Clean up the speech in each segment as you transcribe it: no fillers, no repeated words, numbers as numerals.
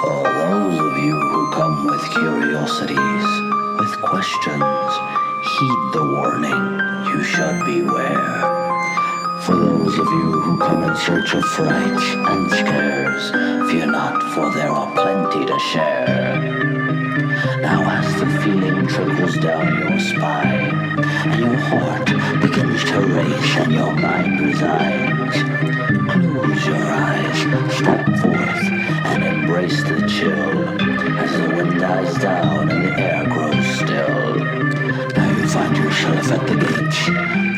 For those of you who come with curiosities, with questions, heed the warning, you should beware. For those of you who come in search of fright and scares, fear not, for there are plenty to share. Now as the feeling trickles down your spine, and your heart begins to race and your mind resides, close your eyes, step forth, and embrace the chill, as the wind dies down and the air grows still. Now you find yourself at the gate,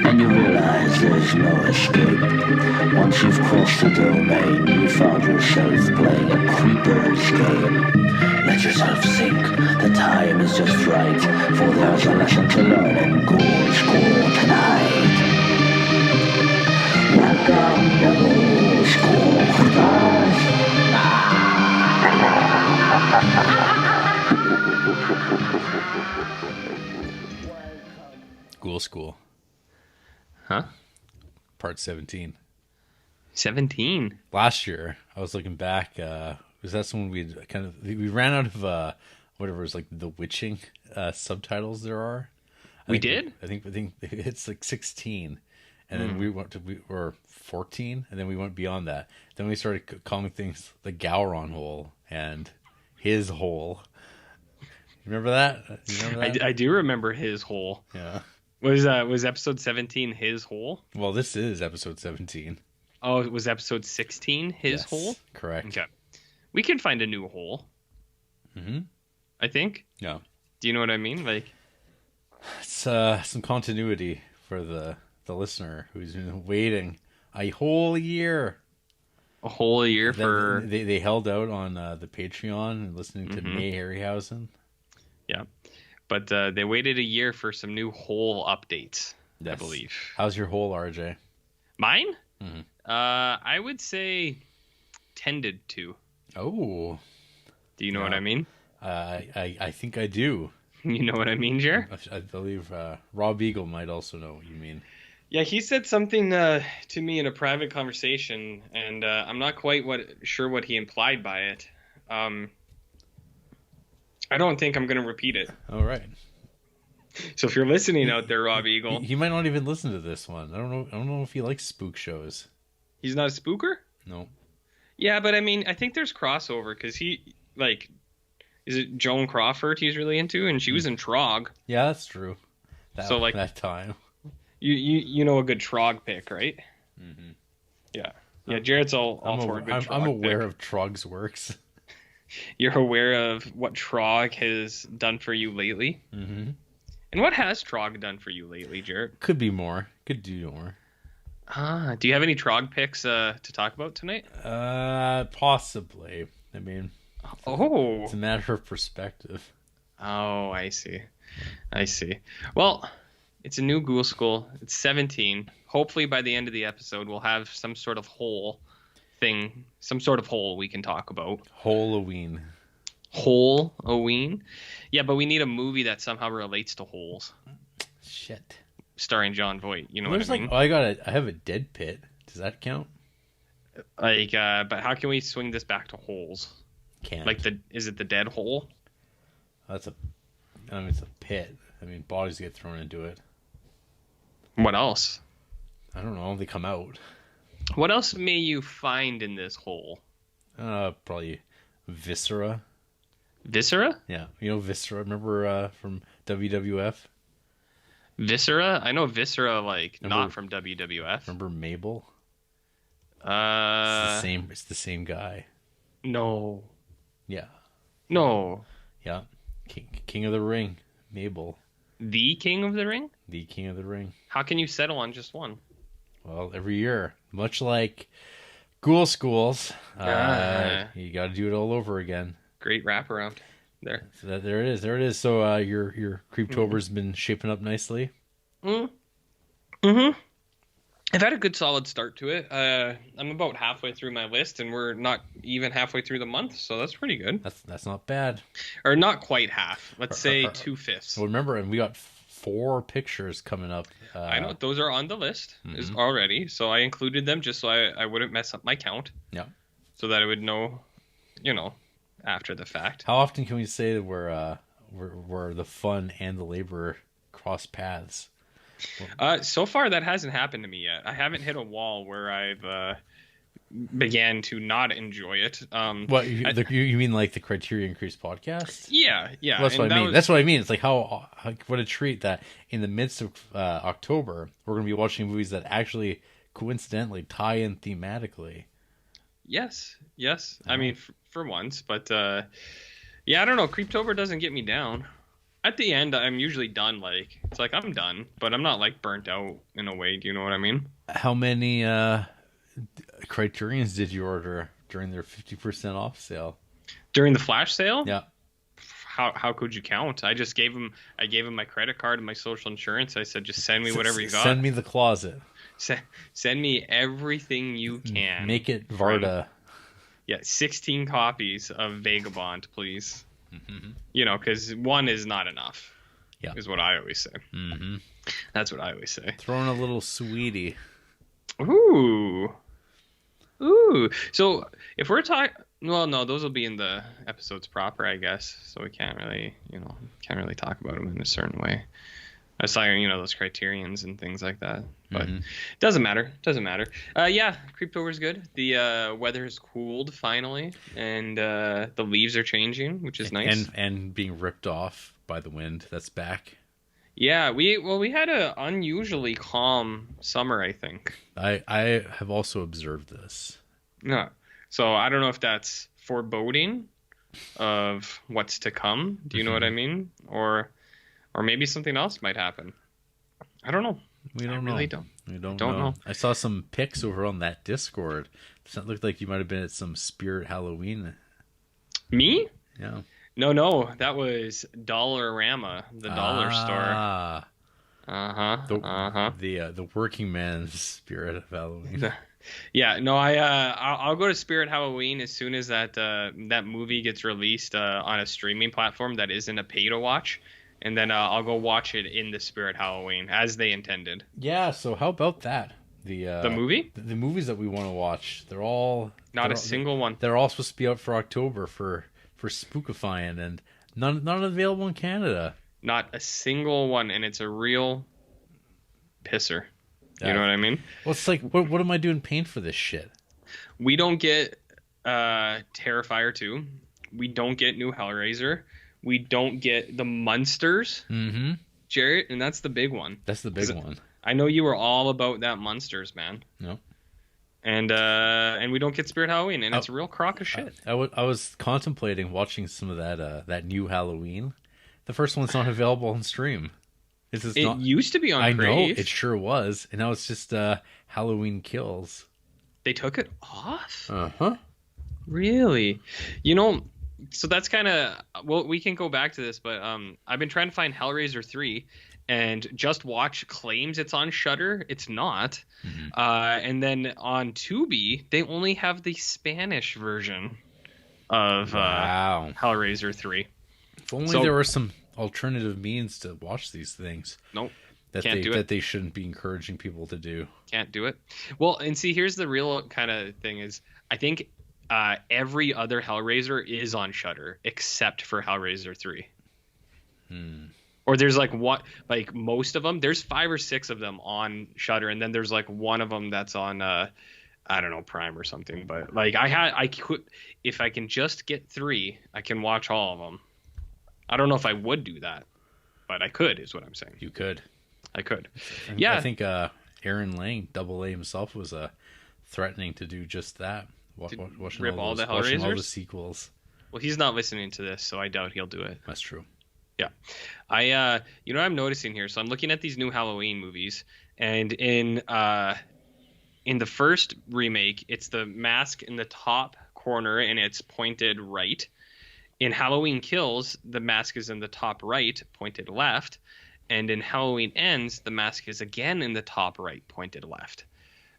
and you realize there's no escape. Once you've crossed the domain, you found yourself playing a creeper's game. Let yourself sink, the time is just right, for there's a lesson to learn in Ghoul School tonight. Welcome to Ghoul School with us. Ghoul School. Huh? Part 17. 17? Last year, I was looking back, was that when we ran out of, whatever it was, like, the witching subtitles there are? I think it's like 16. And then we were 14, and then we went beyond that. Then we started calling things the Gowron hole and his hole. Remember that? You remember that? I do remember his hole. Yeah. Was episode 17 his hole? Well, this is episode 17. Oh, it was episode 16 his Yes, hole? correct. Okay. We can find a new hole. Mm-hmm. I think. Yeah. Do you know what I mean? Like, It's some continuity for the listener who's been waiting a whole year. a whole year for... They held out on the Patreon and listening to May Harryhausen. Yeah. But they waited a year for some new hole updates, Yes. I believe. How's your hole, RJ? Mine? Mhm. I would say tended to. Oh. Do you know what I mean? I think I do. You know what I mean, Jer? I believe Rob Eagle might also know what you mean. Yeah, he said something to me in a private conversation, and I'm not quite sure what he implied by it. I don't think I'm going to repeat it. All right. So if you're listening out there, Rob Eagle, He might not even listen to this one. I don't know if he likes spook shows. he's not a spooker? No. Yeah, but I mean, I think there's crossover because he, like, is it Joan Crawford he's really into? And she was in Trog. Yeah, that's true. So, like, that time. You know a good Trog pick, right? Mm-hmm. Yeah. Yeah, Jared's all for a good Trog I'm aware pick. of Trog's works. You're aware of what Trog has done for you lately? Mm-hmm. And what has Trog done for you lately, Jared? Could be more. Could do more. Do you have any Trog picks to talk about tonight? Possibly. I mean, Oh. it's a matter of perspective. Oh, I see. Well, it's a new Ghoul School. It's 17. Hopefully by the end of the episode, we'll have some sort of hole we can talk about. Halloween. Hole-oween? Yeah, but we need a movie that somehow relates to holes. Shit. Starring John Voight. You know There's what I mean? I have a dead pit. Does that count? Like, but how can we swing this back to holes? Can't. Like, is it the dead hole? It's a pit. I mean, bodies get thrown into it. What else? I don't know. They come out. What else may you find in this hole? Probably viscera. Viscera? Yeah, you know Viscera. Remember from WWF? Viscera? I know Viscera, like, not from WWF. Remember Mabel? Uh, It's the same guy. No. Yeah. No. Yeah. King of the Ring. Mabel. The King of the Ring? The King of the Ring. How can you settle on just one? Well, every year, much like Ghoul Schools, you got to do it all over again. Great wraparound there. So there it is. There it is. So your Creeptober's been shaping up nicely. Mm-hmm. I've had a good solid start to it. I'm about halfway through my list, and we're not even halfway through the month, so that's pretty good. That's not bad. Or not quite half. Let's say 2/5. Well, remember, and we got 4 pictures coming up. I know those are on the list is already, so I included them just so I wouldn't mess up my count. Yeah. So that I would know, after the fact. How often can we say that where the fun and the labor cross paths? So far that hasn't happened to me yet. I haven't hit a wall where I've began to not enjoy it. What you mean, like the Criterion Increase podcast? Yeah. Well, that's what I mean. That's what I mean. It's like what a treat that in the midst of October we're going to be watching movies that actually coincidentally tie in thematically. Yes. I mean, for once, but yeah, I don't know. Creeptober doesn't get me down. At the end, I'm usually done. Like, it's like I'm done, but I'm not like burnt out in a way. Do you know what I mean? How many Criterions did you order during their 50% off sale? During the flash sale? Yeah. How could you count? I gave him my credit card and my social insurance. I said, just send me whatever you got. Send me the closet. Send me everything you can. Make it Varda. Yeah, 16 copies of Vagabond, please. Mm-hmm. You know, because one is not enough. Yeah, is what I always say. Mm-hmm. That's what I always say. Throw in a little sweetie. Ooh. So if we're talking, well, no, those will be in the episodes proper, I guess. So we can't really talk about them in a certain way. Aside, those criterions and things like that. But doesn't matter. Yeah, Creeptober's good. The weather has cooled finally, and the leaves are changing, which is nice. And being ripped off by the wind. That's back. Yeah, we had a unusually calm summer, I think. I have also observed this. Yeah. So I don't know if that's foreboding of what's to come. Do you know what I mean? Or maybe something else might happen. I don't know. We don't really know. We don't know. know. I saw some pics over on that Discord. It looked like you might have been at some Spirit Halloween. Me? Yeah. No. That was Dollarama, the dollar store. The working man's Spirit of Halloween. Yeah, no, I'll go to Spirit Halloween as soon as that movie gets released on a streaming platform that isn't a pay to watch. And then I'll go watch it in the Spirit Halloween as they intended. Yeah, so how about that? The movie? The movies that we want to watch, they're all... Not a single one. They're all supposed to be out for October for Spookifying, and none available in Canada. Not a single one, and it's a real pisser. You know what I mean? Well, it's like, what am I doing paying for this shit? We don't get Terrifier 2. We don't get new Hellraiser. We don't get the Munsters, Jarrett, and that's the big one. That's the big one. I know you were all about that Munsters, man. No. And we don't get Spirit Halloween, and it's a real crock of shit. I was contemplating watching some of that new Halloween. The first one's not available on stream. It used to be on Crave. I know, it sure was, and now it's just Halloween Kills. They took it off? Uh-huh. Really? So that's kind of... Well, we can go back to this, but I've been trying to find Hellraiser 3, and Just Watch claims it's on Shudder. It's not. Mm-hmm. And then on Tubi, they only have the Spanish version of Hellraiser 3. If only there were some alternative means to watch these things. Nope. That they shouldn't be encouraging people to do. Can't do it. Well, and see, here's the real kind of thing is, I think every other Hellraiser is on Shudder except for Hellraiser 3. Or there's most of them. There's 5 or 6 of them on Shudder, and then there's like one of them that's on I don't know, Prime or something. But like I could, if I can just get 3, I can watch all of them. I don't know if I would do that, but I could, is what I'm saying. You could. I could. I think Aaron Lang, Double A himself, was threatening to do just that. Rip all the Hellraisers? Watching all the sequels. Well, he's not listening to this, so I doubt he'll do it. That's true. Yeah. I what I'm noticing here, so I'm looking at these new Halloween movies, and in the first remake, it's the mask in the top corner and it's pointed right. In Halloween Kills, the mask is in the top right, pointed left. And in Halloween Ends, the mask is again in the top right, pointed left.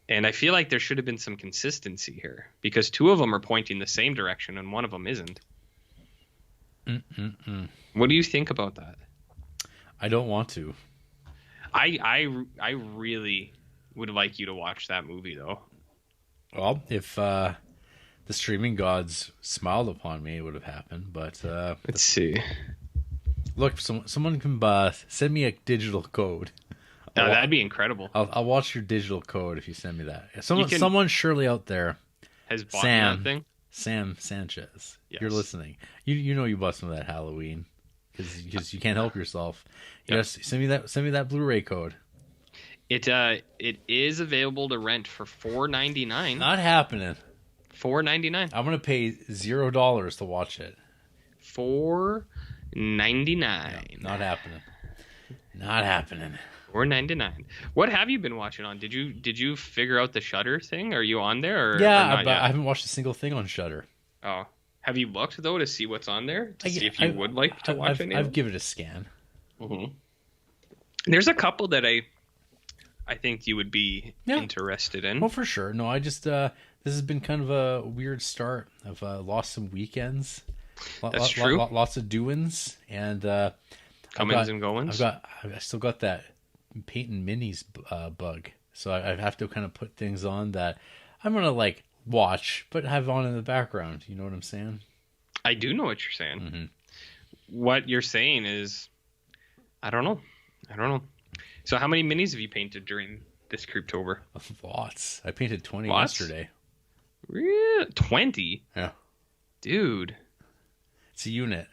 And I feel like there should have been some consistency here, because 2 of them are pointing the same direction and one of them isn't. What do you think about that? I don't want to. I really would like you to watch that movie, though. Well, if the streaming gods smiled upon me, it would have happened. But Let's see. look, someone can send me a digital code. That'd be incredible. I'll watch your digital code if you send me that. You can- Someone surely out there, Has bought Sam. that thing. Sam Sanchez, Yes. you're listening. You know you bought some of that Halloween because you can't help yourself. Yes, send me that Blu-ray code. It is available to rent for $4.99. Not happening. $4.99. I'm gonna pay $0 to watch it. $4.99. Not happening. Not happening. $4.99. What have you been watching on? Did you figure out the Shudder thing? Are you on there? Or Yeah, or but I haven't watched a single thing on Shudder. Oh, have you looked though to see what's on there to see if you would like to watch any? I've given it a scan. Mm-hmm. There's a couple that I think you would be interested in. Well, for sure. No, I just this has been kind of a weird start. I've lost some weekends. That's true. Lots of doings and Comings and goings. I still got that painting minis bug, so I have to kind of put things on that I'm gonna like watch, but have on in the background. You know what I'm saying? I do know what you're saying. Mm-hmm. What you're saying is, I don't know. So how many minis have you painted during this Creeptober? Lots. I painted 20 Lots? yesterday. Really? 20? Yeah, Dude, it's a unit.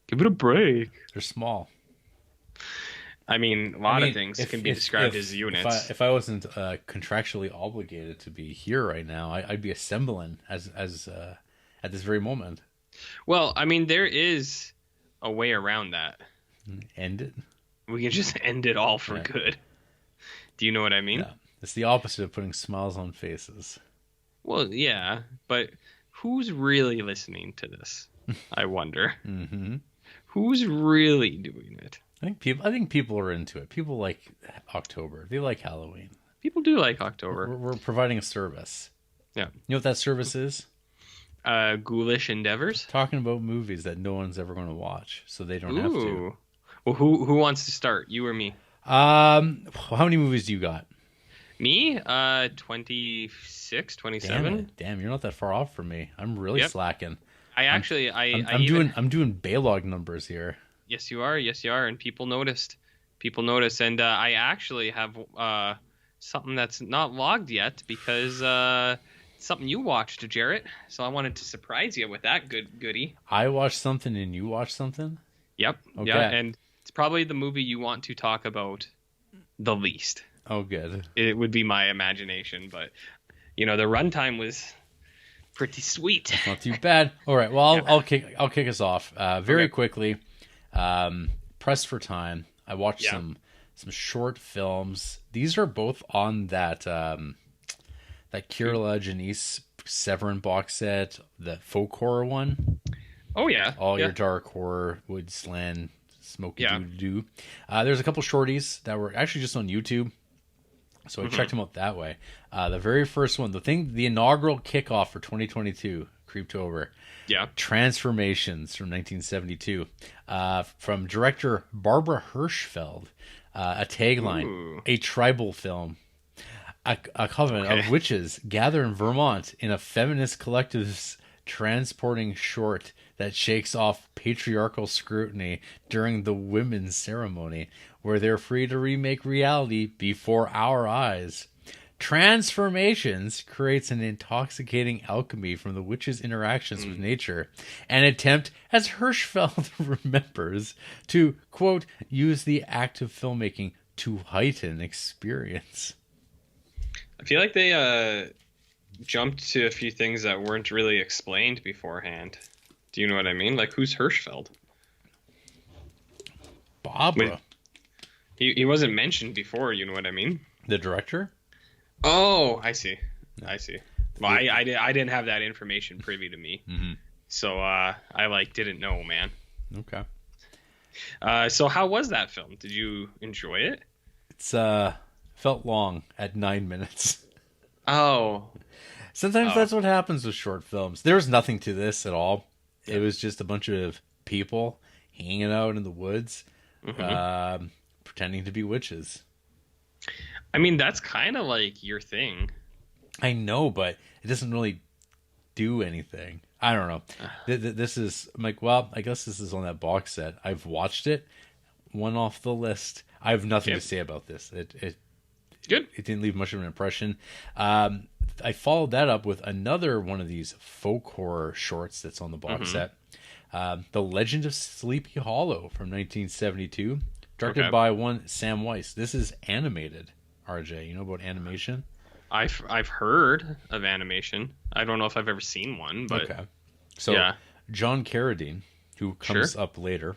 give it a break. They're small. I mean, a lot of things can be described as units. If I wasn't contractually obligated to be here right now, I'd be assembling as at this very moment. Well, I mean, there is a way around that. End it. We can just end it all for Yeah. good. Do you know what I mean? Yeah, it's the opposite of putting smiles on faces. Well, yeah, but who's really listening to this? I wonder. Mm-hmm. Who's really doing it? I think people are into it. People like October. They like Halloween. People do like October. We're providing a service. Yeah. You know what that service is? Ghoulish endeavors. Talking about movies that no one's ever going to watch, so they don't have to. Ooh. Well, who wants to start? You or me? How many movies do you got? Me? 26, 27. Damn, you're not that far off from me. I'm really slacking. I'm doing Baylog numbers here. Yes, you are. And people noticed. And I actually have something that's not logged yet because it's something you watched, Jarrett. So I wanted to surprise you with that goodie. I watched something and you watched something? Yep. Okay. Yeah, and it's probably the movie you want to talk about the least. Oh, good. It would be my imagination, but the runtime was pretty sweet. Not too bad. All right. Well, I'll kick us off very quickly. Pressed for time. I watched some short films. These are both on that Kira Janice Severin box set, the folk horror one. Oh yeah, all your dark horror, Woodsland, Smoky Doo. There's a couple shorties that were actually just on YouTube, so I checked them out that way. The very first one, the inaugural kickoff for 2022, Creeptober. Yeah. Transformations from 1972, from director Barbara Hirschfeld. A tagline: a tribal film. A coven of witches gather in Vermont in a feminist collective's transporting short that shakes off patriarchal scrutiny during the women's ceremony, where they're free to remake reality before our eyes. Transformations creates an intoxicating alchemy from the witches' interactions with nature, an attempt, as Hirschfeld remembers, to, quote, use the act of filmmaking to heighten experience. I feel like they jumped to a few things that weren't really explained beforehand. Do you know what I mean? Like, who's Hirschfeld? Barbara. He wasn't mentioned before, you know what I mean? The director? Oh, I see. Well, I didn't have that information privy to me. Mm-hmm. So I didn't know, man. Okay. So how was that film? Did you enjoy it? It's felt long at 9 minutes. Oh. Sometimes that's what happens with short films. There was nothing to this at all. Yeah. It was just a bunch of people hanging out in the woods, pretending to be witches. I mean, that's kind of like your thing. I know, but it doesn't really do anything. I don't know. This is, I'm like, well, I guess this is on that box set. I've watched it. One off the list. I have nothing to say about this. Good. It didn't leave much of an impression. I followed that up with another one of these folk horror shorts that's on the box set. The Legend of Sleepy Hollow from 1972, directed by one Sam Weiss. This is animated. RJ, you know about animation? I've heard of animation. I don't know if I've ever seen one, but okay. So yeah. John Carradine, who comes up later.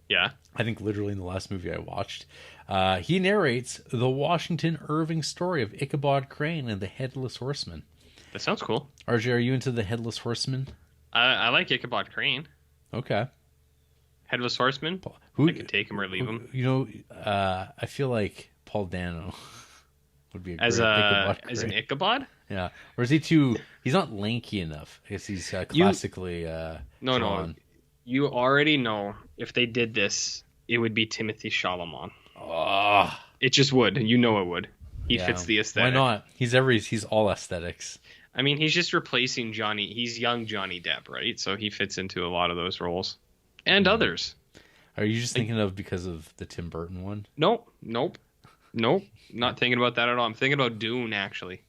Yeah. I think literally in the last movie I watched, he narrates the Washington Irving story of Ichabod Crane and the Headless Horseman. That sounds cool. RJ, are you into the Headless Horseman? I like Ichabod Crane. Okay. Headless Horseman? Who, I could take him or leave him. You know, I feel like Paul Dano would be a As great Ichabod as an Crane. Ichabod? Yeah. Or is he too... He's not lanky enough. I guess he's classically No. drawn. You already know if they did this, it would be Timothy Chalamet. Oh, It just would. You know it would. He fits the aesthetic. why not? He's all aesthetics. I mean, he's just replacing Johnny. He's young Johnny Depp, right? So he fits into a lot of those roles. And others. Are you just thinking of because of the Tim Burton one? Nope. Not thinking about that at all. I'm thinking about Dune, actually.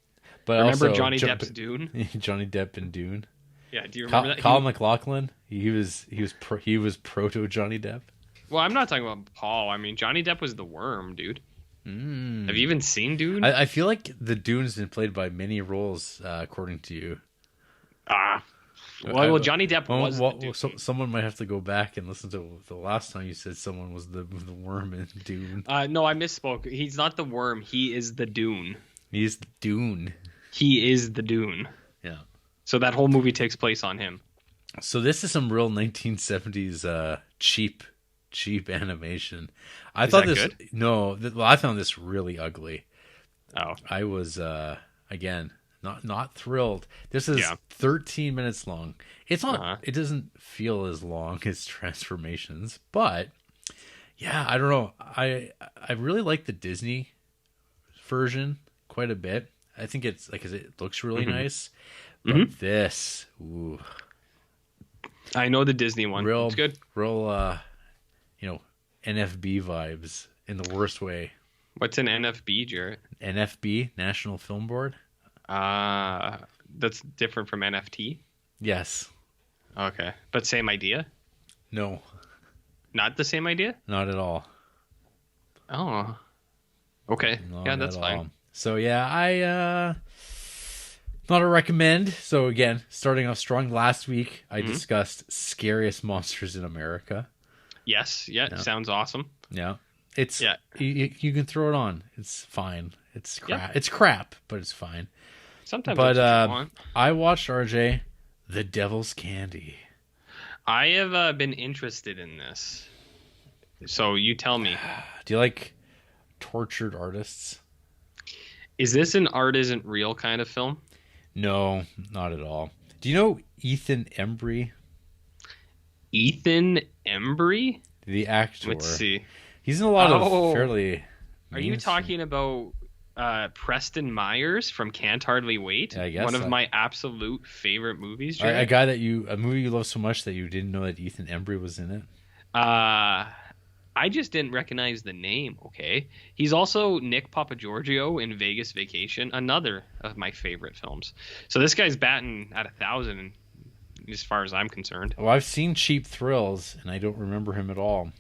But Remember also, Johnny Depp's Dune? Johnny Depp in Dune. Yeah, do you remember that? Kyle MacLachlan. He was proto Johnny Depp. Well, I'm not talking about Paul. I mean, Johnny Depp was the Worm, dude. Have you even seen Dune? I feel like the Dune's been played by many roles, according to you. Well, Johnny Depp was the Dune. So someone might have to go back and listen to the last time you said someone was the worm in Dune. No, I misspoke. He's not the Worm. He is the Dune. He's Dune. He is the Dune. Yeah. So that whole movie takes place on him. So this is some real 1970s cheap animation. I thought this good? No, I found this really ugly. Oh. I was again not thrilled. This is 13 minutes long. It's not it doesn't feel as long as Transformations, but yeah, I don't know. I really like the Disney version quite a bit. I think it's like it looks really nice. But this, ooh. I know the Disney one. It's good. Real NFB vibes in the worst way. What's an NFB, Jarrett? NFB, National Film Board. That's different from NFT? Yes. Okay. But same idea? No. Not the same idea? Not at all. Oh. Okay. Not that's at fine. all. So yeah, I not a recommend. So again, starting off strong. Last week I discussed Scariest Monsters in America. Yes. Yeah. Sounds awesome. Yeah. It's you can throw it on. It's fine. It's crap. Yeah. It's crap, but it's fine. Sometimes but that's what you want. I watched RJ The Devil's Candy. I have been interested in this. So you tell me. Do you like tortured artists? Is this an art isn't real kind of film? No, not at all. Do you know Ethan Embry? Ethan Embry? The actor. Let's see. He's in a lot of fairly... Are you talking about Preston Myers from Can't Hardly Wait? Yeah, I guess one of my absolute favorite movies. A movie you love so much that you didn't know that Ethan Embry was in it? I just didn't recognize the name, okay? He's also Nick Papagiorgio in Vegas Vacation, another of my favorite films. So this guy's batting at 1,000 as far as I'm concerned. Well, I've seen Cheap Thrills, and I don't remember him at all.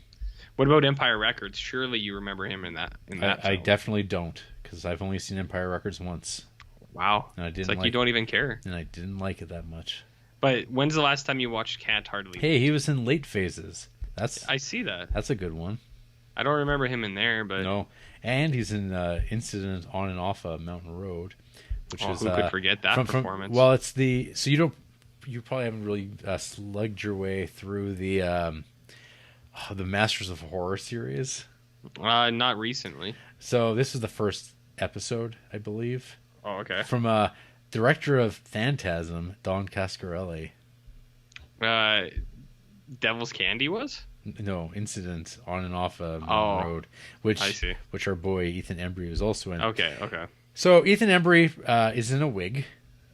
What about Empire Records? Surely you remember him in that film. I definitely don't, because I've only seen Empire Records once. Wow. And I didn't it's like you don't even care. And I didn't like it that much. But when's the last time you watched Can't Hardly Wait? Hey, he was in Late Phases. I see that. That's a good one. I don't remember him in there, but no. And he's in Incident on and off a Mountain Road, which is who could forget that performance? Well, it's you probably haven't really slugged your way through the Masters of Horror series. Not recently. So this is the first episode, I believe. Oh, okay. From director of Phantasm, Don Cascarelli. Devil's Candy was? No, Incident on and off a Mountain Road, which our boy Ethan Embry was also in. Okay. So Ethan Embry is in a wig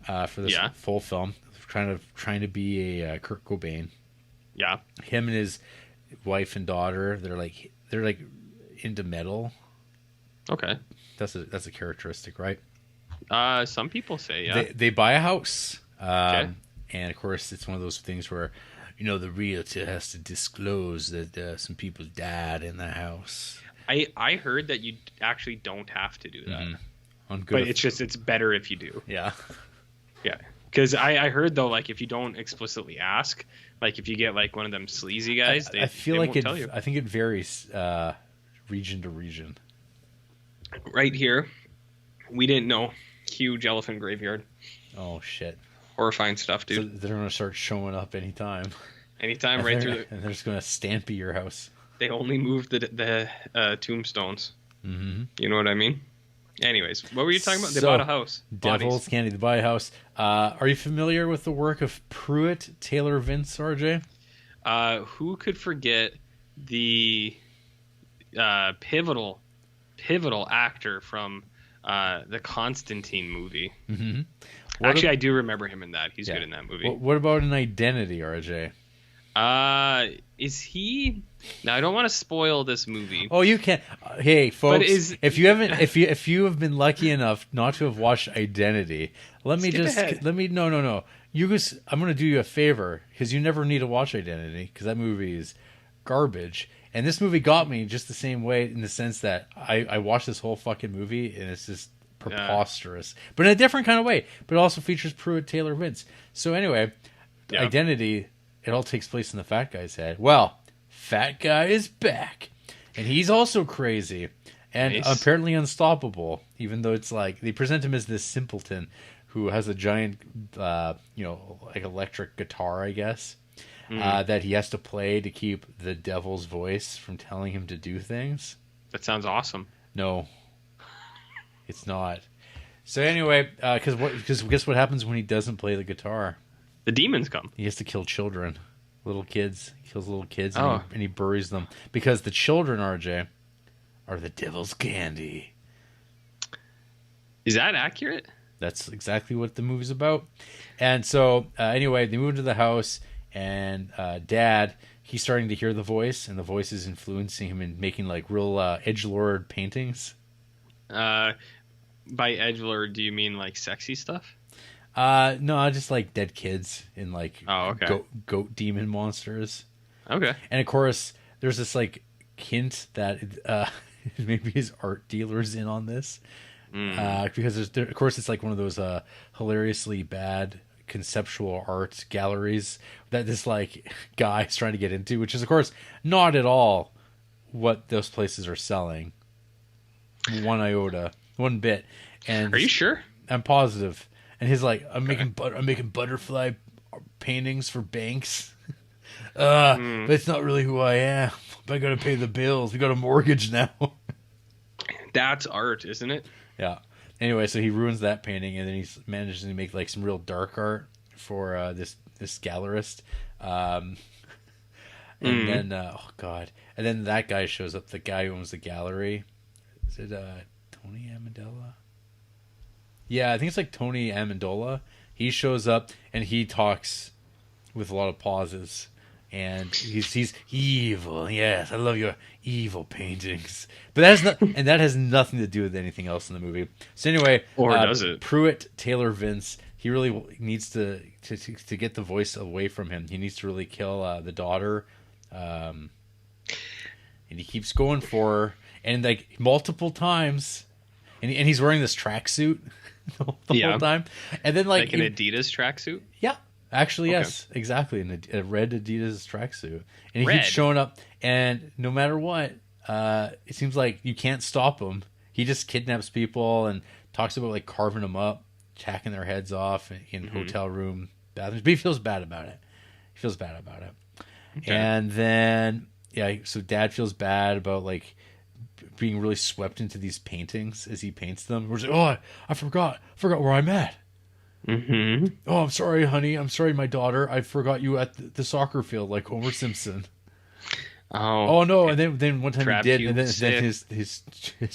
for this full film. trying to be a Kurt Cobain. Yeah. Him and his wife and daughter, they're like into metal. Okay. That's a characteristic, right? Some people say, yeah. They buy a house. Okay. And of course, it's one of those things where, the realtor has to disclose that some people died in the house. I heard that you actually don't have to do that. On good, But it's better if you do. Yeah. Yeah. Because I heard, though, like, if you don't explicitly ask, like, if you get, like, one of them sleazy guys, I feel they like won't tell you. I think it varies region to region. Right here, we didn't know. Huge elephant graveyard. Oh, shit. Horrifying stuff, dude. So they're going to start showing up anytime. Anytime, right through And they're just going to stampede your house. They only moved the tombstones. Mm-hmm. You know what I mean? Anyways, what were you talking about? They So, bought a house. Devil's Bodies. Candy, they buy a house. Are you familiar with the work of Pruitt Taylor Vince, RJ? Who could forget the pivotal actor from the Constantine movie? Mm-hmm. Actually, I do remember him in that. He's good in that movie. What about an Identity, RJ? Is he? Now, I don't want to spoil this movie. Oh, you can. Hey, folks, But if you have been lucky enough not to have watched Identity, Skip ahead. No. I'm going to do you a favor because you never need to watch Identity because that movie is garbage. And this movie got me just the same way in the sense that I watched this whole fucking movie and it's just preposterous, but in a different kind of way. But it also features Pruitt Taylor Vince. So anyway, Identity. It all takes place in the fat guy's head. Well, fat guy is back, and he's also crazy and apparently unstoppable. Even though it's like they present him as this simpleton who has a giant, like electric guitar, I guess, that he has to play to keep the devil's voice from telling him to do things. That sounds awesome. No, it's not. So anyway, because guess what happens when he doesn't play the guitar? The demons come. He has to kill children, little kids. He kills little kids Oh. and he buries them because the children, RJ, are the devil's candy. Is that accurate? That's exactly what the movie's about. And so anyway, they move into the house, and Dad, he's starting to hear the voice, and the voice is influencing him and making like real edgelord paintings. By edgelord, do you mean like sexy stuff? No, just like dead kids and like goat demon monsters. Okay. And of course, there's this like hint that maybe his art dealer's in on this, because of course it's like one of those hilariously bad conceptual art galleries that this like guy is trying to get into, which is of course not at all what those places are selling. One iota, one bit. And are you sure? I'm positive. And he's like, I'm making butterfly paintings for banks. But it's not really who I am. But I got to pay the bills. We got a mortgage now. That's art, isn't it? Yeah. Anyway, so he ruins that painting, and then he manages to make like some real dark art for this gallerist. And then oh god, and then that guy shows up. The guy who owns the gallery. Is it Tony Amendola? Yeah, I think it's like Tony Amendola. He shows up and he talks with a lot of pauses, and he's evil. Yes, I love your evil paintings. But that has nothing to do with anything else in the movie. So anyway, or does it? Pruitt Taylor Vince. He really needs to get the voice away from him. He needs to really kill the daughter, and he keeps going for her, and like multiple times, and he's wearing this tracksuit the whole time, and then like an Adidas tracksuit. Yeah, actually, yes, exactly, a red Adidas tracksuit, and he Red. keeps showing up, and no matter what, it seems like you can't stop him. He just kidnaps people and talks about like carving them up, hacking their heads off in hotel room bathrooms. But he feels bad about it. Okay. And then so Dad feels bad about like being really swept into these paintings as he paints them. We're like, oh, I forgot where I'm at. Mm-hmm. Oh, I'm sorry, honey. I'm sorry, my daughter. I forgot you at the soccer field like Homer Simpson. Oh no! And then one time he did, and then his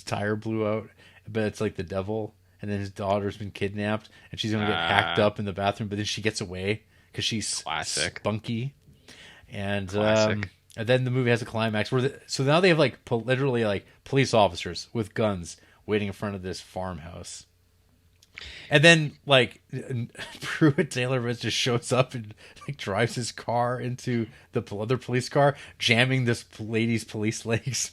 tire blew out. But it's like the devil, and then his daughter's been kidnapped, and she's gonna get hacked up in the bathroom, but then she gets away because she's Classic. spunky. And Classic. and then the movie has a climax where so now they have like literally like police officers with guns waiting in front of this farmhouse. And then, like, Pruitt Taylor just shows up and like drives his car into the other police car, jamming this lady's police legs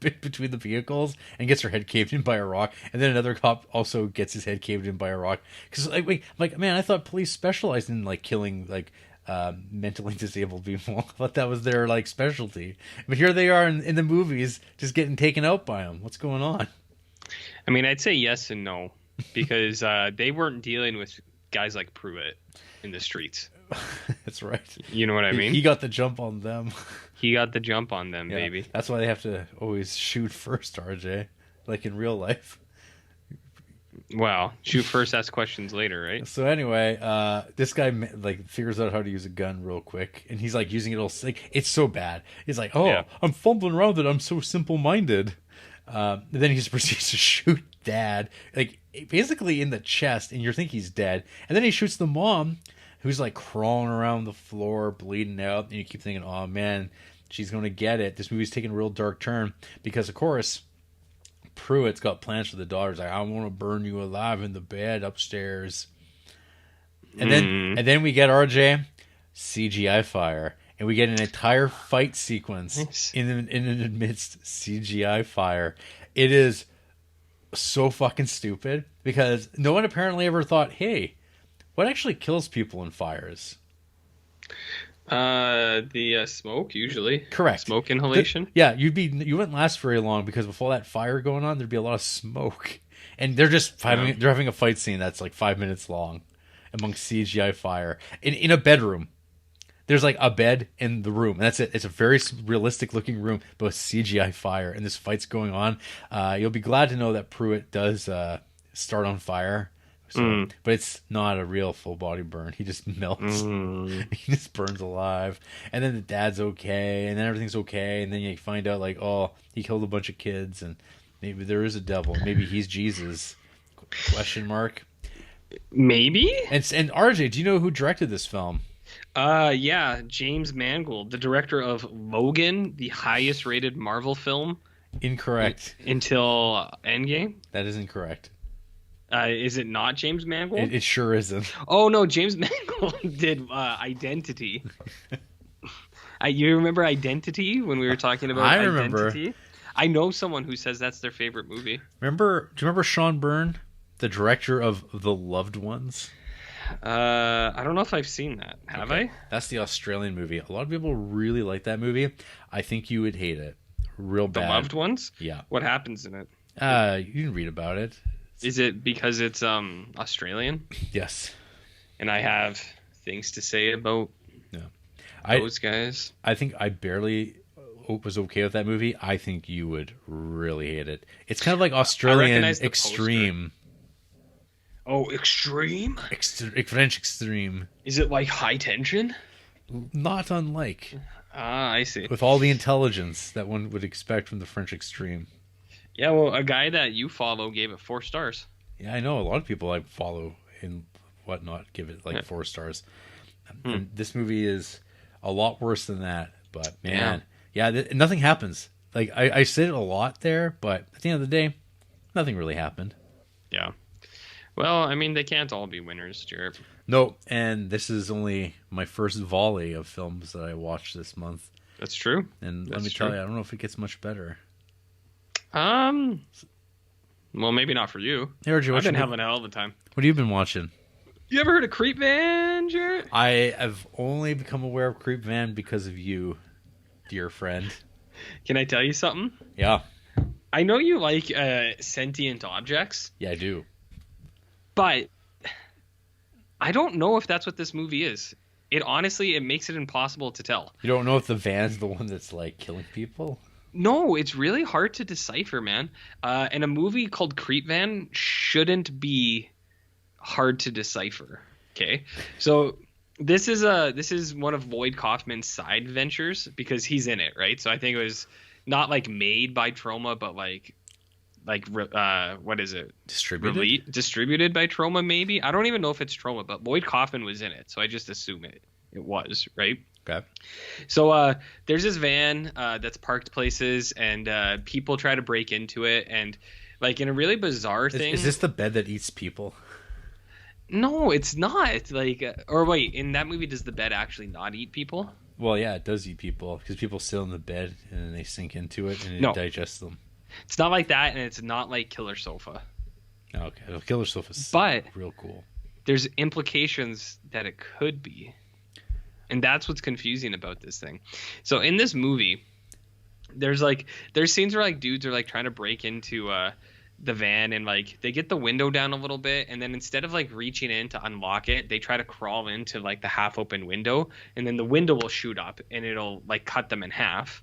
between the vehicles, and gets her head caved in by a rock. And then another cop also gets his head caved in by a rock. Because, like, man, I thought police specialized in like killing like mentally disabled people. I thought that was their like specialty. But here they are in the movies, just getting taken out by them. What's going on? I mean, I'd say yes and no, because they weren't dealing with guys like Pruitt in the streets. That's right. You know what I mean? He got the jump on them. He got the jump on them, Yeah, baby. that's why they have to always shoot first, RJ. Like in real life. Well, shoot first, ask questions later, right? So anyway, this guy like figures out how to use a gun real quick, and he's like using it all. Like it's so bad. He's like, "Oh, Yeah. I'm fumbling around it. I'm so simple-minded." Then he just proceeds to shoot Dad, like basically in the chest, and you think he's dead. And then he shoots the mom, who's like crawling around the floor, bleeding out. And you keep thinking, "Oh man, she's gonna get it." This movie's taking a real dark turn because, of course, Pruitt's got plans for the daughters. Like, I want to burn you alive in the bed upstairs. And then we get RJ CGI fire, and we get an entire fight sequence Nice. in the midst CGI fire. It is so fucking stupid because no one apparently ever thought, hey, what actually kills people in fires? The smoke usually. Correct. Smoke inhalation. You wouldn't last very long because with all that fire going on, there'd be a lot of smoke, and they're having a fight scene that's like 5 minutes long, amongst CGI fire in a bedroom. There's like a bed in the room, and that's it. It's a very realistic looking room, but with CGI fire, and this fight's going on. You'll be glad to know that Pruitt does start on fire. So, but it's not a real full body burn. He just melts. He just burns alive. And then the dad's okay. And then everything's okay. And then you find out, like, oh, he killed a bunch of kids. And maybe there is a devil. Maybe he's Jesus. Question mark. Maybe. And RJ, do you know who directed this film? Yeah, James Mangold, the director of Logan, the highest rated Marvel film. Incorrect. Until Endgame. That is incorrect. Is it not James Mangold? It sure isn't. Oh no, James Mangold did Identity. You remember Identity when we were talking about I remember. Identity? I know someone who says that's their favorite movie. Do you remember Sean Byrne, the director of The Loved Ones? I don't know if I've seen that. Have I? That's the Australian movie. A lot of people really like that movie. I think you would hate it. Real bad. The Loved Ones? Yeah. What happens in it? You can read about it. Is it because it's Australian? Yes. And I have things to say about those guys? I think I barely was okay with that movie. I think you would really hate it. It's kind of like Australian Extreme. Oh, Extreme? French Extreme. Is it like High Tension? Not unlike. Ah, I see. With all the intelligence that one would expect from the French Extreme. Yeah, well, a guy that you follow gave it 4 stars. Yeah, I know. A lot of people I follow and whatnot give it like 4 stars. And this movie is a lot worse than that. But, man, nothing happens. Like, I said it a lot there, but at the end of the day, nothing really happened. Yeah. Well, I mean, they can't all be winners, Jared. No, and this is only my first volley of films that I watched this month. That's true. And let me tell you, I don't know if it gets much better. Well, maybe not for you. Hey, RJ, I've been having a hell of a time. What have you been watching? You ever heard of Creep Van, Jared? I have only become aware of Creep Van because of you, dear friend. Can I tell you something? Yeah. I know you like sentient objects. Yeah, I do. But I don't know if that's what this movie is. It makes it impossible to tell. You don't know if the van's the one that's like killing people? No, it's really hard to decipher, man. And a movie called Creep Van shouldn't be hard to decipher. Okay, so this is one of Lloyd Kaufman's side ventures because he's in it, right? So I think it was not like made by Troma, but like what is it? Distributed. Distributed by Troma, maybe. I don't even know if it's Troma, but Lloyd Kaufman was in it, so I just assume it was, right? Okay. So there's this van that's parked places, and people try to break into it, and like in a really bizarre thing. Is this the bed that eats people? No, it's not. Like, or wait, in that movie, does the bed actually not eat people? Well, yeah, it does eat people because people sit on the bed and then they sink into it and it No. digests them. It's not like that, and it's not like Killer Sofa. Okay, well, Killer Sofa's But real cool. There's implications that it could be, and that's what's confusing about this thing. So in this movie, there's scenes where like dudes are like trying to break into the van, and like they get the window down a little bit, and then instead of like reaching in to unlock it, they try to crawl into like the half open window, and then the window will shoot up and it'll like cut them in half.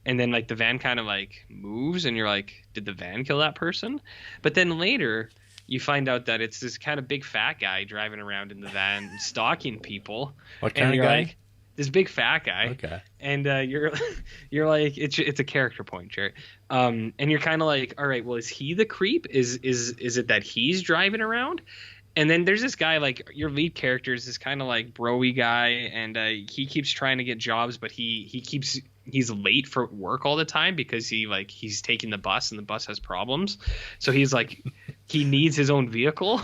And then like the van kind of like moves, and you're like, did the van kill that person? But then later you find out that it's this kind of big fat guy driving around in the van stalking people. What kind of guy? Like, this big fat guy. Okay. And you're like, it's a character point, Jarrett. And you're kind of like, all right, well, is he the creep? Is it that he's driving around? And then there's this guy, like your lead character is this kind of like bro-y guy, and he keeps trying to get jobs, but he's late for work all the time because he's taking the bus, and the bus has problems. So he's like, he needs his own vehicle.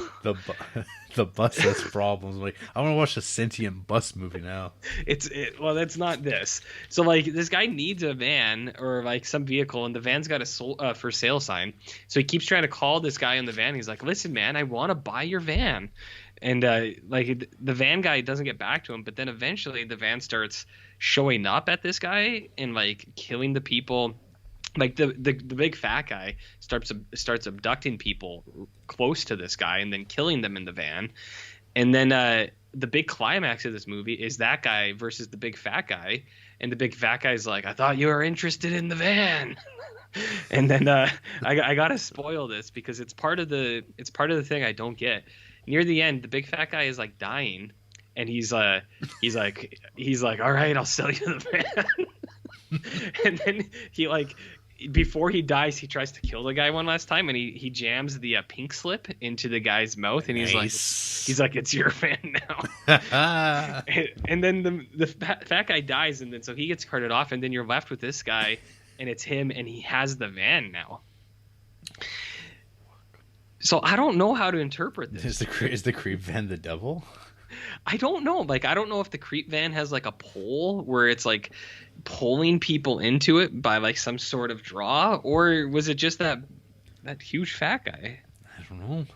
The bus has problems. Like, I want to watch a sentient bus movie now. Well, that's not this. So like this guy needs a van or like some vehicle, and the van's got a for sale sign. So he keeps trying to call this guy in the van. He's like, listen, man, I want to buy your van. And like the van guy doesn't get back to him, but then eventually the van starts showing up at this guy and like killing the people. Like the big fat guy starts abducting people close to this guy and then killing them in the van. And then the big climax of this movie is that guy versus the big fat guy, and the big fat guy's like, I thought you were interested in the van. And then I gotta spoil this because it's part of the thing I don't get. Near the end, the big fat guy is like dying, and he's like, all right, I'll sell you the van. And then he like, before he dies, he tries to kill the guy one last time, and he jams the pink slip into the guy's mouth, and he's like, it's your van now. And then the fat guy dies, and then so he gets carted off, and then you're left with this guy, and it's him, and he has the van now. So I don't know how to interpret this. Is the creep van the devil? I don't know. Like, I don't know if the creep van has like a pole where it's like pulling people into it by like some sort of draw, or was it just that huge fat guy? I don't know.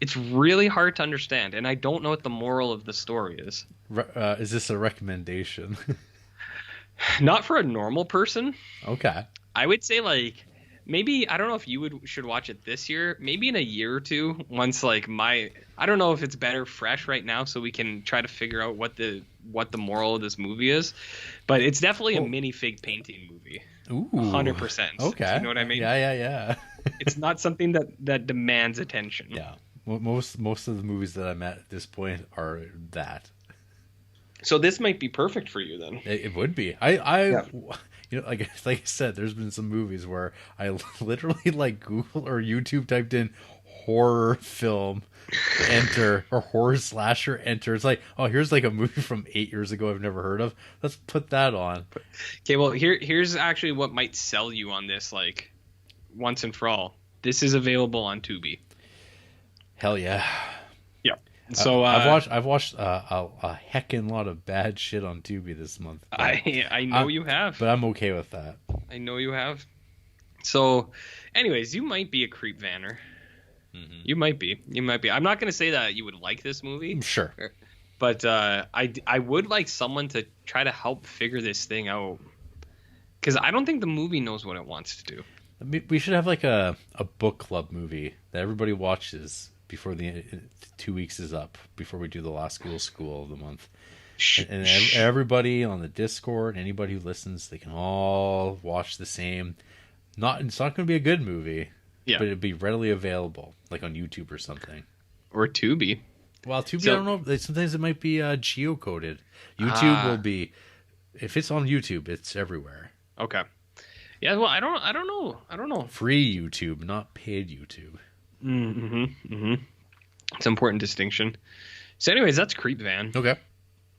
It's really hard to understand, and I don't know what the moral of the story is. Is this a recommendation? Not for a normal person. Okay. I would say like maybe, I don't know if you should watch it this year, maybe in a year or two, once like I don't know if it's better fresh right now, so we can try to figure out what the moral of this movie is, but it's definitely a minifig painting movie. Ooh. 100%. Okay. You know what I mean? Yeah. It's not something that demands attention. Yeah. Most of the movies that I'm at this point are that. So this might be perfect for you then. It would be. You know, like I said, there's been some movies where I literally like Google or YouTube typed in horror film, enter, or horror slasher, enter. It's like, oh, here's like a movie from 8 years ago I've never heard of. Let's put that on. Okay, well here's actually what might sell you on this, like once and for all. This is available on Tubi. Hell yeah. Yeah. So I've watched a heckin' lot of bad shit on Tubi this month. I know you have, but I'm okay with that. I know you have. So, anyways, you might be a creep vanner. Mm-hmm. You might be. I'm not going to say that you would like this movie. Sure. But I would like someone to try to help figure this thing out, because I don't think the movie knows what it wants to do. We should have like a book club movie that everybody watches before the 2 weeks is up, before we do the last school of the month. And everybody on the Discord, anybody who listens, they can all watch the same. It's not going to be a good movie, but it'd be readily available, like on YouTube or something. Or Tubi. Well, Tubi, I don't know. Sometimes it might be geocoded. YouTube will be, if it's on YouTube, it's everywhere. Okay. Yeah, well, I don't know. Free YouTube, not paid YouTube. It's an important distinction. So, anyways, that's Creep Van. Okay.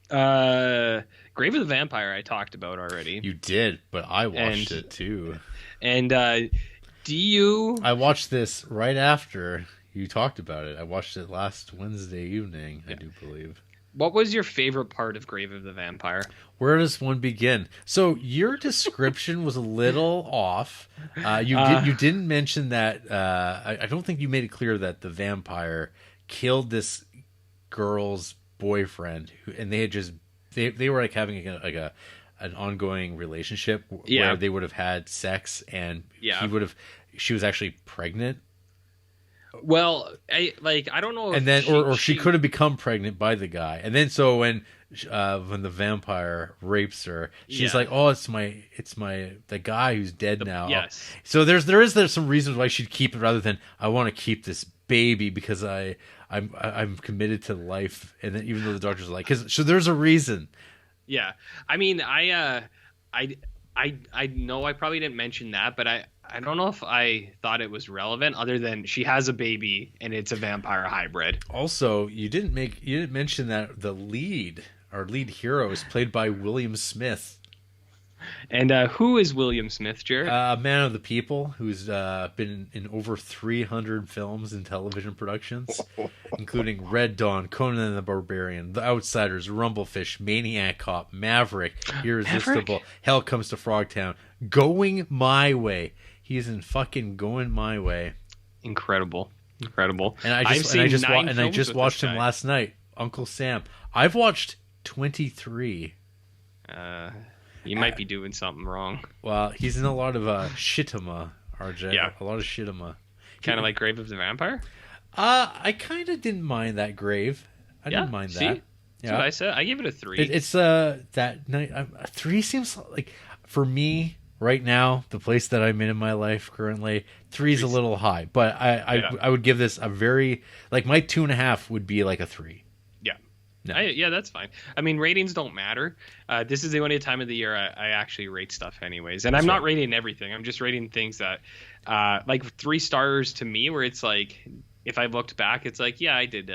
Grave of the Vampire I talked about already. You did, but I watched it too. And do you? I watched this right after you talked about it. I watched it last Wednesday evening, I do believe. What was your favorite part of Grave of the Vampire? Where does one begin? So your description was a little off. You didn't mention that. I don't think you made it clear that the vampire killed this girl's boyfriend, and they had just they were like having an ongoing relationship where they would have had sex, and she was actually pregnant. Well, I don't know. And then, or she could have become pregnant by the guy, and then so when the vampire rapes her, she's like, "Oh, it's the guy who's dead now." Yes. So there's some reasons why she'd keep it rather than I want to keep this baby because I'm committed to life, and then even though the doctor's like, so there's a reason. Yeah, I mean, I know I probably didn't mention that, but I don't know if I thought it was relevant other than she has a baby and it's a vampire hybrid. Also, you didn't mention that our lead hero is played by William Smith. And who is William Smith, Jared? A man of the people who's been in over 300 films and television productions, including Red Dawn, Conan and the Barbarian, The Outsiders, Rumblefish, Maniac Cop, Maverick, Irresistible, Hell Comes to Frogtown, Going My Way. He's in fucking Going My Way. Incredible. And I just watched him last night. Uncle Sam. I've watched 23. You might be doing something wrong. Well, he's in a lot of shittima, RJ. Yeah. A lot of shittima. Kind of like Grave of the Vampire? I kind of didn't mind that grave. I didn't mind that. See? That's what I said. I gave it a 3. It's that night. 3 seems like, for me, right now, the place that I'm in my life currently, 3 is a little high. But I would give this a very, like, my 2.5 would be like a 3. No. That's fine. I mean, ratings don't matter. This is the only time of the year I actually rate stuff anyways. And I'm not rating everything. I'm just rating things that, like 3 stars to me, where it's like, if I looked back, it's like, yeah, I did.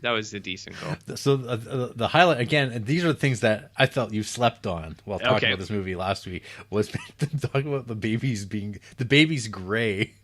That was a decent goal. So the highlight, again, and these are the things that I felt you slept on while talking about this movie last week, was talking about the baby's gray.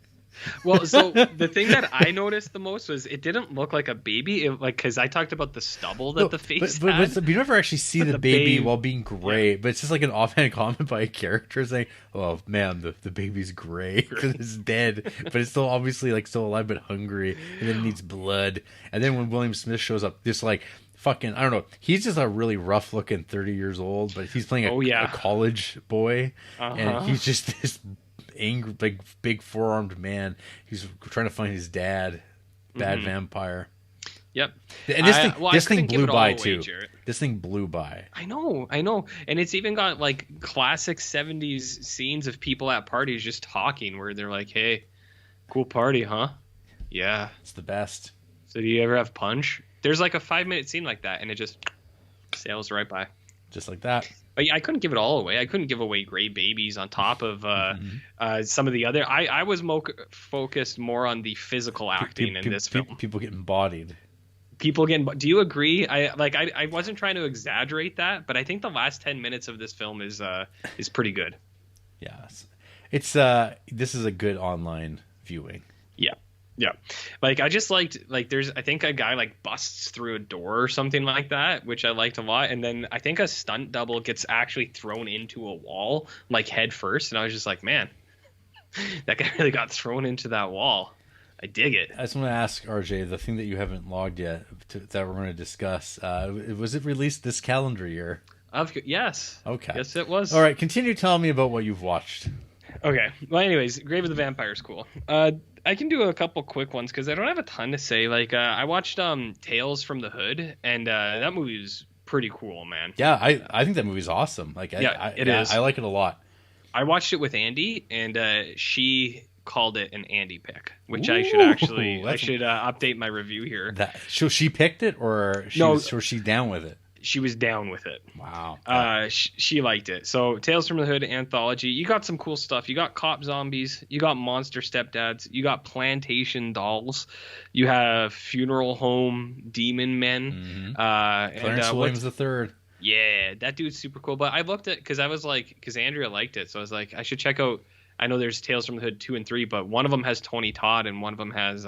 Well, so the thing that I noticed the most was it didn't look like a baby, because I talked about the stubble that the face had. But you never actually see the baby while being gray. But it's just like an offhand comment by a character saying, "Oh man, the baby's gray because it's dead, but it's still obviously like still alive but hungry, and then it needs blood." And then when William Smith shows up, just like fucking, I don't know, he's just a really rough looking 30 years old, but he's playing a college boy, and he's just this angry, big four-armed man. He's trying to find his dad, bad vampire. Yep. And this thing blew by too. Jared. This thing blew by. I know, and it's even got like classic 70s scenes of people at parties just talking, where they're like, "Hey, cool party, huh? Yeah, it's the best. So do you ever have punch?" There's like a 5-minute scene like that, and it just sails right by, just like that. But I couldn't give it all away. I couldn't give away gray babies on top of some of the other. I was focused more on the physical acting in this film. People getting bodied. Do you agree? I wasn't trying to exaggerate that, but I think the last 10 minutes of this film is pretty good. Yeah, it's this is a good online viewing. Yeah. Like, I just liked, like, there's, I think a guy, like, busts through a door or something like that, which I liked a lot. And then I think a stunt double gets actually thrown into a wall, like, head first. And I was just like, man, that guy really got thrown into that wall. I dig it. I just want to ask, RJ, the thing that you haven't logged yet that we're going to discuss, was it released this calendar year? Yes. Okay. Yes, it was. All right, continue telling me about what you've watched. Okay. Well, anyways, Grave of the Vampire is cool. I can do a couple quick ones because I don't have a ton to say. Like, I watched Tales from the Hood, and that movie is pretty cool, man. Yeah, I think that movie's awesome. Like, it is. I like it a lot. I watched it with Andy, and she called it an Andy pick, which I should actually update my review here. So she picked it, or was she down with it? she was down with it. Wow. She liked it. So Tales from the Hood anthology, you got some cool stuff. You got cop zombies, you got monster stepdads, you got plantation dolls, you have funeral home demon men. Clarence Williams the third. Yeah, that dude's super cool. But I looked at because I was like, because Andrea liked it, so I was like, I should check out. I know there's Tales from the Hood 2 and 3, but one of them has Tony Todd and one of them has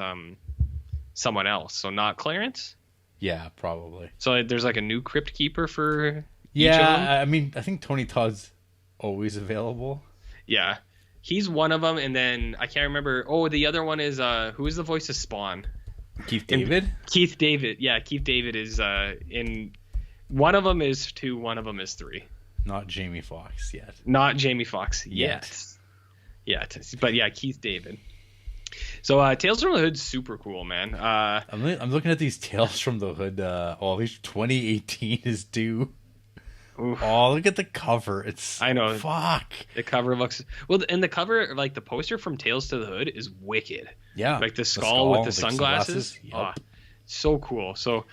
someone else. So not Clarence. Yeah, probably. So there's like a new Crypt Keeper for each of them? Yeah, I mean, I think Tony Todd's always available. Yeah. He's one of them, and then I can't remember. Oh, the other one is who is the voice of Spawn? Keith David? Keith David. Yeah, Keith David is in one of them is 2, one of them is 3. Not Jamie Foxx yet. Not Jamie Foxx yet. But yeah, Keith David. So Tales from the Hood's super cool, man. I'm looking at these Tales from the Hood. At least 2018 is due. Oof. Oh, look at the cover. I know. Fuck. The cover looks well, and the cover, like the poster from Tales to the Hood, is wicked. Yeah, like the skull with the sunglasses. Yep. Oh, so cool. So,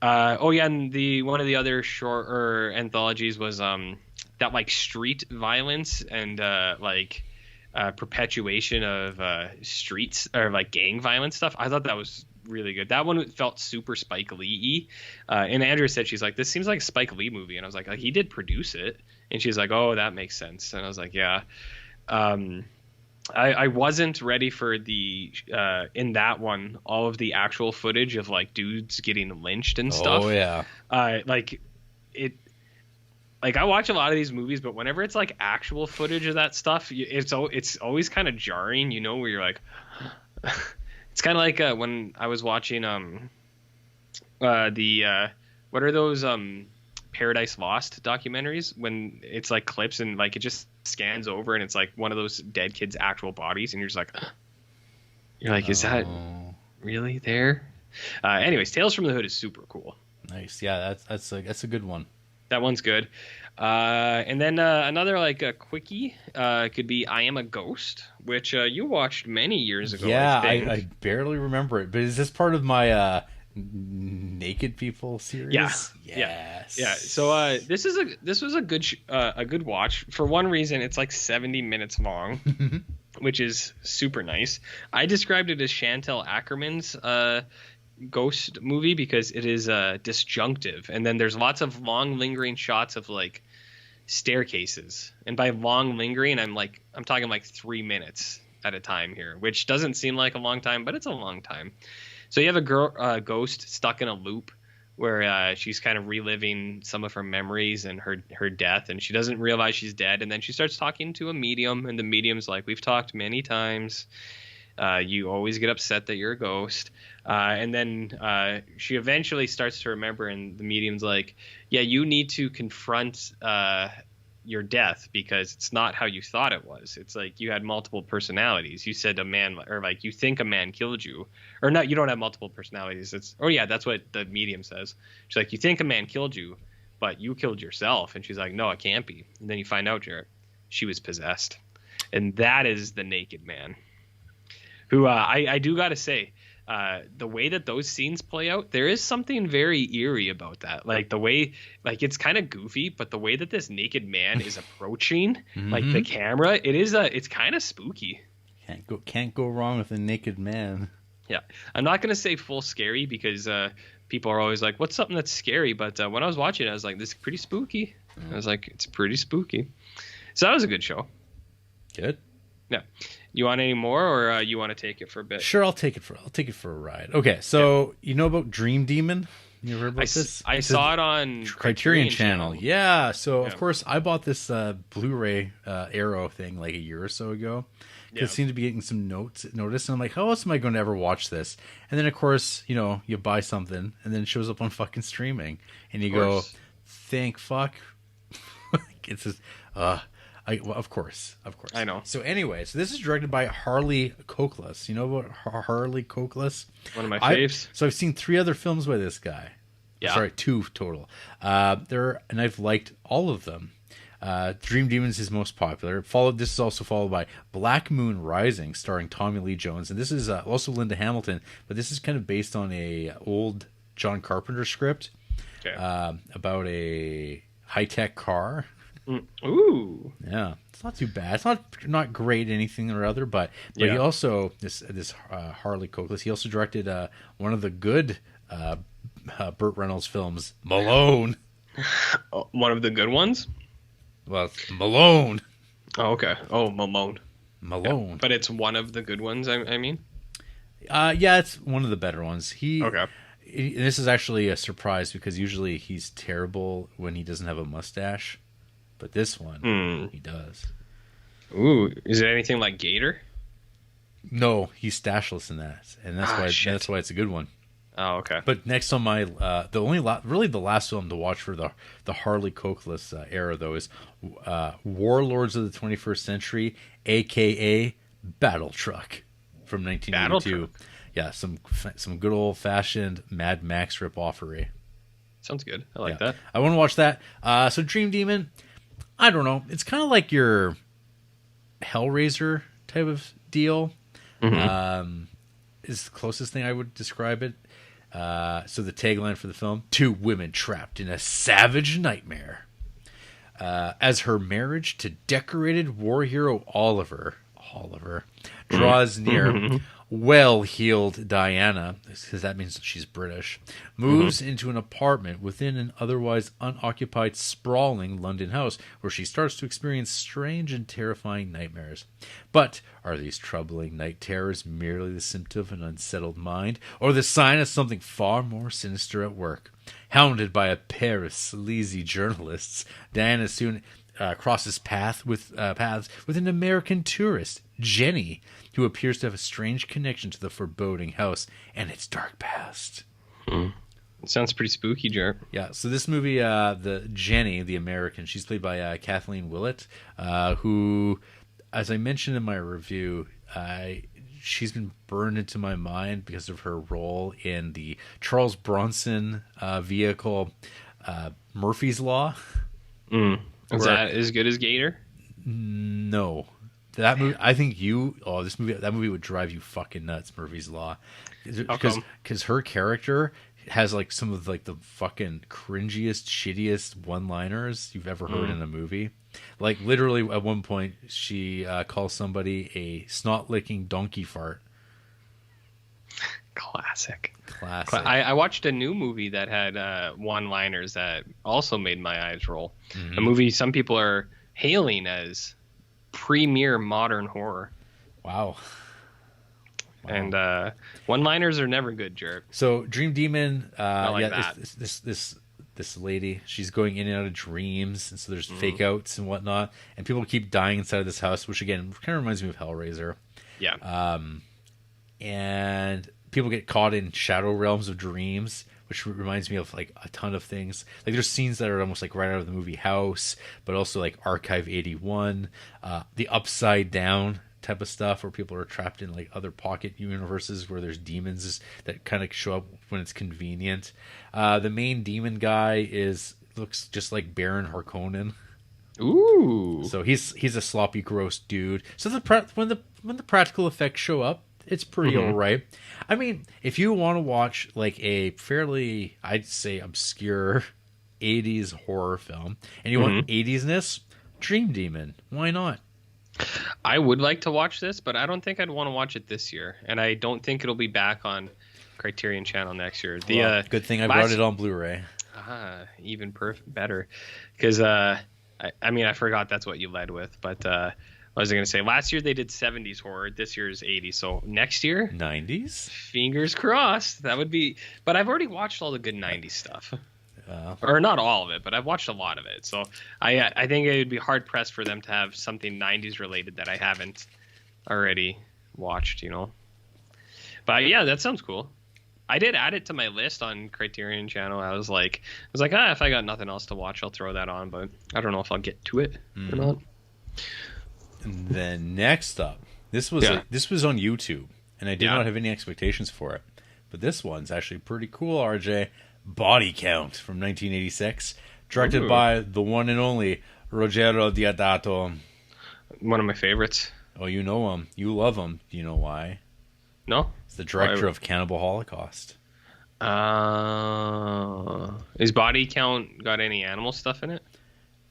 and one of the other shorter anthologies was that like street violence and perpetuation of streets or like gang violence stuff. I thought that was really good. That one felt super Spike Lee-y. And Andrea said, she's like, this seems like a Spike Lee movie. And I was like, he did produce it. And she's like, oh, that makes sense. And I was like, yeah. I wasn't ready for the in that one, all of the actual footage of like dudes getting lynched and stuff. Oh yeah. Like I watch a lot of these movies, but whenever it's like actual footage of that stuff, it's always kind of jarring, you know, where you're like, it's kind of like when I was watching what are those Paradise Lost documentaries, when it's like clips and like it just scans over and it's like one of those dead kids' actual bodies, and you're just like, is that really there? Anyways, Tales from the Hood is super cool. Nice. Yeah, that's a good one. That one's good. And then another like a quickie could be I Am a Ghost, which you watched many years ago. Yeah, I barely remember it, but is this part of my Naked People series? Yeah. Yes. Yeah. So this was a good watch. For one reason, it's like 70 minutes long, which is super nice. I described it as Chantal Ackerman's ghost movie because it is disjunctive, and then there's lots of long lingering shots of like staircases, and by long lingering I'm talking like 3 minutes at a time here, which doesn't seem like a long time, but it's a long time. So you have a ghost stuck in a loop where she's kind of reliving some of her memories and her death, and she doesn't realize she's dead, and then she starts talking to a medium, and the medium's like, we've talked many times, you always get upset that you're a ghost. And then she eventually starts to remember, and the medium's like, yeah, you need to confront your death because it's not how you thought it was. It's like you had multiple personalities. You said a man, or like you think a man killed you, or not, you don't have multiple personalities. That's what the medium says. She's like, you think a man killed you, but you killed yourself. And she's like, no, it can't be. And then you find out, Jarrett, she was possessed. And that is the naked man. Who I do got to say, the way that those scenes play out, there is something very eerie about that. Like the way, like it's kind of goofy, but the way that this naked man is approaching, like the camera, it's kind of spooky. Can't go wrong with a naked man. Yeah, I'm not gonna say full scary because people are always like, "What's something that's scary?" But when I was watching it, I was like, "This is pretty spooky." I was like, "It's pretty spooky." So that was a good show. Good. Yeah. You want any more, or you want to take it for a bit? Sure, I'll take it for a ride. Okay, so You know about Dream Demon? You ever heard about this? I saw it on Criterion Channel. Yeah, so of course I bought this Blu-ray Arrow thing like a year or so ago. It seemed to be getting some notice, and I'm like, how else am I going to ever watch this? And then of course, you buy something, and then it shows up on fucking streaming, and you go, thank fuck. It's just, of course. I know. So anyway, this is directed by Harley Coklas. You know about Harley Coklas? One of my faves. So I've seen 3 other films by this guy. Yeah. Sorry, 2 total. And I've liked all of them. Dream Demon is his most popular. This is also followed by Black Moon Rising, starring Tommy Lee Jones, and this is also Linda Hamilton, but this is kind of based on a old John Carpenter script. Okay. About a high-tech car. Ooh. Yeah, it's not too bad. It's not great anything or other, but he also this Harley Cokless. He also directed one of the good Burt Reynolds films, Malone. One of the good ones? Well, it's Malone. Oh, okay. Oh, Malone. Malone. Yeah, but it's one of the good ones, I mean? Yeah, it's one of the better ones. Okay. This is actually a surprise because usually he's terrible when he doesn't have a mustache. But this one, he does. Ooh, is it anything like Gator? No, he's stashless in that. And that's why it's a good one. Oh, okay. But next on my really the last film to watch for the Harley Cokless era though is Warlords of the 21st Century, aka Battle Truck from 1982. Battle Truck. Yeah, some good old fashioned Mad Max rip-offery. Sounds good. I like that. I want to watch that. So Dream Demon, I don't know. It's kind of like your Hellraiser type of deal. Is the closest thing I would describe it. So the tagline for the film: 2 women trapped in a savage nightmare. As her marriage to decorated war hero Oliver draws near, well-heeled Diana, because that means that she's British, moves into an apartment within an otherwise unoccupied, sprawling London house where she starts to experience strange and terrifying nightmares. But are these troubling night terrors merely the symptom of an unsettled mind, or the sign of something far more sinister at work? Hounded by a pair of sleazy journalists, Diana soon crosses paths with an American tourist, Jenny, who appears to have a strange connection to the foreboding house and its dark past. It sounds pretty spooky, Jar. Yeah, so this movie, the Jenny, the American, she's played by Kathleen Willett, who, as I mentioned in my review, she's been burned into my mind because of her role in the Charles Bronson vehicle, Murphy's Law. Is that as good as Gator? No. That movie, I think that movie would drive you fucking nuts, Murphy's Law. Because her character has like some of like the fucking cringiest, shittiest one-liners you've ever heard in a movie. Like literally at one point she calls somebody a snot-licking donkey fart. Classic. I watched a new movie that had one-liners that also made my eyes roll. A movie some people are hailing as premier modern horror. Wow. And one-liners are never good, Jerk. So Dream Demon, that. This lady, she's going in and out of dreams, and so there's fake outs and whatnot, and people keep dying inside of this house, which again kind of reminds me of Hellraiser. Yeah. And people get caught in shadow realms of dreams, which reminds me of like a ton of things. Like there's scenes that are almost like right out of the movie House, but also like Archive 81, the Upside Down type of stuff where people are trapped in like other pocket universes where there's demons that kind of show up when it's convenient. The main demon guy looks just like Baron Harkonnen. Ooh. So he's a sloppy, gross dude. So when the practical effects show up, it's pretty all right. I mean, if you want to watch like a fairly, I'd say, obscure 80s horror film and you want 80s-ness, Dream Demon, why not? I would like to watch this, but I don't think I'd want to watch it this year, and I don't think it'll be back on Criterion Channel next year. Good thing I brought it on Blu-ray. Even better, because I forgot that's what you led with, but what was I going to say? Last year they did 70s horror. This year is 80s. So next year, 90s. Fingers crossed. That would be. But I've already watched all the good 90s stuff. Or not all of it, but I've watched a lot of it. So I think it would be hard pressed for them to have something 90s related that I haven't already watched, you know. But yeah, that sounds cool. I did add it to my list on Criterion Channel. I was like, if I got nothing else to watch, I'll throw that on. But I don't know if I'll get to it or not. And then next up, this was on YouTube, and I did not have any expectations for it. But this one's actually pretty cool, RJ. Body Count from 1986, directed by the one and only Ruggero Deodato. One of my favorites. Oh, you know him. You love him. Do you know why? No. It's the director of Cannibal Holocaust. Is Body Count got any animal stuff in it?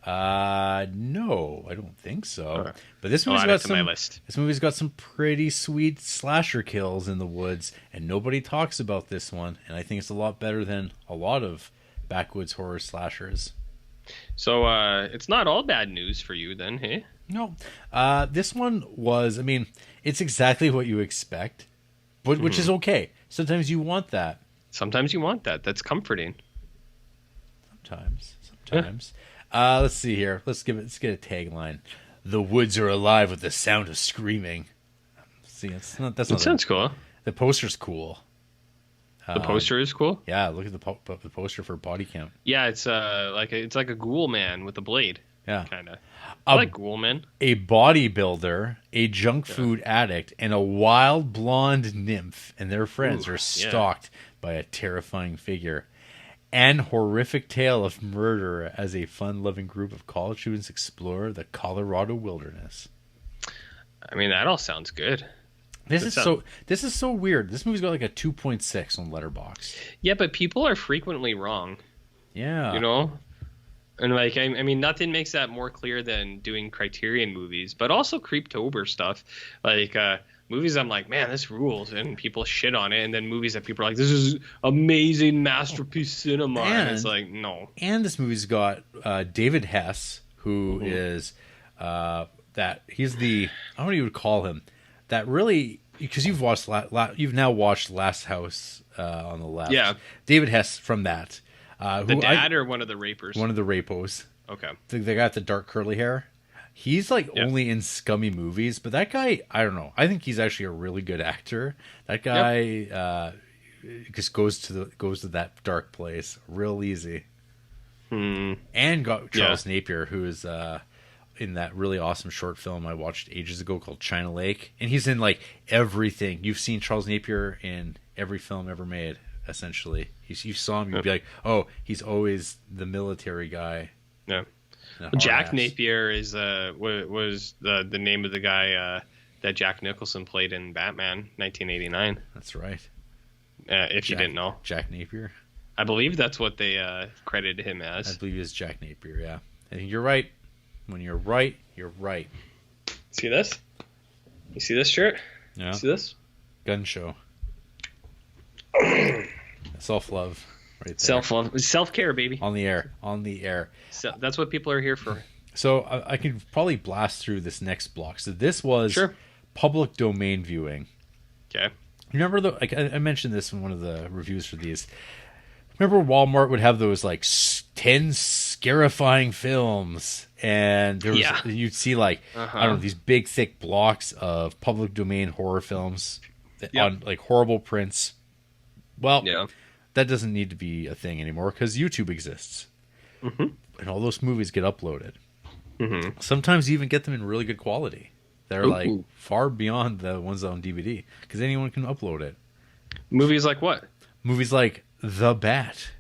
No, I don't think so. Okay. But this I'll movie's add got it to my some. list. This movie's got some pretty sweet slasher kills in the woods, and nobody talks about this one. And I think it's a lot better than a lot of backwoods horror slashers. So it's not all bad news for you then, hey? No, this one was. I mean, it's exactly what you expect, but which is okay. Sometimes you want that. Sometimes you want that. That's comforting. Sometimes. Let's see here. Let's get a tagline. The woods are alive with the sound of screaming. See, it's not. That's That not. sounds cool. The poster's cool. The poster is cool. Yeah, look at the poster for Body Count. Yeah, it's like a ghoul man with a blade. Yeah, Kind of. I like ghoul men. a bodybuilder, a junk food addict, and a wild blonde nymph and their friends Ooh, are yeah. stalked by a terrifying figure. An horrific tale of murder as a fun-loving group of college students explore the Colorado wilderness. I mean, that all sounds good. This is so weird. This movie's got like a 2.6 on Letterboxd. Yeah, but people are frequently wrong, Yeah. you know? And like, I mean, nothing makes that more clear than doing Criterion movies, but also Creeptober stuff. Like, movies I'm like, man, this rules, and people shit on it. And then movies that people are like, this is amazing masterpiece cinema. And it's like, no. And this movie's got David Hess, who is he's the, I don't know what you would call him, that really, because you've now watched Last House on the Left. Yeah. David Hess from that. The dad or one of the rapers? One of the rapos. Okay. The guy with the dark curly hair. He's like only in scummy movies, but that guy, I don't know. I think he's actually a really good actor. That guy just goes to that dark place real easy. And got Charles Napier, who is in that really awesome short film I watched ages ago called China Lake, and he's in like everything. You've seen Charles Napier in every film ever made. Essentially, you saw him, you'd be like, "Oh, he's always the military guy." Yeah. Well, Jack Napier is was the name of the guy that Jack Nicholson played in Batman 1989. That's right. If you didn't know, Jack Napier. I believe that's what they credited him as. I believe it's Jack Napier. Yeah, I think you're right. When you're right, you're right. See this? You see this shirt? Yeah. You see this? Gun show. Self-love. Right there. Self-love, self-care, baby. On the air. So that's what people are here for. So I can probably blast through this next block. So this was public domain viewing. Okay. Remember I mentioned this in one of the reviews for these. Remember Walmart would have those like 10 scarifying films, and there was you'd see like I don't know, these big thick blocks of public domain horror films on like horrible prints. Well, that doesn't need to be a thing anymore because YouTube exists, and all those movies get uploaded. Sometimes you even get them in really good quality. They're like far beyond the ones on DVD because anyone can upload it. Movies like what? Movies like The Bat,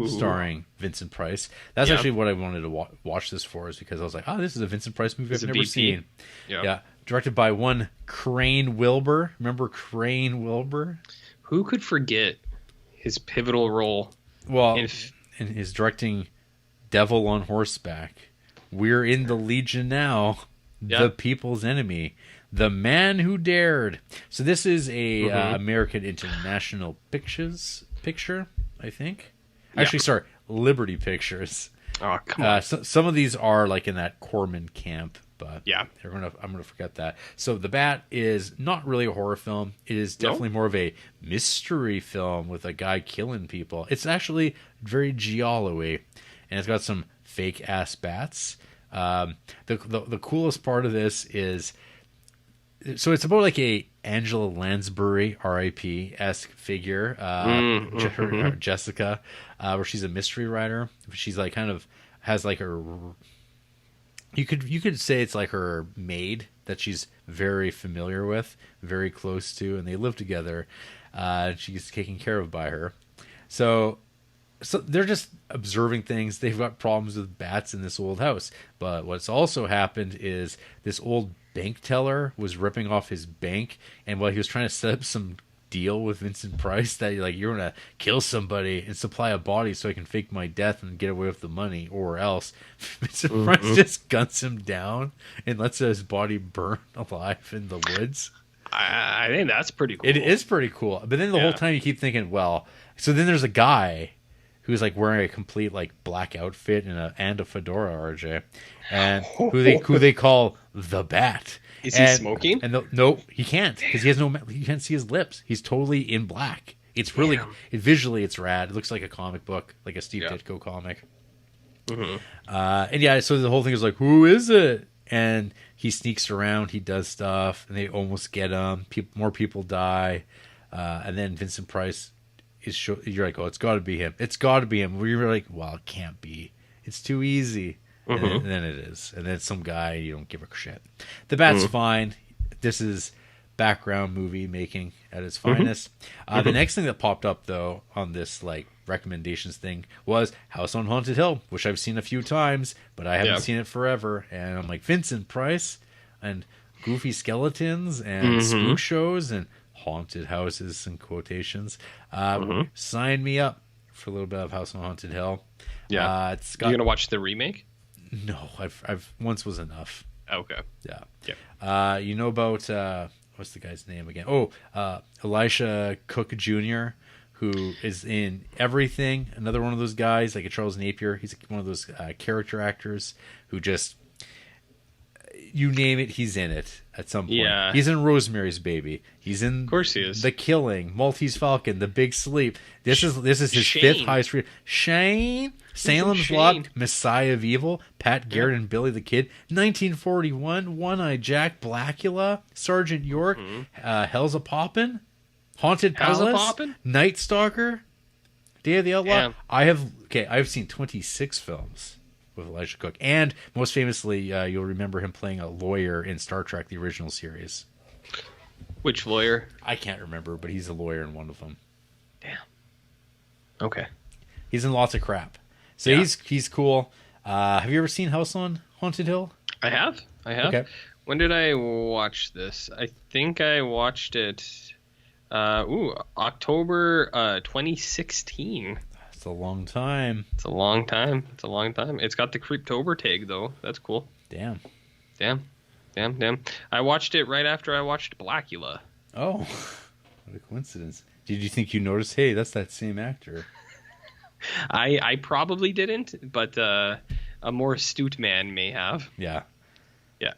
starring Vincent Price. That's actually what I wanted to watch this for, is because I was like, this is a Vincent Price movie I've never seen. Yeah. Directed by one Crane Wilbur. Remember Crane Wilbur? Who could forget his pivotal role? Well, in his directing Devil on Horseback, We're in the Legion Now, The People's Enemy, The Man Who Dared. So this is a American International picture, I think. Actually, sorry, Liberty Pictures. Oh, come on. Some of these are like in that Corman camp, but I'm gonna forget that. So The Bat is not really a horror film. It is definitely more of a mystery film with a guy killing people. It's actually very giallo-y, and it's got some fake ass bats. The coolest part of this is, so it's about like a Angela Lansbury R.I.P. esque figure, Jessica, where she's a mystery writer. She's like kind of has like her. You could say it's like her maid that she's very familiar with, very close to, and they live together. She's taken care of by her. So they're just observing things. They've got problems with bats in this old house. But what's also happened is this old bank teller was ripping off his bank, and while he was trying to set up some deal with Vincent Price that you're gonna kill somebody and supply a body so I can fake my death and get away with the money, or else Vincent Price just guns him down and lets his body burn alive in the woods. I think that's pretty cool. It is pretty cool, but then the whole time you keep thinking, well, so then there's a guy who's like wearing a complete like black outfit and a fedora, RJ, and who they call the Bat. Is he smoking? And no, he can't, because he can't see his lips. He's totally in black. It's really visually it's rad. It looks like a comic book, like a Steve Ditko comic. And so the whole thing is like, who is it? And he sneaks around, he does stuff, and they almost get him. More people die, and then Vincent Price you're like, oh, it's got to be him. It's got to be him. We're like, well, it can't be. It's too easy. And then it is. And then some guy, you don't give a shit. The Bat's fine. This is background movie making at its finest. The next thing that popped up, though, on this like recommendations thing was House on Haunted Hill, which I've seen a few times, but I haven't seen it forever. And I'm like, Vincent Price and goofy skeletons and spook shows and haunted houses in quotations. Sign me up for a little bit of House on Haunted Hill. Yeah. You gonna watch the remake? No, I've once was enough. Okay. Yeah. You know about what's the guy's name again? Oh, Elisha Cook Jr., who is in everything. Another one of those guys, like a Charles Napier. He's one of those character actors who just, you name it, he's in it at some point. Yeah. He's in Rosemary's Baby. He's in, of course he is, The Killing, Maltese Falcon, The Big Sleep. This is his fifth highest rated. Shane, Salem's Lot, Messiah of Evil, Pat Garrett and Billy the Kid, 1941, One-Eye Jack, Blackula, Sergeant York, Hell's a Poppin', Haunted Palace, Night Stalker, Day of the Outlaw. I've seen 26 films with Elisha Cook, and most famously, you'll remember him playing a lawyer in Star Trek: The Original Series. Which lawyer? I can't remember, but he's a lawyer in one of them. Damn. Okay. He's in lots of crap. So he's cool. Have you ever seen House on Haunted Hill? I have. Okay. When did I watch this? I think I watched it October 2016. It's a long time. It's a long time. It's got the Creeptober tag, though. That's cool. Damn. I watched it right after I watched Blackula. Oh, what a coincidence. Did you think you noticed, hey, that's that same actor? I probably didn't, but a more astute man may have. Yeah.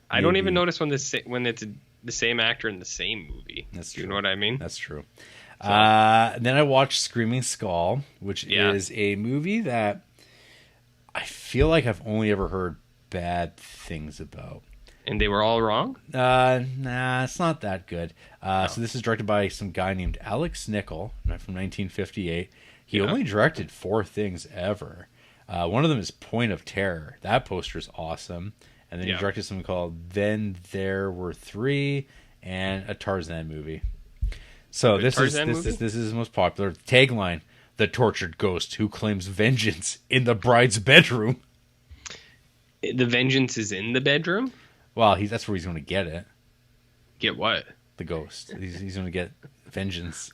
I don't even notice when it's the same actor in the same movie. That's true. You know what I mean? That's true. So. Then I watched Screaming Skull, which is a movie that I feel like I've only ever heard bad things about. And they were all wrong? Nah, it's not that good. So this is directed by some guy named Alex Nichol from 1958. He only directed 4 things ever. One of them is Point of Terror. That poster is awesome. And then he directed something called Then There Were 3 and a Tarzan movie. So this is his most popular tagline: the tortured ghost who claims vengeance in the bride's bedroom. The vengeance is in the bedroom? Well, that's where he's going to get it. Get what? The ghost. He's going to get vengeance.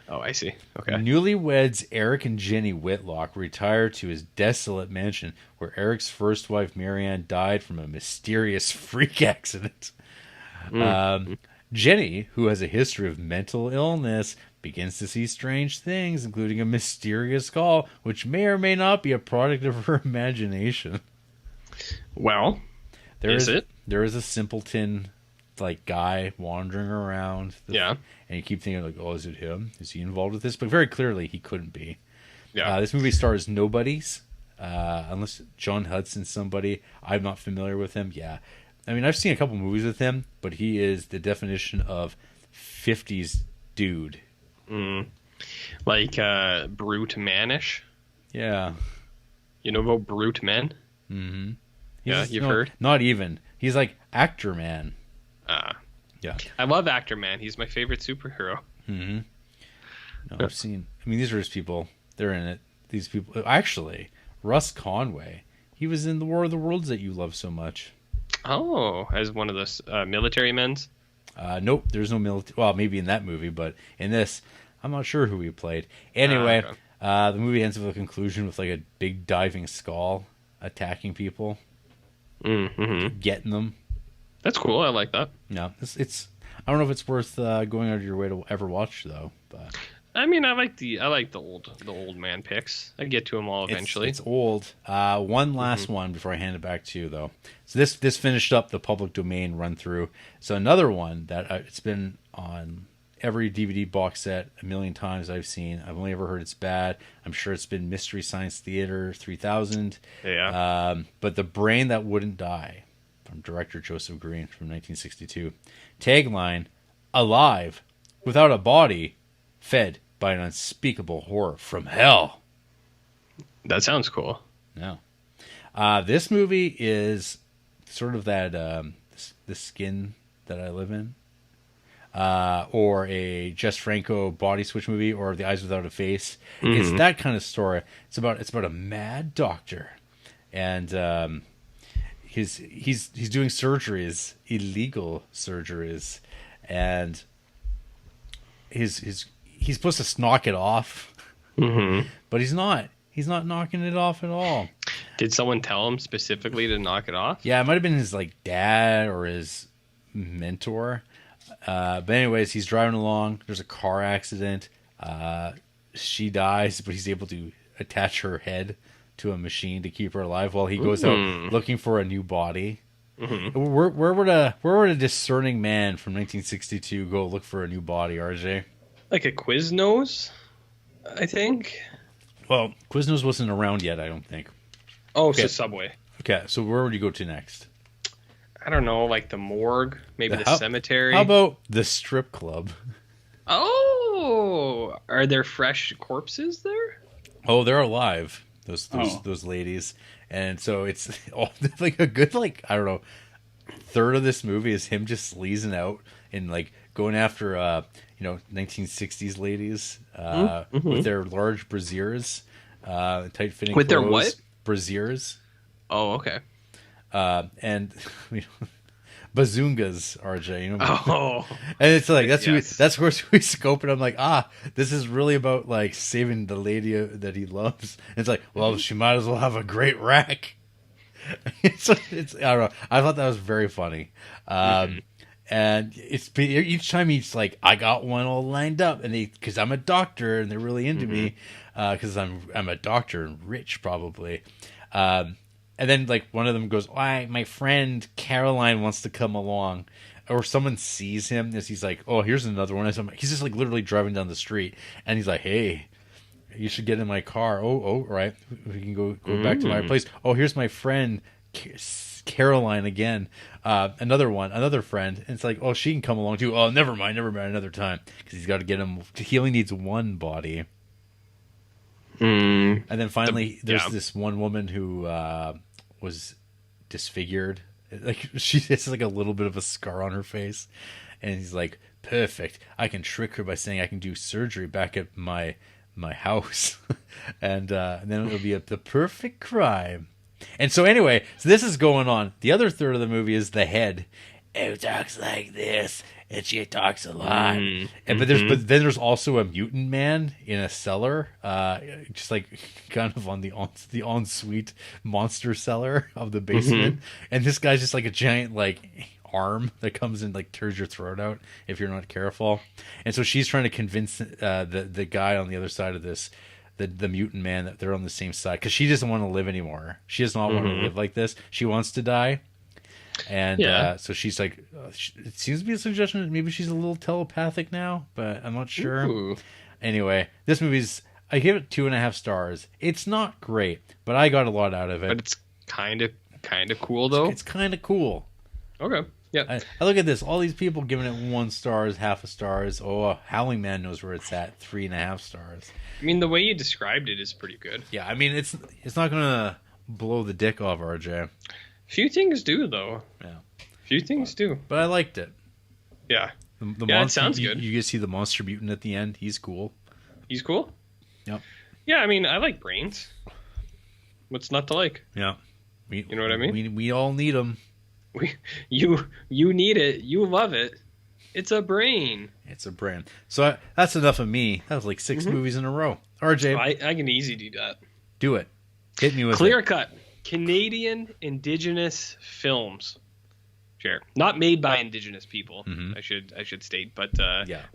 Oh, I see. Okay. Newlyweds Eric and Jenny Whitlock retire to his desolate mansion where Eric's first wife, Marianne, died from a mysterious freak accident. Jenny, who has a history of mental illness, begins to see strange things, including a mysterious skull, which may or may not be a product of her imagination. Well, There is a simpleton like guy wandering around. And you keep thinking like, oh, is it him? Is he involved with this? But very clearly he couldn't be. Yeah. This movie stars nobodies, unless John Hudson's somebody. I'm not familiar with him. Yeah. I mean, I've seen a couple movies with him, but he is the definition of 50s dude. Like brute manish? Yeah. You know about brute men? Mm-hmm. You've heard? Not even. He's like actor man. Yeah. I love actor man. He's my favorite superhero. Mm-hmm. No, I've seen. I mean, these are just people. They're in it. These people. Actually, Russ Conway. He was in the War of the Worlds that you love so much. Oh, as one of those military men's. Nope, there's no military. Well, maybe in that movie, but in this, I'm not sure who he played. Anyway, Okay. the movie ends with a conclusion with like a big diving skull attacking people, Mm-hmm. getting them. That's cool. I like that. No, it's. I don't know if it's worth going out of your way to ever watch though. But I mean, I like the old man picks. I get to them all eventually. it's old. One last one before I hand it back to you though. So this finished up the public domain run through. So another one that it's been on every DVD box set a million times I've seen. I've only ever heard it's bad. I'm sure it's been Mystery Science Theater 3000. Yeah. But The Brain That Wouldn't Die from director Joseph Green from 1962. Tagline, alive, without a body, fed by an unspeakable horror from hell. That sounds cool. No. This movie is sort of that the Skin That I Live In. Or a Jess Franco body switch movie, or The Eyes Without a Face. It's that kind of story. It's about a mad doctor, and he's doing surgeries, illegal surgeries, and he's supposed to knock it off, but he's not. He's not knocking it off at all. Did someone tell him specifically to knock it off? Yeah, it might have been his like dad or his mentor. But anyways, he's driving along. There's a car accident. She dies, but he's able to attach her head to a machine to keep her alive while he goes out looking for a new body. Where would a discerning man from 1962 go look for a new body, RJ? Like a Quiznos, I think. Well, Quiznos wasn't around yet, I don't think. Oh, Okay. so Subway. Okay, so where would you go to next? I don't know, like the morgue, maybe the cemetery. How about the strip club? Oh, are there fresh corpses there? Oh, they're alive. Those ladies, and so it's like a good I don't know, third of this movie is him just sleazing out and like going after 1960s ladies with their large brassieres, tight fitting With their clothes, what? brassieres, Oh, okay. and bazoongas, RJ. Oh, And it's like Yes. that's where we scope it. I'm like, this is really about like saving the lady that he loves. And it's like, well, she might as well have a great rack. it's I don't know. I thought that was very funny. And it's each time he's like, I got one all lined up, and because I'm a doctor and they're really into me, because I'm a doctor and rich probably. And then like one of them goes, my friend Caroline wants to come along. Or someone sees him as he's like, oh, here's another one. He's just like literally driving down the street, and he's like, hey, you should get in my car. Oh, right. We can go back to my place. Oh, here's my friend Caroline again. Another friend. And it's like, oh, she can come along too. Oh, never mind, another time. Because he's got to get him. He only needs one body. And then finally, there's this one woman who was disfigured. Like she has like a little bit of a scar on her face, and he's like, "Perfect. I can trick her by saying I can do surgery back at my house, and then it'll be the perfect crime." And so anyway, so this is going on. The other third of the movie is the head. Who talks like this? And she talks a lot. But then there's also a mutant man in a cellar, just like kind of on the ensuite monster cellar of the basement. And this guy's just like a giant like arm that comes and like tears your throat out if you're not careful. And so she's trying to convince the guy on the other side of this, the mutant man, that they're on the same side, because she doesn't want to live anymore. She does not want to live like this. She wants to die. And so she's like, it seems to be a suggestion that maybe she's a little telepathic now, but I'm not sure. Ooh. Anyway, this movie's, I give it 2.5 stars. It's not great, but I got a lot out of it. But it's kind of cool though. It's kind of cool. Okay. Yeah. I look at this. All these people giving it 1 star, half a star. Oh, Howling Man knows where it's at. 3.5 stars. I mean, the way you described it is pretty good. Yeah, I mean, it's not gonna blow the dick off RJ. Few things do though. Yeah. Few things do. But I liked it. Yeah. The Yeah, it monster, sounds good. You get to see the monster mutant at the end. He's cool. He's cool. Yep. Yeah, I mean, I like brains. What's not to like? Yeah. You know what I mean? We all need them. You need it. You love it. It's a brain. It's a brand. So that's enough of me. That was like 6 movies in a row. RJ, I can easily do that. do it. Hit me with Clear it. cut. Canadian Indigenous films. Sure. Not made by Indigenous people, I should state, but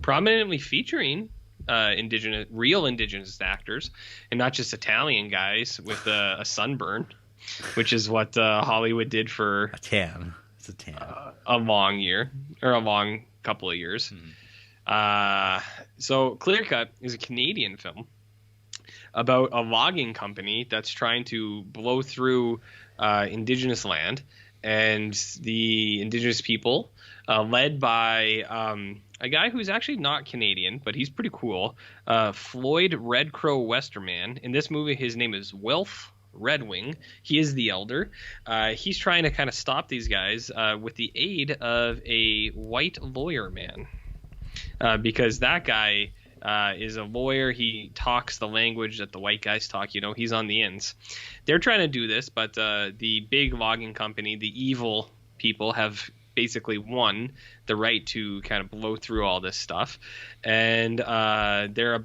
prominently featuring real Indigenous actors, and not just Italian guys with a sunburn, which is what Hollywood did for A tan. It's a tan. a long couple of years. So Clear Cut is a Canadian film about a logging company that's trying to blow through Indigenous land, and the Indigenous people, led by a guy who's actually not Canadian, but he's pretty cool, Floyd Red Crow Westerman. In this movie, his name is Wilf Redwing. He is the elder. He's trying to kind of stop these guys with the aid of a white lawyer man, because that guy is a lawyer. He talks the language that the white guys talk. He's on the ends. They're trying to do this, but the big logging company, the evil people, have basically won the right to kind of blow through all this stuff. And they're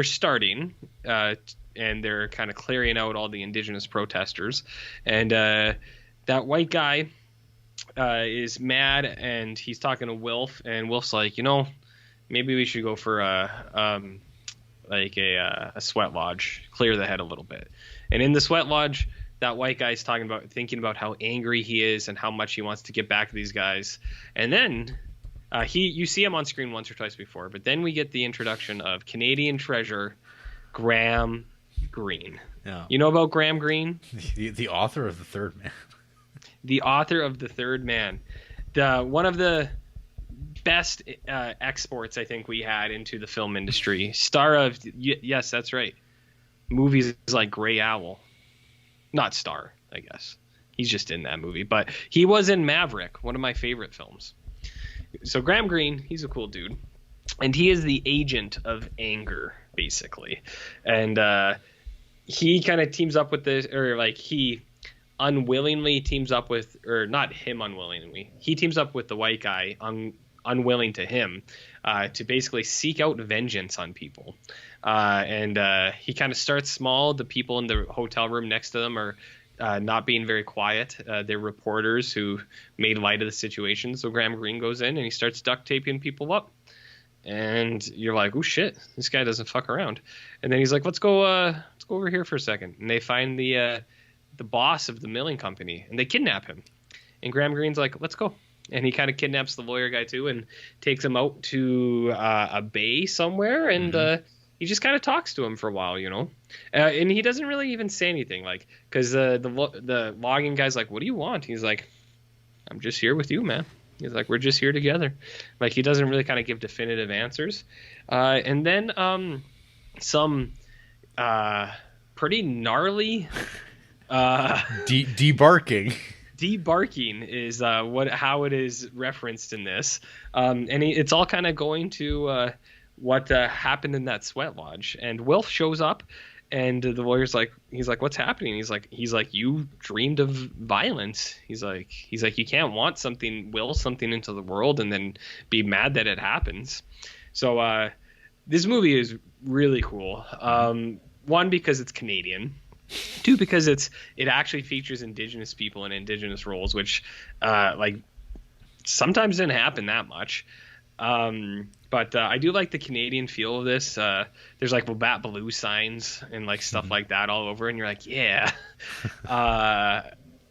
starting, and they're kind of clearing out all the Indigenous protesters. And that white guy is mad, and he's talking to Wilf, and Wilf's like, maybe we should go for a sweat lodge, clear the head a little bit. And in the sweat lodge, that white guy's thinking about how angry he is and how much he wants to get back to these guys. And then you see him on screen once or twice before, but then we get the introduction of Canadian treasure Graham Greene. Yeah. You know about Graham Greene? The author of The Third Man. The author of The Third Man. One of the best exports I think we had into the film industry. Star of, yes, that's right, movies like Grey Owl. Not star, I guess. He's just in that movie. But he was in Maverick, one of my favorite films. So Graham Greene, he's a cool dude. And he is the agent of anger, basically. And he kind of teams up with this, or like he unwillingly teams up with, or not him unwillingly, he teams up with the white guy unwilling to him, to basically seek out vengeance on people. And he kind of starts small. The people in the hotel room next to them are not being very quiet. They're reporters who made light of the situation. So Graham Greene goes in and he starts duct taping people up. And you're like, oh shit, this guy doesn't fuck around. And then he's like, let's go over here for a second. And they find the boss of the milling company, and they kidnap him. And Graham Greene's like, let's go. And he kind of kidnaps the lawyer guy too, and takes him out to a bay somewhere, and he just kind of talks to him for a while, and he doesn't really even say anything, like, because the logging guy's like, what do you want? He's like, I'm just here with you, man. He's like, we're just here together. Like, he doesn't really kind of give definitive answers. And then some pretty gnarly debarking. Debarking is how it is referenced in this, and it's all kind of going to what happened in that sweat lodge. And Wilf shows up, and the lawyer's like, he's like, what's happening? He's like, you dreamed of violence. He's like, you can't will something into the world and then be mad that it happens. So this movie is really cool. One, because it's Canadian. Two, because it actually features Indigenous people in Indigenous roles, which sometimes didn't happen that much. But I do like the Canadian feel of this. There's like Labatt Blue signs and like stuff like that all over, and you're like, yeah.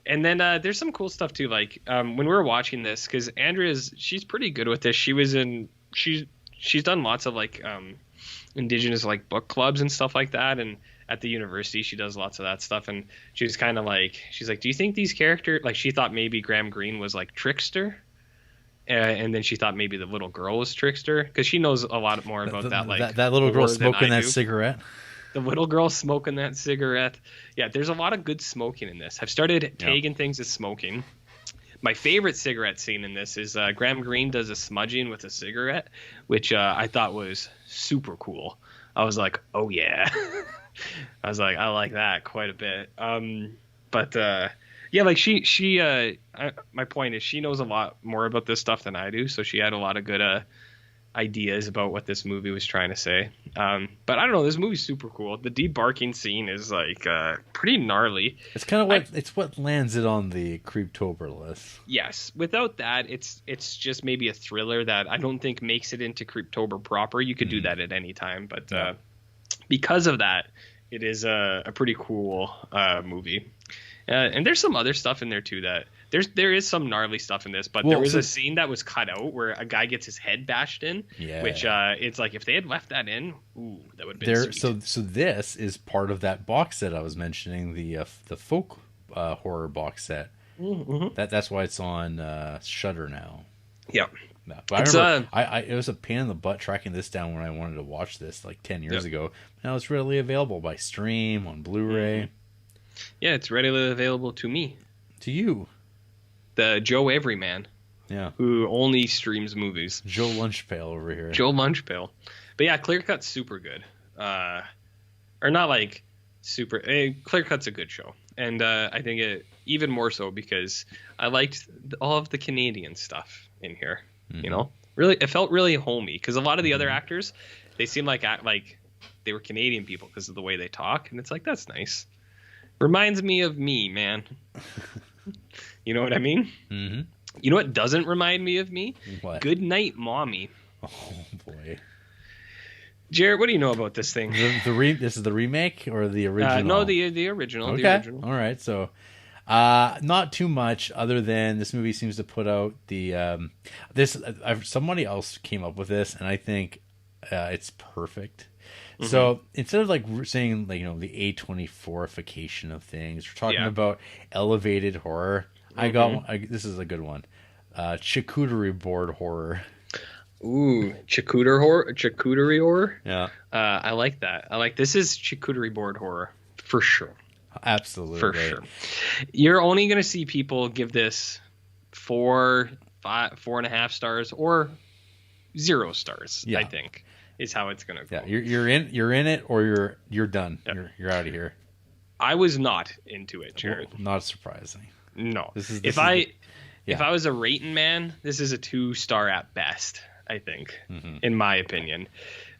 And then there's some cool stuff too. Like when we were watching this, because she's pretty good with this. She's done lots of like Indigenous like book clubs and stuff like that, and at the university she does lots of that stuff. And she's kind of like, she's like, do you think these characters, like, she thought maybe Graham Greene was like Trickster, and then she thought maybe the little girl was Trickster, because she knows a lot more about that little girl smoking that cigarette. The little girl smoking that cigarette. Yeah, there's a lot of good smoking in this. I've started tagging things as smoking. My favorite cigarette scene in this is Graham Greene does a smudging with a cigarette, which I thought was super cool. I was like, oh yeah. I was like, I like that quite a bit. But Yeah, like my point is she knows a lot more about this stuff than I do, so she had a lot of good ideas about what this movie was trying to say. But I don't know, this movie's super cool. The debarking scene is like pretty gnarly. It's kind of what lands it on the Creeptober list. Yes, without that, it's just maybe a thriller that I don't think makes it into Creeptober proper. You could do that at any time, but because of that, it is a pretty cool movie. And there's some other stuff in there too that there is some gnarly stuff in this, but there was a scene that was cut out where a guy gets his head bashed in, which it's like if they had left that in, ooh, that would have been sweet. So this is part of that box set I was mentioning, the folk horror box set. Mm-hmm. That's why it's on Shudder now. Yeah. No, but I remember it was a pain in the butt tracking this down when I wanted to watch this like 10 years ago. Now it's readily available by stream on Blu-ray. Mm-hmm. Yeah, it's readily available to me. To you. The Joe Everyman. Yeah. Who only streams movies. Joe Lunchpail over here. Joe Lunchpail. But yeah, Clear Cut's super good. Or not like super. Clear Cut's a good show. And I think it even more so because I liked all of the Canadian stuff in here. Mm-hmm. You know? Really, it felt really homey. Because a lot of the other actors, they seem like they were Canadian people because of the way they talk. And it's like, that's nice. Reminds me of me, man. You know what I mean? Mm-hmm. You know what doesn't remind me of me? What? Good Night, Mommy. Oh, boy. Jared, what do you know about this thing? This is the remake or the original? No, the original. Okay. The original. All right. So, not too much other than this movie seems to put out the somebody else came up with this, and I think it's perfect. Mm-hmm. So instead of like saying like the A24ification of things, we're talking about elevated horror. Mm-hmm. I got one. This is a good one. Charcuterie board horror. Ooh, charcuterie horror. Yeah. I like that. This is charcuterie board horror for sure. Absolutely. For sure. You're only gonna see people give this 4, 5, 4.5 stars or 0 stars. Yeah. I think. Is how it's gonna go. Yeah, you're in it or you're done. Yep. You're out of here. I was not into it, Jared. Well, not surprising. No. If I was a rating man, this is a 2-star at best, I think, in my opinion.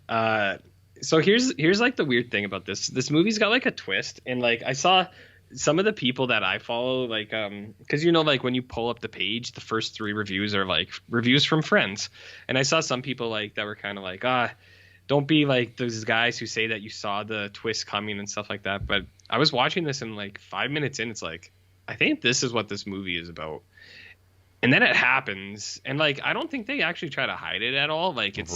So here's like the weird thing about this. This movie's got like a twist, and like I saw some of the people that I follow, like because like when you pull up the page, the first 3 reviews are like reviews from friends, and I saw some people like that were kind of like don't be like those guys who say that you saw the twist coming and stuff like that. But I was watching this and like 5 minutes in, it's like I think this is what this movie is about, and then it happens, and like I don't think they actually try to hide it at all. Like it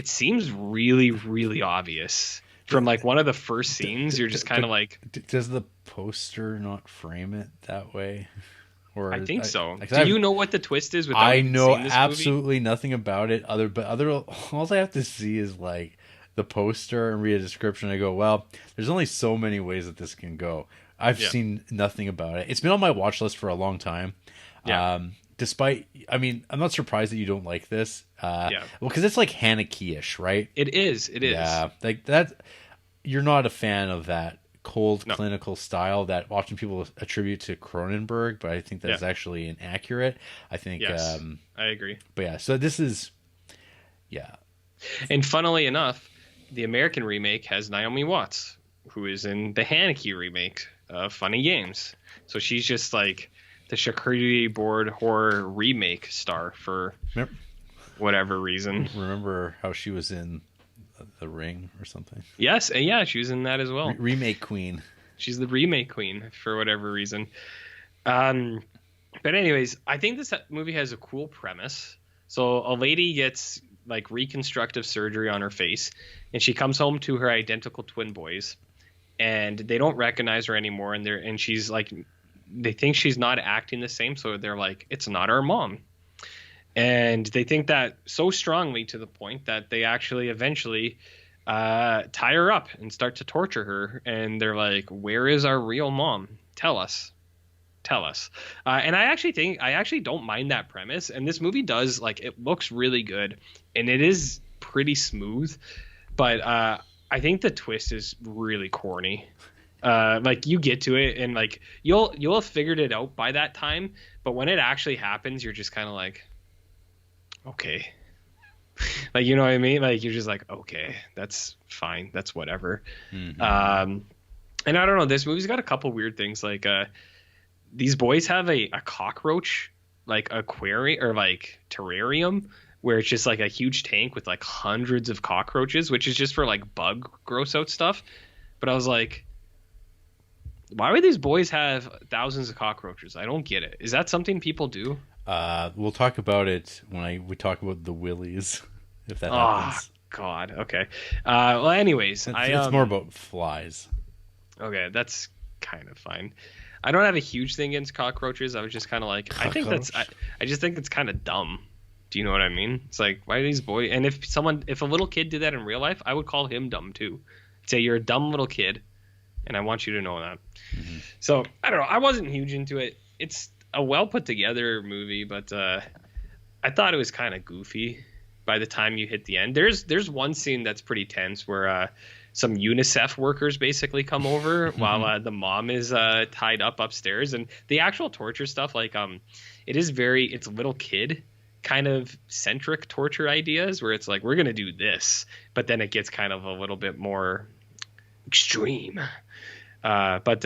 seems really, really obvious. From like one of the first scenes, you're just kind of like, does the poster not frame it that way? Or I think so. Do you know what the twist is? I know absolutely nothing about it. All I have to see is like the poster and read a description. I go, well, there's only so many ways that this can go. I've seen nothing about it. It's been on my watch list for a long time. Yeah. Despite, I'm not surprised that you don't like this. Well, because it's like Haneke-ish, right? It is. Yeah, like that. You're not a fan of that cold clinical style that often people attribute to Cronenberg, but I think that's actually inaccurate. I think. Yes, I agree. But yeah, so this is, And funnily enough, the American remake has Naomi Watts, who is in the Haneke remake of Funny Games. So she's just like the charcuterie board horror remake star for whatever reason. Remember how she was in The Ring or something? Yes, and yeah, she was in that as well. Remake queen. She's the remake queen for whatever reason. But anyways, I think this movie has a cool premise. So a lady gets like reconstructive surgery on her face, and she comes home to her identical twin boys, and they don't recognize her anymore, and she's like, they think she's not acting the same, so they're like, it's not our mom. And they think that so strongly to the point that they actually eventually tie her up and start to torture her. And they're like, where is our real mom? Tell us. And I actually don't mind that premise. And this movie does, like, it looks really good and it is pretty smooth. But I think the twist is really corny. Like you get to it and like you'll have figured it out by that time, but when it actually happens, you're just kind of like, okay, like you know what I mean? Like you're just like, okay, that's fine, that's whatever. And I don't know, this movie's got a couple weird things. Like these boys have a cockroach like aquarium or like terrarium where it's just like a huge tank with like hundreds of cockroaches, which is just for like bug gross out stuff. But I was like, why would these boys have thousands of cockroaches? I don't get it. Is that something people do? We'll talk about it when we talk about the willies, if that Oh, happens. God. Okay. Well, anyways, It's more about flies. Okay, that's kind of fine. I don't have a huge thing against cockroaches. I was just kind of like, I just think it's kind of dumb. Do you know what I mean? It's like, why are these boys? And if a little kid did that in real life, I would call him dumb too. I'd say you're a dumb little kid, and I want you to know that. So I don't know. I wasn't huge into it. It's a well put together movie, but I thought it was kind of goofy by the time you hit the end. There's one scene that's pretty tense where some UNICEF workers basically come over while the mom is tied up upstairs, and the actual torture stuff, like it's little kid kind of centric torture ideas where it's like, we're gonna do this, but then it gets kind of a little bit more extreme. But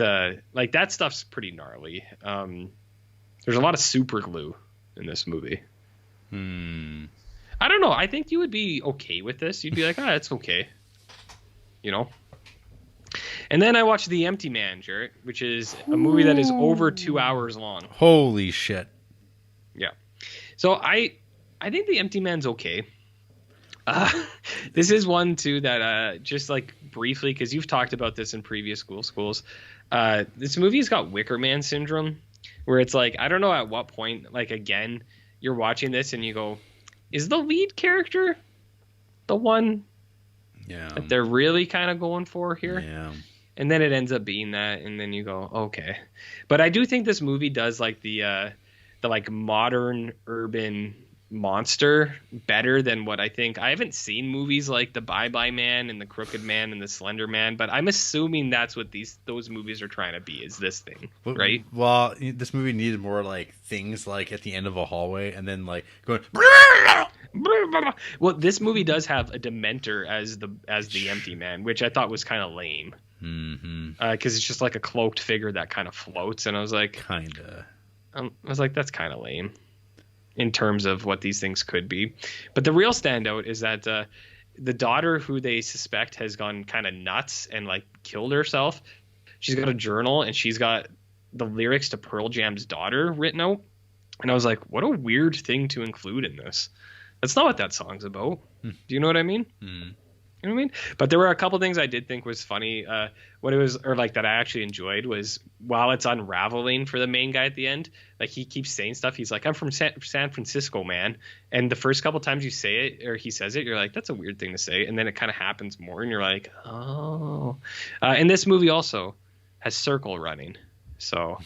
like that stuff's pretty gnarly. There's a lot of super glue in this movie. I don't know. I think you would be okay with this. You'd be like, it's okay. You know? And then I watched The Empty Man, Jarrett, which is a movie that is over 2 hours long. Holy shit. Yeah. So I think The Empty Man's okay. This is one too that just like briefly, because you've talked about this in previous schools. This movie's got Wicker Man syndrome, where it's like, I don't know at what point, like again, you're watching this and you go, is the lead character the one that they're really kind of going for here? Yeah. And then it ends up being that, and then you go, okay. But I do think this movie does like the like modern urban monster better than what I think. I haven't seen movies like the Bye Bye Man and the Crooked Man and the Slender Man, but I'm assuming that's what those movies are trying to be, is this thing, right? Well, this movie needed more like things like at the end of a hallway and then like going. Well, this movie does have a Dementor as the Empty Man, which I thought was kind of lame. Because it's just like a cloaked figure that kind of floats, and I was like, that's kind of lame in terms of what these things could be. But the real standout is that the daughter who they suspect has gone kind of nuts and like killed herself, she's got a journal and she's got the lyrics to Pearl Jam's Daughter written out. And I was like, what a weird thing to include in this. That's not what that song's about. Do you know what I mean? You know what I mean? But there were a couple things I did think was funny. What it was, or like that I actually enjoyed, was while it's unraveling for the main guy at the end, like he keeps saying stuff. He's like, I'm from San Francisco, man. And the first couple times you say it, or he says it, you're like, that's a weird thing to say. And then it kind of happens more, and you're like, oh. And this movie also has circle running. So...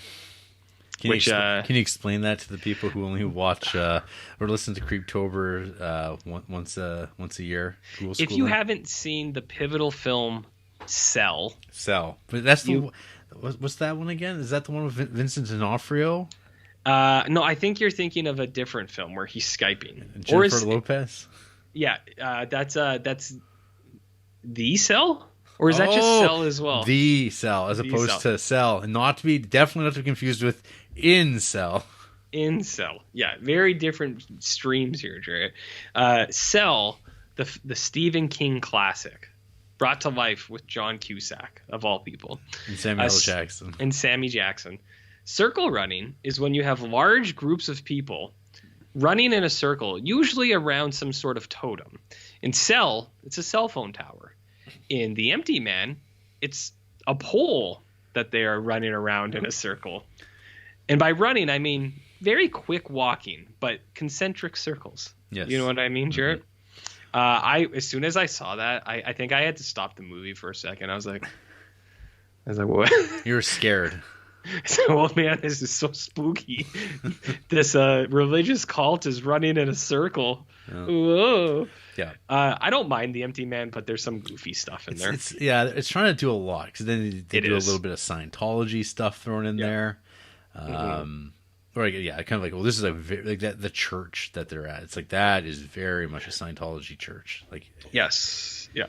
Can you explain that to the people who only watch or listen to Creeptober once a year? If you haven't seen the pivotal film Cell, but that's what's that one again? Is that the one with Vincent D'Onofrio? No, I think you're thinking of a different film where he's Skyping. Jennifer Lopez. Yeah, that's The Cell. Or is that just Cell as well? The Cell, as opposed to Cell, and definitely not to be confused with Incel. Incel, yeah, very different streams here, Jared. Cell, the Stephen King classic, brought to life with John Cusack of all people, and Samuel Jackson. And Sammy Jackson. Circle running is when you have large groups of people running in a circle, usually around some sort of totem. In Cell, it's a cell phone tower. In The Empty Man, it's a pole that they are running around in a circle. And by running, I mean very quick walking, but concentric circles. Yes. You know what I mean, Jarrett? As soon as I saw that, I think I had to stop the movie for a second. I was like, what? You were scared. Oh man, this is so spooky. This religious cult is running in a circle. Yeah. Whoa. Yeah. I don't mind the Empty Man, but there's some goofy stuff in there. It's trying to do a lot because then they do a little bit of Scientology stuff thrown in there. Or kind of like, well, this is like that the church that they're at. It's like that is very much a Scientology church. Like yes, yeah.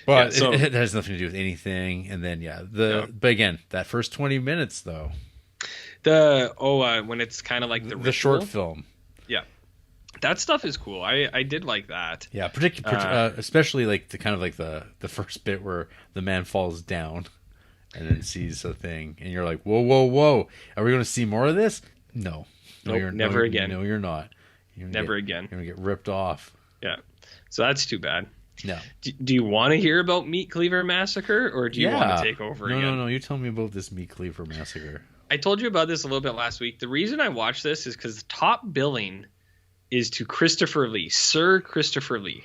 But it has nothing to do with anything. And then but again, that first 20 minutes though. When it's kind of like the short film. Yeah. That stuff is cool. I did like that. Yeah, especially like the kind of like the first bit where the man falls down and then sees a thing, and you're like, whoa, are we going to see more of this? No, nope, never again. No, you're not. Never again. You're gonna get ripped off. Yeah, so that's too bad. No. Do you want to hear about Meat Cleaver Massacre, or do you want to take over again? No. You tell me about this Meat Cleaver Massacre. I told you about this a little bit last week. The reason I watched this is because the top billing is to Christopher Lee, Sir Christopher Lee.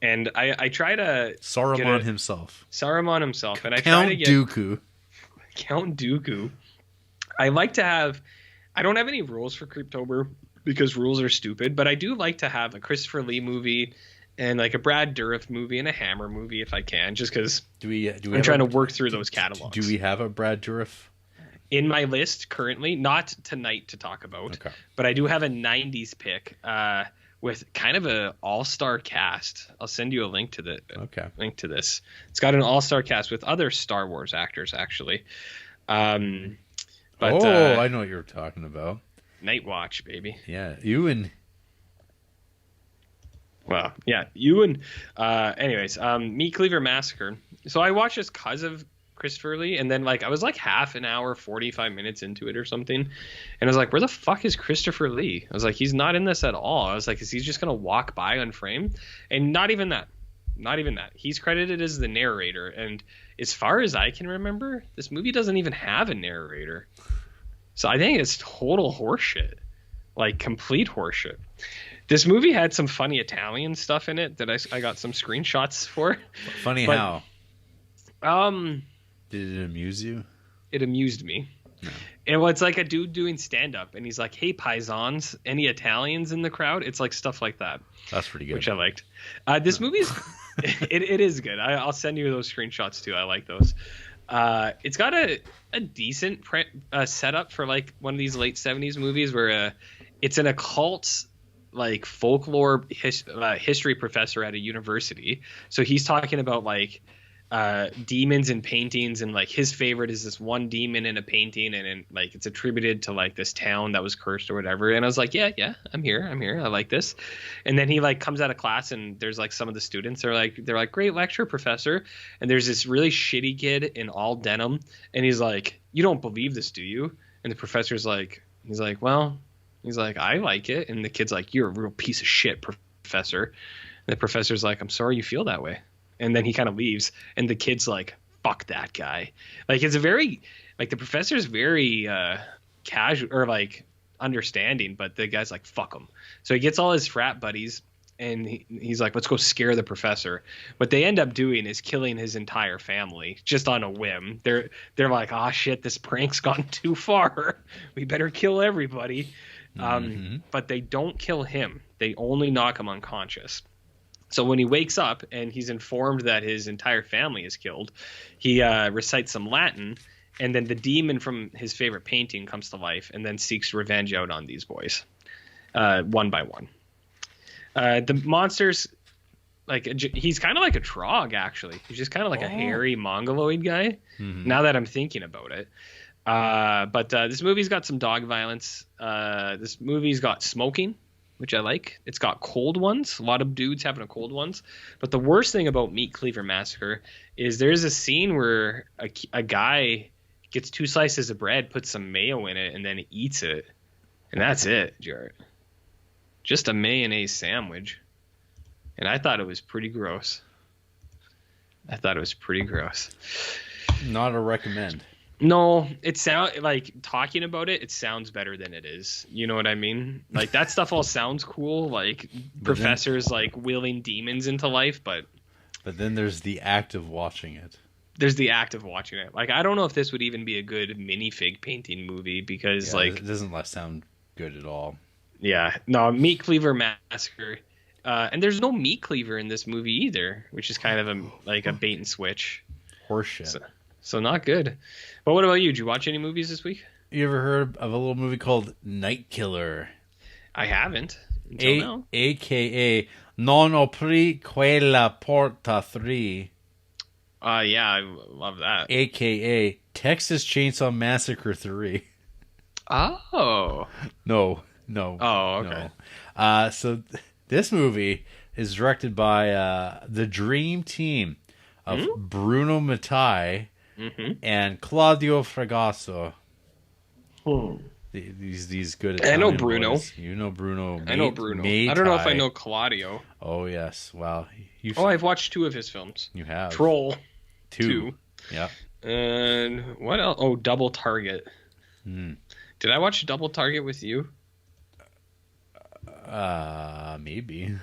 And I try to... Saruman himself. And I try to get... Dooku. Count Dooku. I like to have... I don't have any rules for Creeptober because rules are stupid, but I do like to have a Christopher Lee movie and like a Brad Dourif movie and a Hammer movie if I can, just because I'm trying to work through those catalogs. Do we have a Brad Dourif? In my list currently, not tonight to talk about, but I do have a 90s pick with kind of an all-star cast. I'll send you a link to link to this. It's got an all-star cast with other Star Wars actors, actually. I know what you're talking about. Night Watch, baby. Yeah, Ewan. Well, yeah, Ewan. Anyways, Meat Cleaver Massacre. So I watched this because of Christopher Lee, and then like I was like half an hour, 45 minutes into it or something, and I was like, where the fuck is Christopher Lee? I was like, he's not in this at all. I was like, is he just gonna walk by unframed? And not even that. He's credited as the narrator, and as far as I can remember, this movie doesn't even have a narrator. So I think it's total horseshit, like complete horseshit. This movie had some funny Italian stuff in it that I got some screenshots for. Funny how? Did it amuse you? It amused me. No. And it's like a dude doing stand-up, and he's like, hey, paisans, any Italians in the crowd? It's like stuff like that. That's pretty good. Which I liked. This movie is... it is good. I'll send you those screenshots, too. I like those. It's got a decent setup for like one of these late 70s movies where it's an occult like folklore history professor at a university. So he's talking about like demons and paintings, and like his favorite is this one demon in a painting, and like it's attributed to like this town that was cursed or whatever. And I was like, yeah, I'm here, I like this. And then he like comes out of class, and there's like some of the students are like, they're like, great lecture, professor. And there's this really shitty kid in all denim, and he's like, you don't believe this, do you? And the professor's like, I like it. And the kid's like, you're a real piece of shit, professor. And the professor's like, I'm sorry you feel that way. And then he kind of leaves, and the kid's like, fuck that guy. Like, it's a very, like, the professor's very casual or like understanding, but the guy's like, fuck him. So he gets all his frat buddies, and he's like, let's go scare the professor. What they end up doing is killing his entire family just on a whim. They're like, oh shit, this prank's gone too far. We better kill everybody. But they don't kill him. They only knock him unconscious. So when he wakes up and he's informed that his entire family is killed, he recites some Latin, and then the demon from his favorite painting comes to life and then seeks revenge out on these boys, one by one. The monsters, like, he's kind of like a Trog, actually. He's just kind of like a hairy mongoloid guy, now that I'm thinking about it. But this movie's got some dog violence. This movie's got smoking, which I like. It's got cold ones. A lot of dudes having a cold ones. But the worst thing about Meat Cleaver Massacre is there's a scene where a guy gets 2 slices of bread, puts some mayo in it, and then eats it. And that's it, Jarrett. Just a mayonnaise sandwich. And I thought it was pretty gross. Not a recommend. No, it sounds like, talking about it sounds better than it is. You know what I mean? Like, that stuff all sounds cool, like professors like willing demons into life, but then there's the act of watching it. there's the act of watching it. Like, I don't know if this would even be a good minifig painting movie because, Yeah, like, it doesn't sound good at all. yeah, no, Meat Cleaver Massacre. And there's no meat cleaver in this movie either, which is kind of a bait and switch. Horseshit. So not good. But what about you? Did you watch any movies this week? You ever heard of a little movie called Night Killer? I haven't until now. AKA Non Opri Quella Porta 3. Yeah, I love that. AKA Texas Chainsaw Massacre 3. Oh. No. Oh, okay. No. So this movie is directed by the dream team of Bruno Mattei and Claudio Fragasso. These good Italian I know Bruno. boys. You know Bruno. I know Bruno. Mattei. I don't know if I know Claudio. Oh, yes. Wow. I've watched 2 of his films. You have. Troll. 2. Yeah. And what else? Oh, Double Target. Did I watch Double Target with you? Maybe.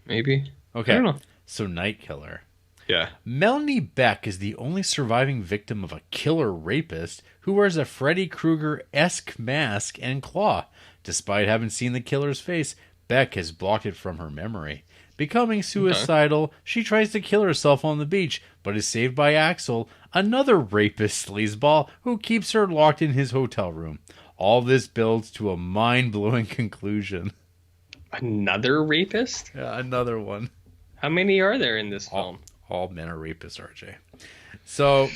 Okay. I don't know. So Night Killer. Yeah. Melanie Beck is the only surviving victim of a killer rapist who wears a Freddy Krueger-esque mask and claw. Despite having seen the killer's face, Beck has blocked it from her memory. Becoming suicidal, she tries to kill herself on the beach, but is saved by Axel, another rapist sleazeball who keeps her locked in his hotel room. All this builds to a mind-blowing conclusion. Another rapist? Yeah, another one. How many are there in this film? All men are rapists, RJ. So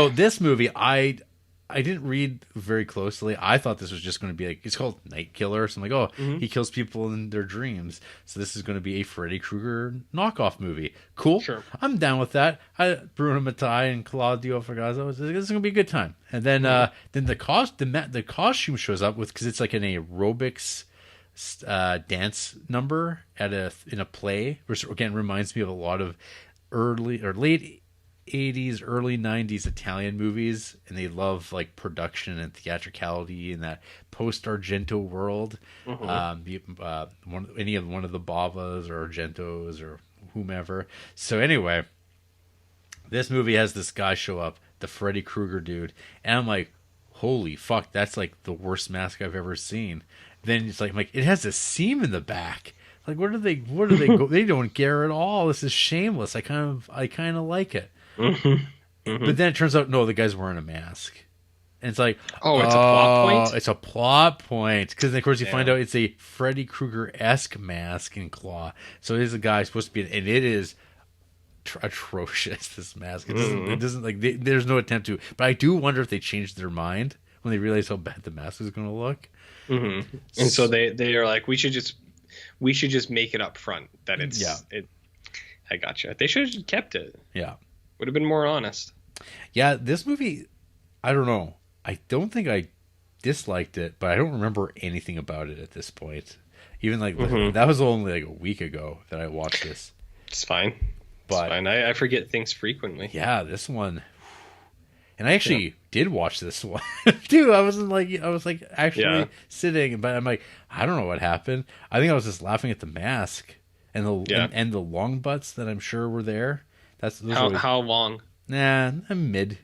this movie, I didn't read very closely. I thought this was just going to be like, it's called Night Killer. So I'm like, he kills people in their dreams. So this is going to be a Freddy Krueger knockoff movie. Cool. Sure. I'm down with that. Bruno Mattei and Claudio Fragasso. This is going to be a good time. And then the costume shows up because it's like an aerobics dance number in a play, which again reminds me of a lot of early or late 80s, early 90s Italian movies, and they love like production and theatricality in that post Argento world. Any of one of the Bavas or Argentos or whomever. So anyway, this movie has this guy show up, the Freddy Krueger dude, and I'm like, holy fuck, that's like the worst mask I've ever seen. Then it's like it has a seam in the back. Like, what do they go? They don't care at all. This is shameless. I kind of like it. But then it turns out, no, the guy's wearing a mask. And it's like, oh, it's a plot point? It's a plot point. Because, of course, you find out it's a Freddy Krueger-esque mask and claw. So it is a guy supposed to be, and it is atrocious, this mask. It doesn't like, there's no attempt to. But I do wonder if they changed their mind when they realized how bad the mask is going to look. And so they are like, we should just make it up front that it's I gotcha. They should have kept it. Yeah, would have been more honest. Yeah, this movie, I don't know. I don't think I disliked it, but I don't remember anything about it at this point. Even like that was only like a week ago that I watched this. It's fine. But I forget things frequently. Yeah, this one. And I actually did watch this one too. I was actually sitting, but I'm like, I don't know what happened. I think I was just laughing at the mask and the long butts that I'm sure were there. How long? Nah, I'm mid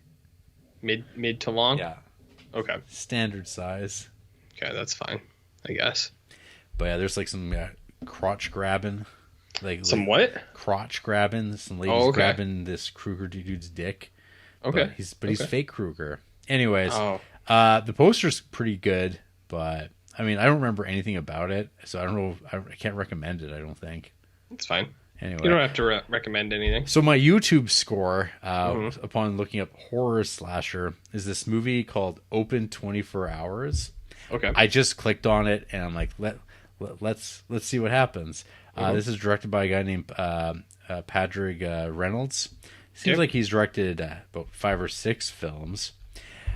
to long. Yeah. Okay. Standard size. Okay, that's fine, I guess. But yeah, there's like some crotch grabbing, what? Crotch grabbing. Some ladies grabbing this Krueger dude's dick. Okay. But he's fake Krueger. Anyways, the poster's pretty good, but I mean, I don't remember anything about it, so I don't know. I can't recommend it. I don't think. It's fine. Anyway, you don't have to recommend anything. So my YouTube score, upon looking up horror slasher, is this movie called Open 24 Hours. Okay. I just clicked on it and I'm like, let's see what happens. This is directed by a guy named Padraig Reynolds. Seems like he's directed about 5 or 6 films.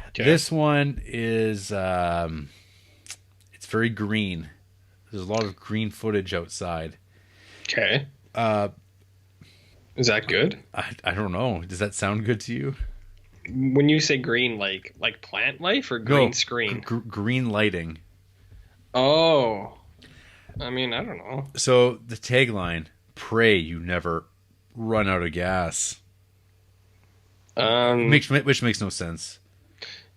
Okay. This one is it's very green. There's a lot of green footage outside. Okay. Is that good? I don't know. Does that sound good to you? When you say green, like plant life or green screen? Green lighting. Oh. I mean, I don't know. So the tagline, pray you never run out of gas. Which makes no sense.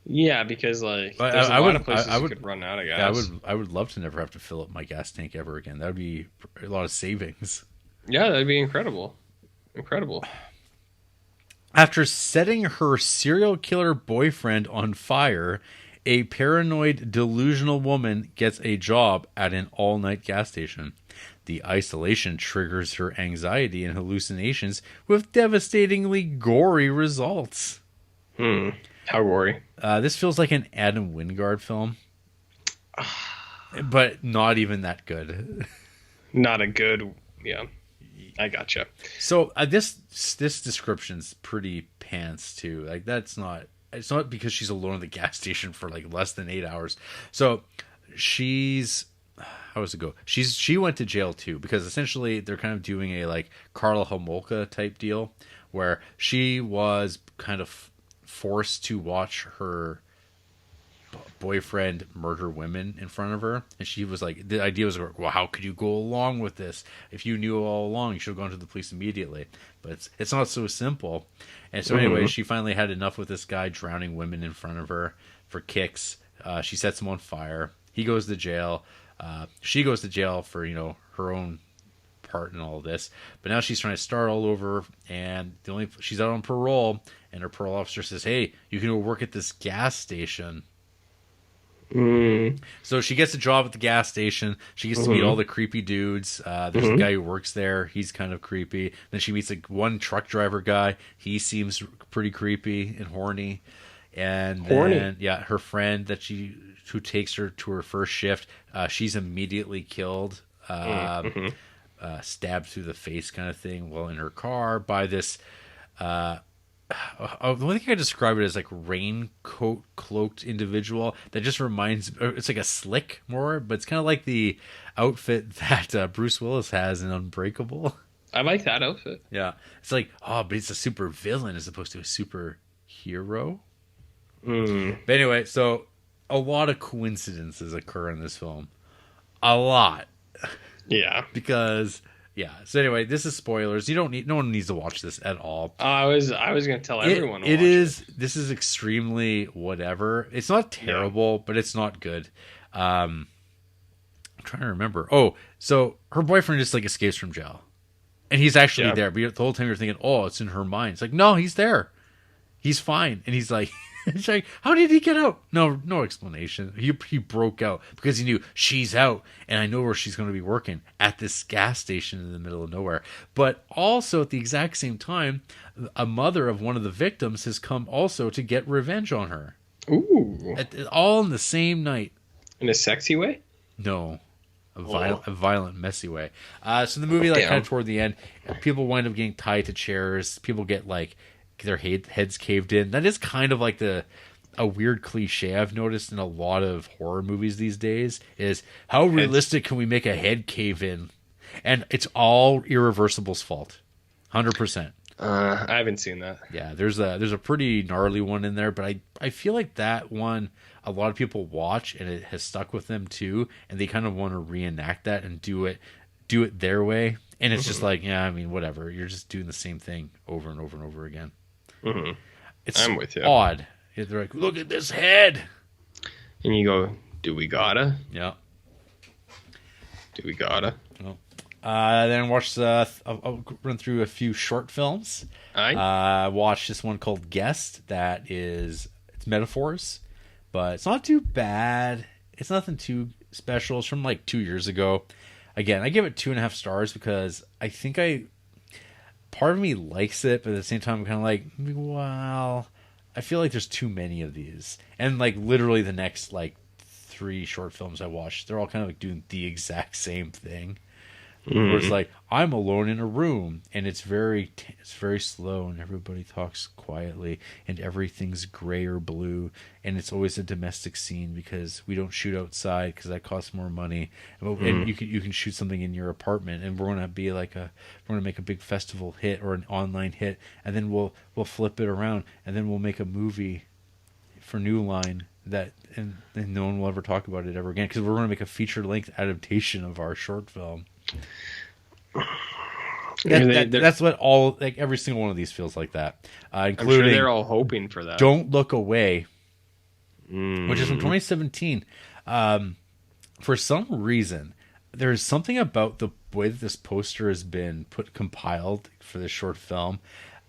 Yeah, because like But there's a I lot would, of places I you would, could run out of yeah, gas. I would love to never have to fill up my gas tank ever again. That would be a lot of savings. Yeah, that'd be incredible. Incredible. After setting her serial killer boyfriend on fire, a paranoid, delusional woman gets a job at an all-night gas station. The isolation triggers her anxiety and hallucinations with devastatingly gory results. How gory. This feels like an Adam Wingard film, but not even that good. Not a good. Yeah, I gotcha. So this description's pretty pants too. Like that's not. It's not because she's alone at the gas station for like less than 8 hours. So she's. How does it go? She went to jail too because essentially they're kind of doing a like Karla Homolka type deal where she was kind of forced to watch her boyfriend murder women in front of her, and she was like, the idea was, well, how could you go along with this? If you knew all along, you should have gone to the police immediately. But it's not so simple. And so anyway, she finally had enough with this guy drowning women in front of her for kicks. She sets him on fire. He goes to jail. She goes to jail for her own part in all of this, but now she's trying to start all over, and she's out on parole, and her parole officer says, hey, you can go work at this gas station. So she gets a job at the gas station. She gets to meet all the creepy dudes. There's a guy who works there. He's kind of creepy. Then she meets one truck driver guy. He seems pretty creepy and horny. And then, yeah, her friend who takes her to her first shift, she's immediately killed, stabbed through the face kind of thing while in her car by this the only thing I describe it as like raincoat cloaked individual that just reminds, it's like a slick more, but it's kind of like the outfit that Bruce Willis has in Unbreakable. I like that outfit. Yeah, it's like, but it's a super villain as opposed to a super hero. But anyway, so a lot of coincidences occur in this film, a lot. Yeah, because. Yeah. So anyway, this is spoilers. No one needs to watch this at all. I was going to tell everyone. This is extremely whatever. It's not terrible, but it's not good. I'm trying to remember. Oh, so her boyfriend just like escapes from jail, and he's actually there. But the whole time you're thinking, oh, it's in her mind. It's like, no, he's there. He's fine, and he's like. It's like, how did he get out? No explanation. He broke out because he knew she's out, and I know where she's going to be working at this gas station in the middle of nowhere. But also at the exact same time, a mother of one of the victims has come also to get revenge on her. Ooh! All in the same night. In a sexy way? No, a violent, messy way. So the movie, like kind of toward the end, people wind up getting tied to chairs. People get like. Their heads caved in. That is kind of like a weird cliche I've noticed in a lot of horror movies these days is how realistic can we make a head cave in? And it's all Irreversible's fault. 100%. I haven't seen that. Yeah, there's a pretty gnarly one in there, but I feel like that one a lot of people watch and it has stuck with them too, and they kind of want to reenact that and do it their way. And it's just like, yeah, I mean, whatever. You're just doing the same thing over and over and over again. I'm with you. Odd. They're like, look at this head. And you go, do we gotta? Yeah. Do we gotta? Well, then watched, I'll run through a few short films. Watched this one called Guest. It's metaphors, but it's not too bad. It's nothing too special. It's from like 2 years ago. Again, I give it 2.5 stars because I think part of me likes it, but at the same time, I'm kind of like, well, I feel like there's too many of these. And like literally the next like 3 short films I watched, they're all kind of like doing the exact same thing. Where it's like, I'm alone in a room, and it's very slow, and everybody talks quietly, and everything's gray or blue, and it's always a domestic scene because we don't shoot outside because that costs more money, and you can shoot something in your apartment, and we're gonna make a big festival hit or an online hit, and then we'll flip it around, and then we'll make a movie for New Line and no one will ever talk about it ever again because we're going to make a feature-length adaptation of our short film. That's what all like every single one of these feels like that, I'm including sure they're all hoping for that. Don't Look Away, which is from 2017. For some reason, there's something about the way that this poster has been compiled for this short film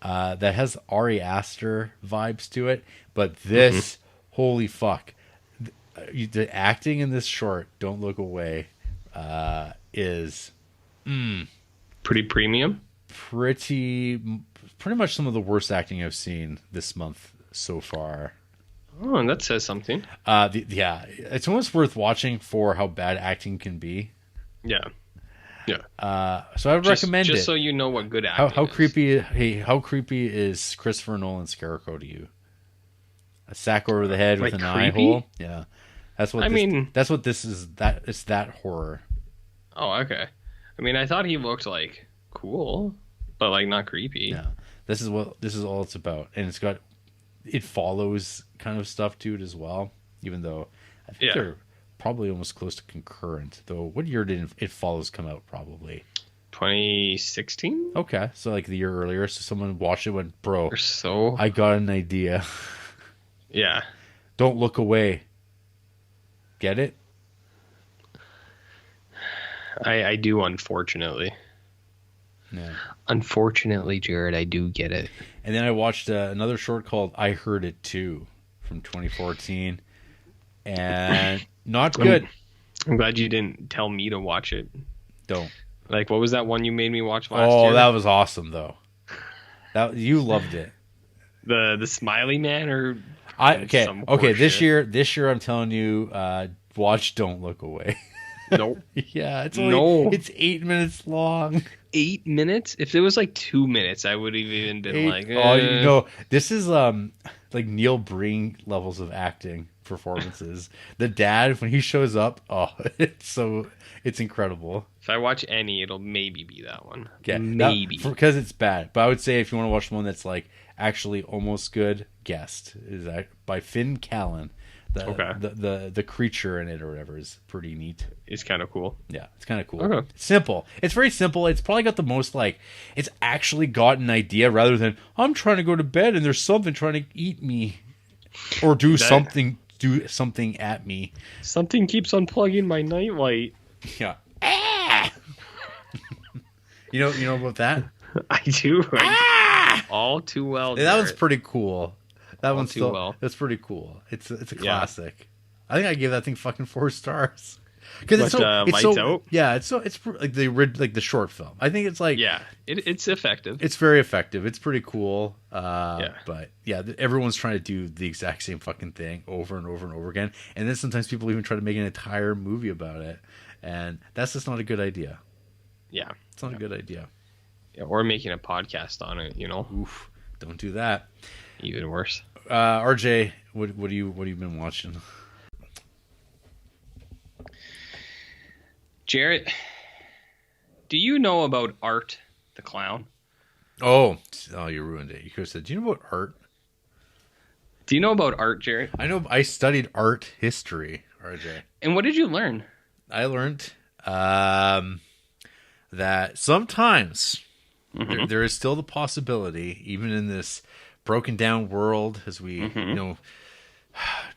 that has Ari Aster vibes to it. But this, holy fuck, the acting in this short, Don't Look Away, is pretty premium. Pretty much some of the worst acting I've seen this month so far. Oh, and that says something. Yeah, it's almost worth watching for how bad acting can be. Yeah. So I would recommend it. Just so you know what good acting how is. creepy? Hey, how creepy is Christopher Nolan's Scarecrow to you? A sack over the head with an eye hole. Yeah, that's what. That's what this is. That it's that horror. Oh, okay. I mean, I thought he looked like cool, but like not creepy. Yeah, this is all it's about, and it follows kind of stuff to it as well. Even though I think they're probably almost close to concurrent. Though, what year did It Follows come out? Probably 2016. Okay, so like the year earlier. So someone watched it, and went, bro, I got an idea. Yeah. Don't Look Away. Get it? I do, unfortunately. Yeah. Unfortunately, Jared, I do get it. And then I watched another short called I Heard It Too from 2014. And not good. I'm glad you didn't tell me to watch it. Don't. Like, what was that one you made me watch last year? Oh, that was awesome, though. You loved it. The Smiley Man or... Okay. This year, I'm telling you, watch Don't Look Away. Nope. Yeah, it's 8 minutes long. 8 minutes? If it was like 2 minutes, I would have even been like, Oh, you know, this is like Neil Breen levels of acting performances. The dad, when he shows up, it's incredible. If I watch any, it'll maybe be that one. Okay, maybe because it's bad. But I would say if you want to watch one that's like actually almost good, Guest is that by Finn Callan. The creature in it or whatever is pretty neat. It's kind of cool. Yeah, it's kind of cool. Okay. Simple. It's very simple. It's probably got the most it's actually got an idea rather than I'm trying to go to bed and there's something trying to eat me or do something at me. Something keeps unplugging my nightlight. Yeah. You know about that? I do. All too well. Yeah, that one's pretty cool. That one's too well. That's pretty cool. It's a classic. I think I gave that thing fucking 4 stars. Because it's Lights Out. Yeah, it's like the short film. I think it's like it's effective. It's very effective. It's pretty cool. Yeah. But yeah, everyone's trying to do the exact same fucking thing over and over and over again. And then sometimes people even try to make an entire movie about it, and that's just not a good idea. Yeah, it's not a good idea. Yeah, or making a podcast on it. Oof, don't do that. Even worse. RJ, what have you been watching? Jarrett, do you know about Art the Clown? Oh, you ruined it. You could have said, do you know about Art? Do you know about Art, Jarrett? I know. I studied art history, RJ. And what did you learn? I learned that sometimes there is still the possibility, even in this broken down world, as we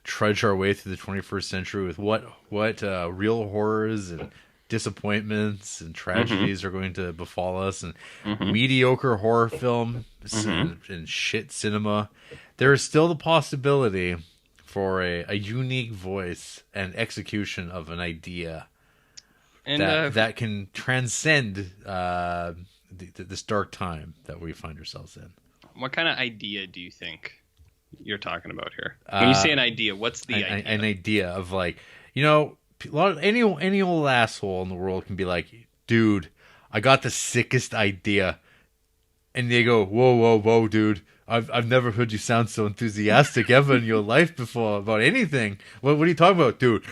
trudge our way through the 21st century with what real horrors and disappointments and tragedies are going to befall us, and mediocre horror films and shit cinema. There is still the possibility for a unique voice and execution of an idea and that can transcend this dark time that we find ourselves in. What kind of idea do you think you're talking about here? When you say an idea, what's the idea? An idea of any old asshole in the world can be like, dude, I got the sickest idea. And they go, whoa, dude. I've never heard you sound so enthusiastic ever in your life before about anything. What are you talking about, dude?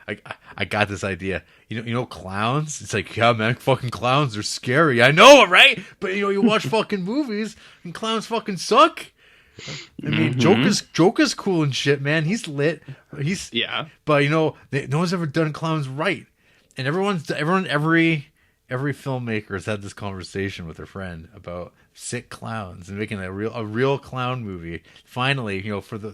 I got this idea. You know clowns? It's like, yeah, man, fucking clowns are scary. I know, right? But you watch fucking movies and clowns fucking suck. I mean, Joker's cool and shit, man. He's lit. But no one's ever done clowns right. And every every filmmaker has had this conversation with their friend about sick clowns and making a real clown movie. Finally, for the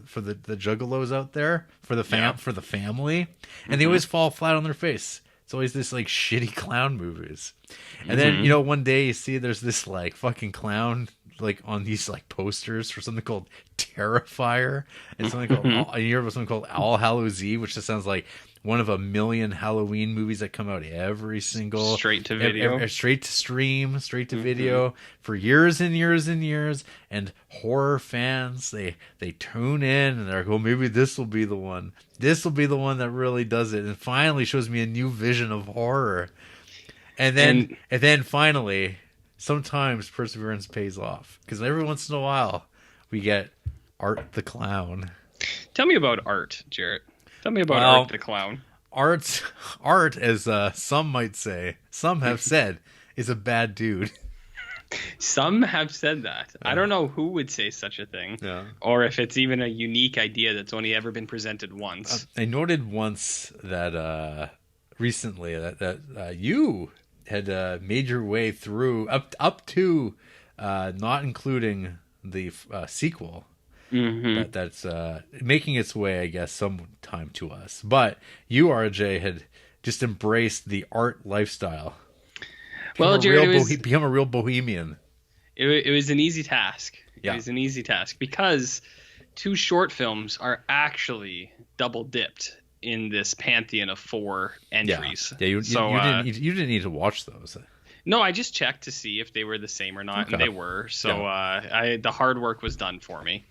juggalos out there, for the family, and they always fall flat on their face. It's always this like shitty clown movies. And then, one day you see there's this like fucking clown like on these like posters for something called Terrifier and something called you hear about something called All Hallows Eve, which just sounds like one of a million Halloween movies that come out every single straight to video, straight to stream, straight to video for years and years and years. And horror fans, they tune in and they're like, well, maybe this will be the one. This will be the one that really does it, and finally shows me a new vision of horror. And then finally, sometimes perseverance pays off, because every once in a while we get Art the Clown. Tell me about Art, Jarrett. Tell me about Art the Clown. Art, as some might say, some have said, is a bad dude. Some have said that. I don't know who would say such a thing, or if it's even a unique idea that's only ever been presented once. I noted once that recently that you had made your way through up to not including the sequel. That's making its way, I guess, sometime to us. But you, RJ, had just embraced the art lifestyle. Well, Jared, become a real bohemian. It was an easy task. It was an easy task because 2 short films are actually double dipped in this pantheon of 4 entries. Yeah. You didn't need to watch those. No, I just checked to see if they were the same or not, and they were. So the hard work was done for me.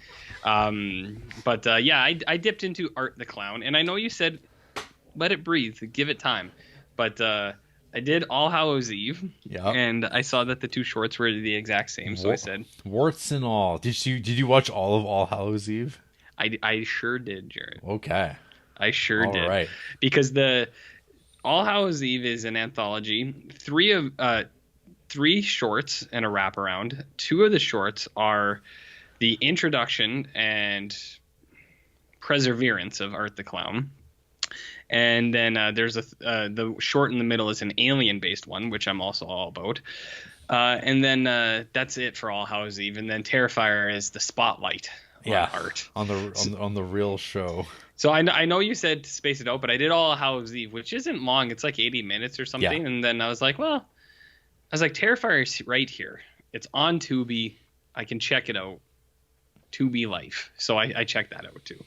I dipped into Art the Clown, and I know you said, let it breathe, give it time. But I did All Hallows Eve, and I saw that the 2 shorts were the exact same, so I said... Warts and all. Did you watch all of All Hallows Eve? I sure did, Jared. Okay. I sure did. Right. Because the All Hallows Eve is an anthology. 3 shorts and a wraparound. 2 of the shorts are the introduction and perseverance of Art the Clown. And then there's the short in the middle is an alien-based one, which I'm also all about. And then that's it for All Hallows Eve. And then Terrifier is the spotlight on art. On the real show. So I know you said to space it out, but I did All Hallows Eve, which isn't long. It's like 80 minutes or something. Yeah. And then I was like, Terrifier is right here. It's on Tubi. I can check it out. Tubi Life. So I checked that out too.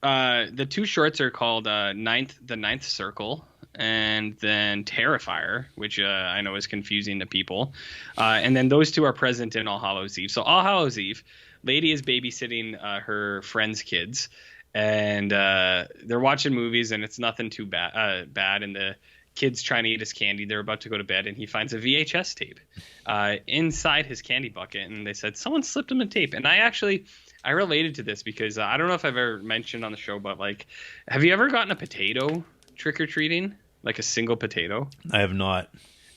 The 2 shorts are called The Ninth Circle, and then Terrifier, which I know is confusing to people. And then those 2 are present in All Hallows Eve. So All Hallows Eve, lady is babysitting her friend's kids, and they're watching movies, and it's nothing too bad. And the kid's trying to eat his candy. They're about to go to bed, and he finds a VHS tape inside his candy bucket. And they said someone slipped him a tape. And I related to this because I don't know if I've ever mentioned on the show, but like, have you ever gotten a potato trick-or-treating? Like a single potato? I have not.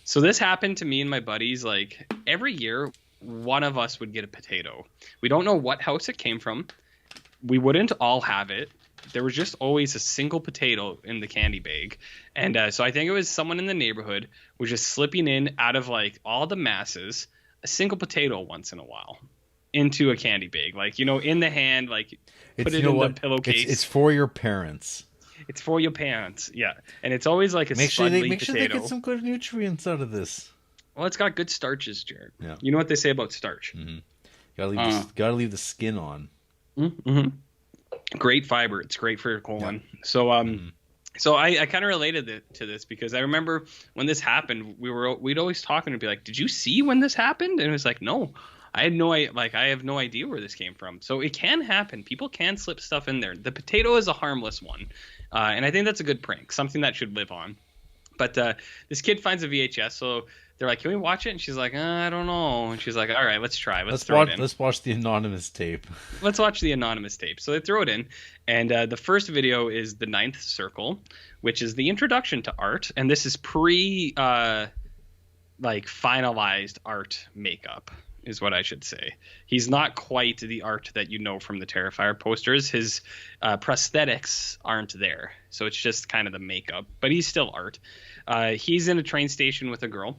So this happened to me and my buddies. Like every year, one of us would get a potato. We don't know what house it came from. We wouldn't all have it. There was just always a single potato in the candy bag. And so I think it was someone in the neighborhood was just slipping in out of like all the masses, a single potato once in a while. Into a candy bag, like in the hand, like put it in the pillowcase. It's for your parents. It's for your parents, yeah. And it's always like a make sure potato. They get some good nutrients out of this. Well, it's got good starches, Jared. Yeah. You know what they say about starch? Mm-hmm. Gotta leave the skin on. Mm-hmm. Great fiber. It's great for your colon. Yeah. So So I kind of related to this because I remember when this happened, we'd always talk and be like, "Did you see when this happened?" And it was like, "No." I have no idea where this came from. So it can happen. People can slip stuff in there. The potato is a harmless one. And I think that's a good prank, something that should live on. But this kid finds a VHS. So they're like, can we watch it? And she's like, I don't know. And she's like, all right, let's try. Let's throw it in. Let's watch the anonymous tape. Let's watch the anonymous tape. So they throw it in. And the first video is The Ninth Circle, which is the introduction to art. And this is finalized art makeup. is what I should say. He's not quite the Art that you know from the Terrifier posters. His prosthetics aren't there, so it's just kind of the makeup, but he's still Art. He's in a train station with a girl,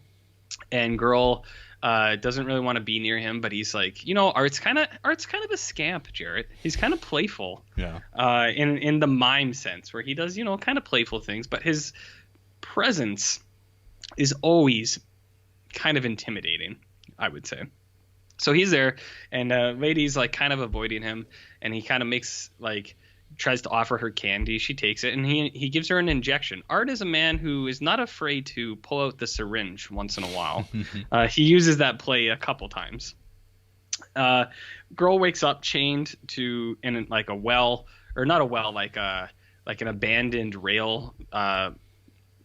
and girl doesn't really want to be near him, but he's like, Art's kind of a scamp, Jarrett. He's kind of playful, in the mime sense, where he does kind of playful things, but his presence is always kind of intimidating, I would say. So he's there, and lady's like kind of avoiding him, and he kind of tries to offer her candy. She takes it, and he gives her an injection. Art is a man who is not afraid to pull out the syringe once in a while. He uses that play a couple times. Girl wakes up chained in like a well, or not a well, like an abandoned rail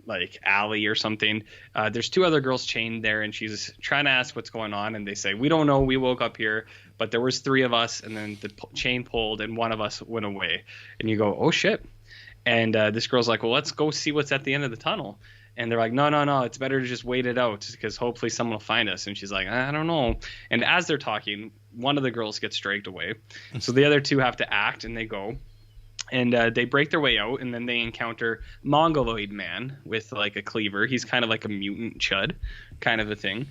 like alley or something. There's two other girls chained there, and she's trying to ask what's going on, and they say, we don't know, we woke up here, but there was three of us, and then the chain pulled and one of us went away. And you go, oh shit. And this girl's like, well, let's go see what's at the end of the tunnel. And they're like, no, it's better to just wait it out, because hopefully someone will find us. And she's like, I don't know. And as they're talking, one of the girls gets dragged away, so the other two have to act, and they go. And they break their way out, and then they encounter Mongoloid Man with like a cleaver. He's kind of like a mutant chud kind of a thing.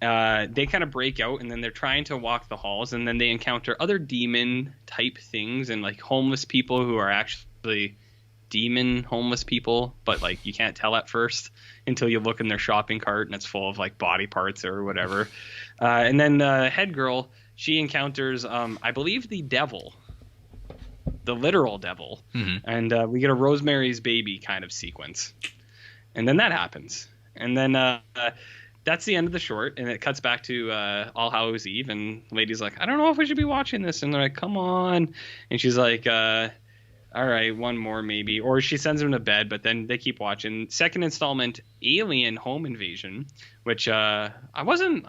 They kind of break out, and then they're trying to walk the halls, and then they encounter other demon type things and like homeless people who are actually demon homeless people, but like you can't tell at first until you look in their shopping cart and it's full of like body parts or whatever. And then head girl, she encounters I believe the devil, the literal devil, and we get a Rosemary's Baby kind of sequence, and then that happens, and then that's the end of the short, and it cuts back to All Hallows Eve, and lady's like, I don't know if we should be watching this, and they're like, come on, and she's like, all right, one more maybe, or she sends him to bed, but then they keep watching. Second installment, Alien Home Invasion, which I wasn't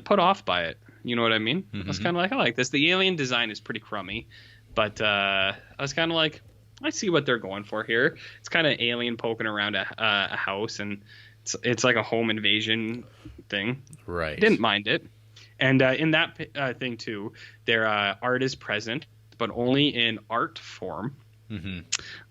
put off by it. You know what I mean? I was kind of like, I like this. The alien design is pretty crummy, but I was kind of like, I see what they're going for here. It's kind of alien poking around a house, and it's like a home invasion thing. Right. Didn't mind it. And in that thing too, their art is present, but only in art form.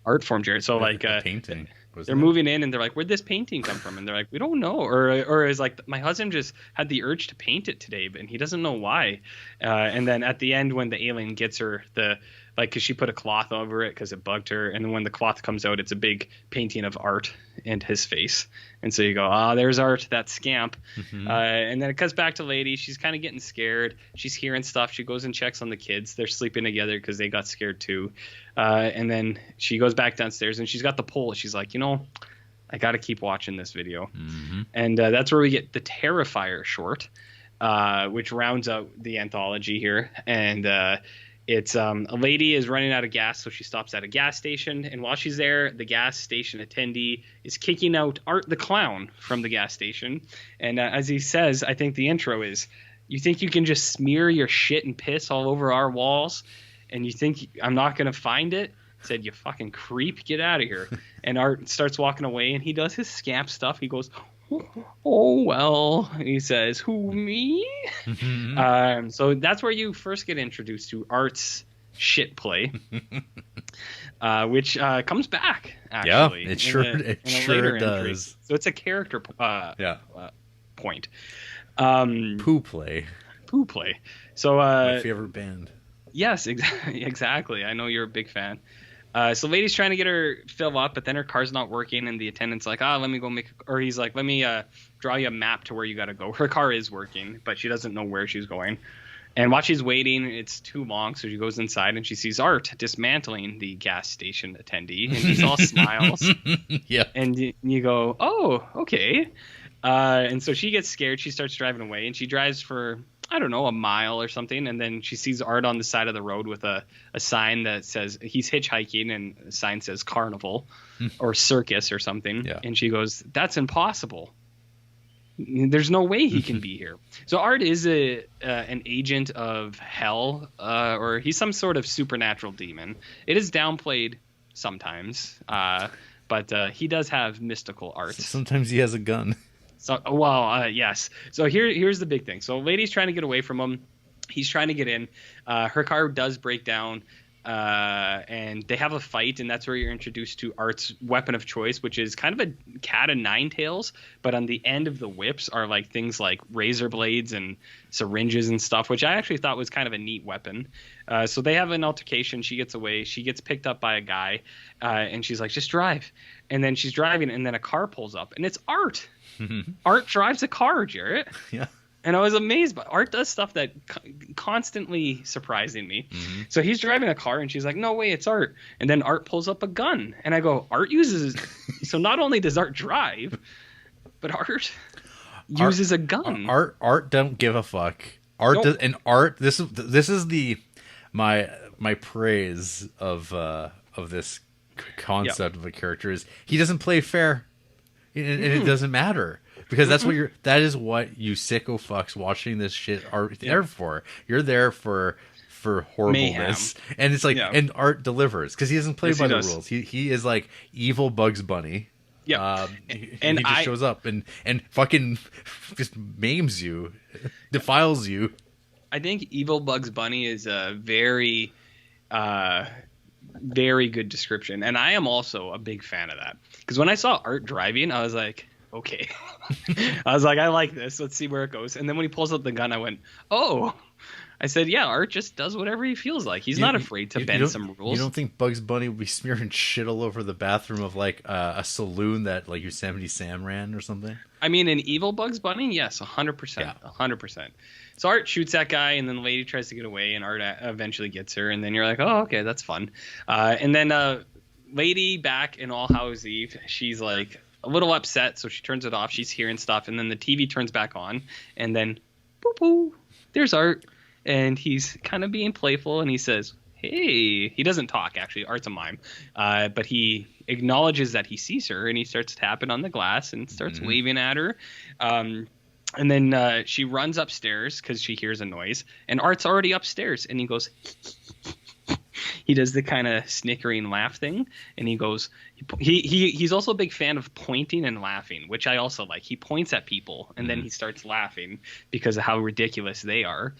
Art form, Jared. So like a painting. They're moving in, and they're like, where'd this painting come from? And they're like, we don't know. Or is like, my husband just had the urge to paint it today, and he doesn't know why. And then at the end, when the alien gets her, because she put a cloth over it because it bugged her, and then when the cloth comes out, it's a big painting of Art and his face. And so you go, there's Art, that scamp. And then it cuts back to lady. She's kind of getting scared. She's hearing stuff. She goes and checks on the kids. They're sleeping together because they got scared too. And then she goes back downstairs, and she's got the pole. She's like, I got to keep watching this video. And that's where we get the Terrifier short, which rounds out the anthology here. And it's a lady is running out of gas, so she stops at a gas station. And while she's there, the gas station attendee is kicking out Art the Clown from the gas station. And as he says, I think the intro is, you think you can just smear your shit and piss all over our walls, and you think I'm not going to find it? Said, you fucking creep, get out of here. And Art starts walking away, and he does his scamp stuff. He goes, oh, well, he says, who, me? So that's where you first get introduced to Art's shit play, which comes back, actually. Yeah, it sure does. Entry. So it's a character point. Poo play. So my favorite band. Yes, exactly. I know you're a big fan. So lady's trying to get her fill up, but then her car's not working, and the attendant's like, let me go or he's like, let me draw you a map to where you got to go. Her car is working, but she doesn't know where she's going. And while she's waiting, it's too long, so she goes inside, and she sees Art dismantling the gas station attendee, and he's all smiles. Yeah. And you go, oh, okay. And so she gets scared. She starts driving away, and she drives for, I don't know, a mile or something, and then she sees Art on the side of the road with a sign that says he's hitchhiking, and the sign says carnival or circus or something. Yeah. And she goes, that's impossible. There's no way he can be here. So Art is an agent of hell, or he's some sort of supernatural demon. It is downplayed sometimes, but he does have mystical arts. Sometimes he has a gun. So, well, yes. So here's the big thing. So, lady's trying to get away from him. He's trying to get in. Her car does break down, and they have a fight, and that's where you're introduced to Art's weapon of choice, which is kind of a cat of nine tails, but on the end of the whips are like things like razor blades and syringes and stuff, which I actually thought was kind of a neat weapon. So they have an altercation. She gets away. She gets picked up by a guy, and she's like, just drive. And then she's driving, and then a car pulls up, and it's Art. Art drives a car, Jarrett. Yeah. And I was amazed, but Art does stuff that constantly surprising me. Mm-hmm. So he's driving a car, and she's like, no way, it's Art. And then Art pulls up a gun. And I go, Art uses... So not only does Art drive, but Art uses a gun. Art don't give a fuck. Art nope. does, and Art, this is my praise of this concept of a character is he doesn't play fair. And it doesn't matter. Because that is what you sicko fucks watching this shit are there for. You're there for horribleness. Mayhem. And it's like, and Art delivers because he doesn't play by the rules. He is like evil Bugs Bunny. Yeah. He just shows up and fucking just maims you, defiles you. I think evil Bugs Bunny is a very, very good description. And I am also a big fan of that. Because when I saw Art driving, I was like, okay. I was like, I like this. Let's see where it goes. And then when he pulls up the gun, I went, oh. I said, yeah, Art just does whatever he feels like. He's not afraid to bend some rules. You don't think Bugs Bunny would be smearing shit all over the bathroom of like a saloon that like Yosemite Sam ran or something? I mean, an evil Bugs Bunny? Yes, 100%. Yeah. 100%. So Art shoots that guy, and then the lady tries to get away, and Art eventually gets her. And then you're like, oh, okay, that's fun. And then lady back in All Hallows Eve, she's like a little upset, so she turns it off. She's hearing stuff, and then the TV turns back on, and then boop, boop, there's Art. And he's kind of being playful, and he says, hey. He doesn't talk, actually. Art's a mime. But he acknowledges that he sees her, and he starts tapping on the glass and starts waving at her. And then she runs upstairs because she hears a noise. And Art's already upstairs, and he goes... He does the kind of snickering laugh thing, and he goes... He's also a big fan of pointing and laughing, which I also like. He points at people, and then he starts laughing because of how ridiculous they are.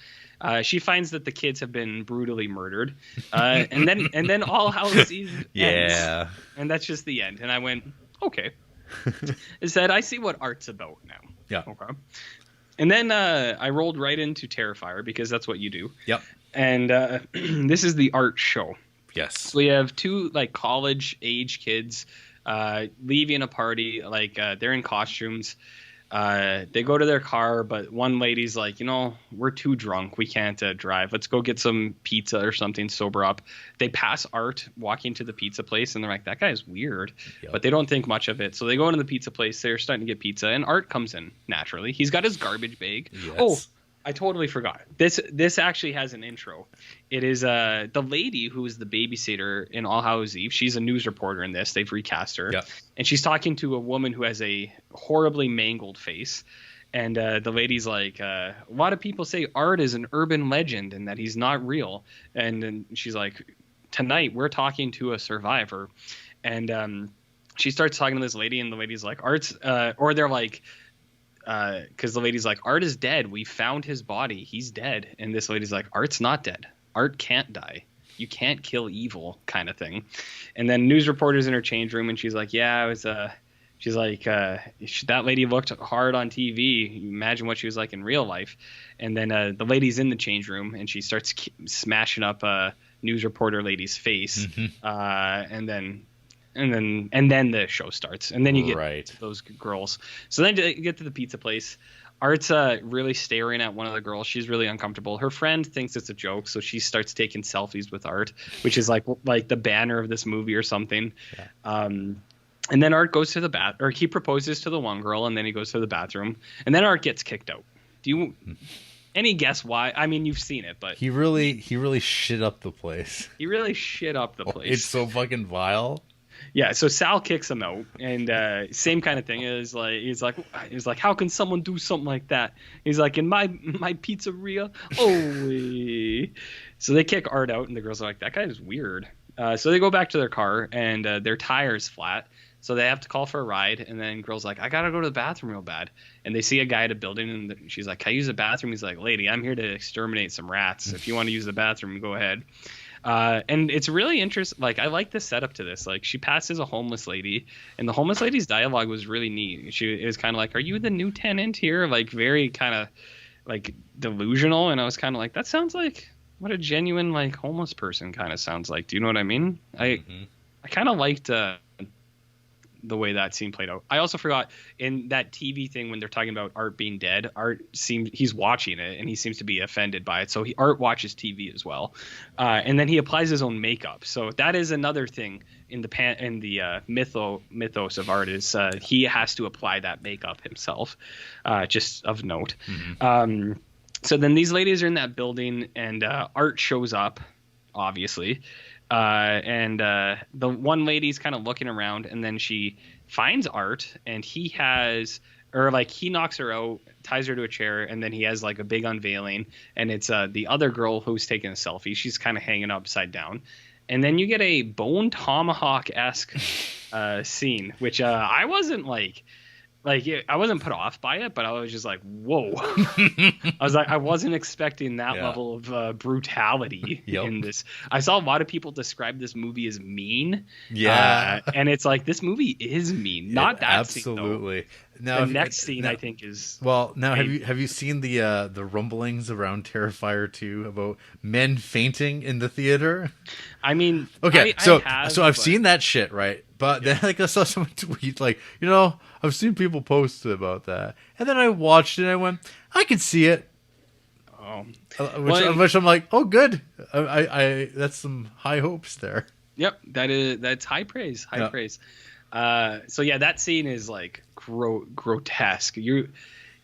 She finds that the kids have been brutally murdered, and then All Hallows Eve ends, and that's just the end. And I went, okay. I said, I see what Art's about now. Yeah. Okay. And then I rolled right into Terrifier because that's what you do. Yep. And this is the Art show. Yes. So we have two like college age kids leaving a party. Like they're in costumes. They go to their car, but one lady's like, we're too drunk. We can't drive. Let's go get some pizza or something, sober up. They pass Art walking to the pizza place, and they're like, that guy is weird. Yep. But they don't think much of it. So they go into the pizza place. They're starting to get pizza, and Art comes in naturally. He's got his garbage bag. Yes. Oh, I totally forgot. This actually has an intro. It is the lady who is the babysitter in All Hallows Eve. She's a news reporter in this. They've recast her. Yep. And she's talking to a woman who has a horribly mangled face. And the lady's like, a lot of people say Art is an urban legend and that he's not real. And then she's like, tonight we're talking to a survivor. And she starts talking to this lady, and the lady's like, Art's or they're like, because the lady's like, Art is dead. We found his body. He's dead. And this lady's like, Art's not dead. Art can't die. You can't kill evil, kind of thing. And then news reporters in her change room, and she's like, yeah, I was she's like, that lady looked hard on TV. You imagine what she was like in real life. And then the lady's in the change room, and she starts smashing up a news reporter lady's face. And then the show starts, and then you get to those girls. So then you get to the pizza place. Art's really staring at one of the girls. She's really uncomfortable. Her friend thinks it's a joke, so she starts taking selfies with Art, which is like the banner of this movie or something. Yeah. And then Art goes to the or he proposes to the one girl, and then he goes to the bathroom, and then Art gets kicked out. Do you any guess why? I mean, you've seen it, but he really shit up the place. He really shit up the place. It's so fucking vile. Yeah, so Sal kicks him out, and same kind of thing is like he's like, how can someone do something like that? He's like, in my pizzeria. Oh, so they kick Art out, and the girls are like, that guy is weird. So they go back to their car, and their tire's flat. So they have to call for a ride, and then girl's like, I gotta go to the bathroom real bad. And they see a guy at a building, and she's like, can I use the bathroom? He's like, lady, I'm here to exterminate some rats. If you want to use the bathroom, go ahead. And it's really interesting. Like, I like the setup to this. Like, she passes a homeless lady, and the homeless lady's dialogue was really neat. It was kind of like, are you the new tenant here? Like, very kind of like delusional. And I was kind of like, that sounds like what a genuine like homeless person kind of sounds like. Do you know what I mean? I kind of liked the way that scene played out. I also forgot in that TV thing when they're talking about Art being dead, he's watching it and he seems to be offended by it. So Art watches TV as well. And then he applies his own makeup. So that is another thing in the mythos of Art is he has to apply that makeup himself, just of note. So then these ladies are in that building and Art shows up, obviously. And the one lady's kind of looking around, and then she finds Art, and he knocks her out, ties her to a chair, and then he has like a big unveiling, and it's the other girl who's taking a selfie. She's kind of hanging upside down, and then you get a Bone Tomahawk-esque scene, which I wasn't I wasn't put off by it, but I was just like, whoa. I was like, I wasn't expecting that level of brutality in this. I saw a lot of people describe this movie as mean. Yeah. And it's like, this movie is mean. Not that absolutely. scene, though. Now, the next scene, I think, is... Well, now, have you seen the rumblings around Terrifier 2 about men fainting in the theater? I mean... Okay, I've seen that shit, right? But then I saw someone tweet, like, I've seen people post about that. And then I watched it and I went, I can see it. Oh. Which I'm like, oh, good. I that's some high hopes there. Yep, that's high praise. Praise. So yeah, that scene is like grotesque.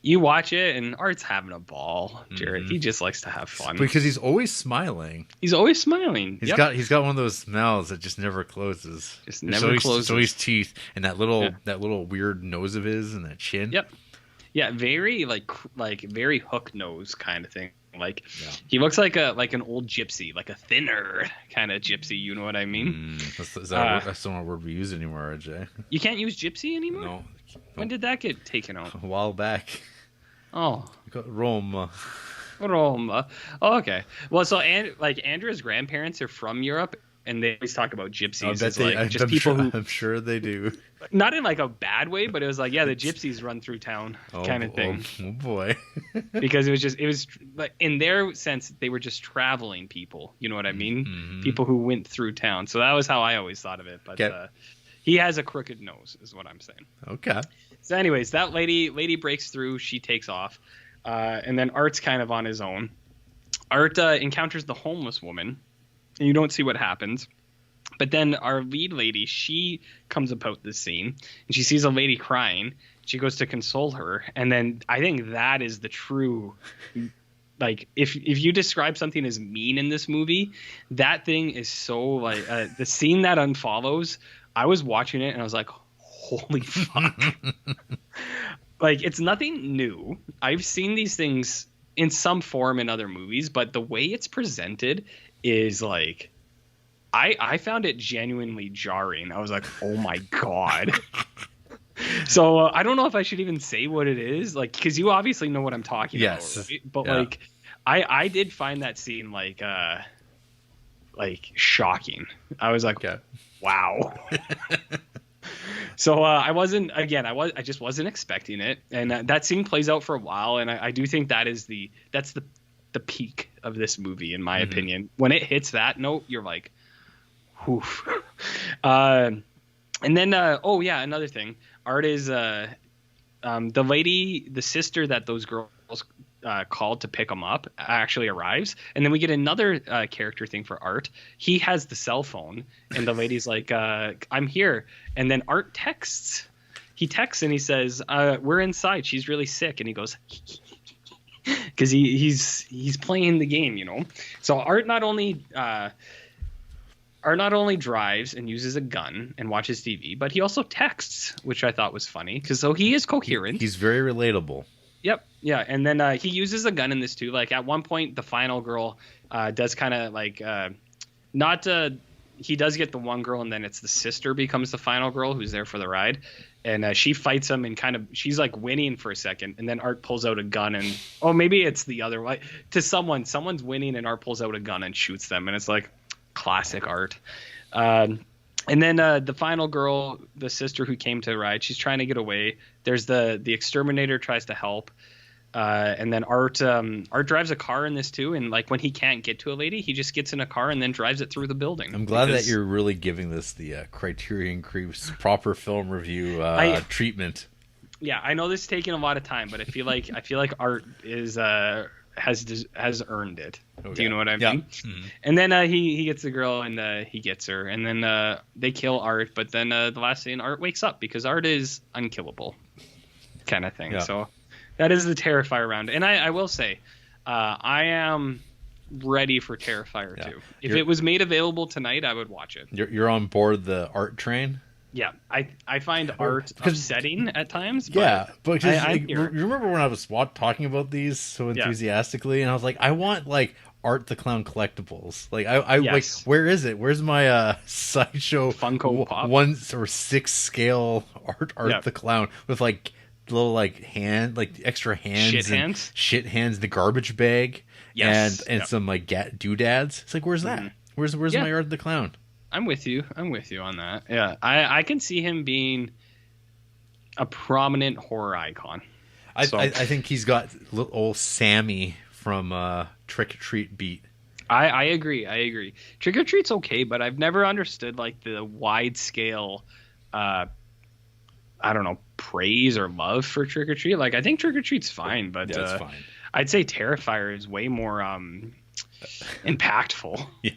You watch it and Art's having a ball, Jared. He just likes to have fun because he's always smiling. He's always smiling. He's got one of those mouths that just never closes. Closes. So his teeth and that little weird nose of his and that chin. Yep. Yeah, very like very hook nose kind of thing. Like he looks like an old gypsy, like a thinner kind of gypsy. You know what I mean? That's not a word we use anymore, RJ. You can't use gypsy anymore? No. When did that get taken out? A while back. Oh. We got Roma. Oh, okay. Well, so Andrea's grandparents are from Europe, and they always talk about gypsies. I'm sure they do. Not in like a bad way, but it was like, the gypsies run through town kind of thing. Oh boy. Because it was like in their sense, they were just traveling people. You know what I mean? Mm-hmm. People who went through town. So that was how I always thought of it. But he has a crooked nose, is what I'm saying. Okay. So anyways, that lady breaks through. She takes off. And then Art's kind of on his own. Art encounters the homeless woman. And you don't see what happens. But then our lead lady, she comes about this scene. And she sees a lady crying. She goes to console her. And then I think that is the true... Like, if you describe something as mean in this movie, that thing is so, like... the scene that unfollows, I was watching it and I was like... Holy fuck. Like, it's nothing new. I've seen these things in some form in other movies, but the way it's presented is like, I found it genuinely jarring. I was like, oh my God. So I don't know if I should even say what it is, like, because you obviously know what I'm talking about. Right? But like, I did find that scene like shocking. I was like, wow. So I just wasn't expecting it, and that scene plays out for a while, and I do think that's the peak of this movie in my opinion. When it hits that note, you're like, whoof. And then another thing, Art is the sister that those girls called to pick him up actually arrives, and then we get another character thing for Art. He has the cell phone, and the lady's like, I'm here, and then Art texts. He texts and he says, we're inside, she's really sick, and he goes because he's playing the game, you know. So Art not only drives and uses a gun and watches TV, but he also texts, which I thought was funny because he is coherent. He's very relatable. Yep. Yeah. And then he uses a gun in this too. Like at one point, the final girl does kind of like he does get the one girl, and then it's the sister becomes the final girl who's there for the ride, and she fights him and she's like winning for a second, and then Art pulls out a gun and maybe it's the other way to someone's winning and Art pulls out a gun and shoots them, and it's like classic Art. And then the final girl, the sister who came to the ride, she's trying to get away. There's the exterminator tries to help. And then Art drives a car in this too, and like when he can't get to a lady, he just gets in a car and then drives it through the building. I'm glad that you're really giving this the Criterion Creeps proper film review treatment. Yeah, I know this is taking a lot of time, but I feel like Art is has earned it. Okay. Do you know what I mean? Yeah. Mm-hmm. And then he gets the girl and he gets her, and then they kill Art, but then the last scene, Art wakes up because Art is unkillable, kind of thing. Yeah. So. That is the Terrifier round. And I will say, I am ready for Terrifier 2. If it was made available tonight, I would watch it. You're on board the Art train? Yeah. I find Art upsetting at times. But you remember when I was talking about these so enthusiastically, and I was like, I want like Art the Clown collectibles. Like like, where is it? Where's my sideshow Funko Pop 1 or 6 scale Art the Clown with like little like extra hands, shit hands, the garbage bag, and some like doodads. It's like, where's that? Where's my Art the Clown? I'm with you on that. Yeah, I can see him being a prominent horror icon. I think he's got little old Sammy from Trick or Treat beat. I agree. Trick or Treat's okay, but I've never understood like the wide scale I don't know, praise or love for Trick or Treat. Like, I think Trick or Treat's fine, but it's fine. I'd say Terrifier is way more impactful. Yeah.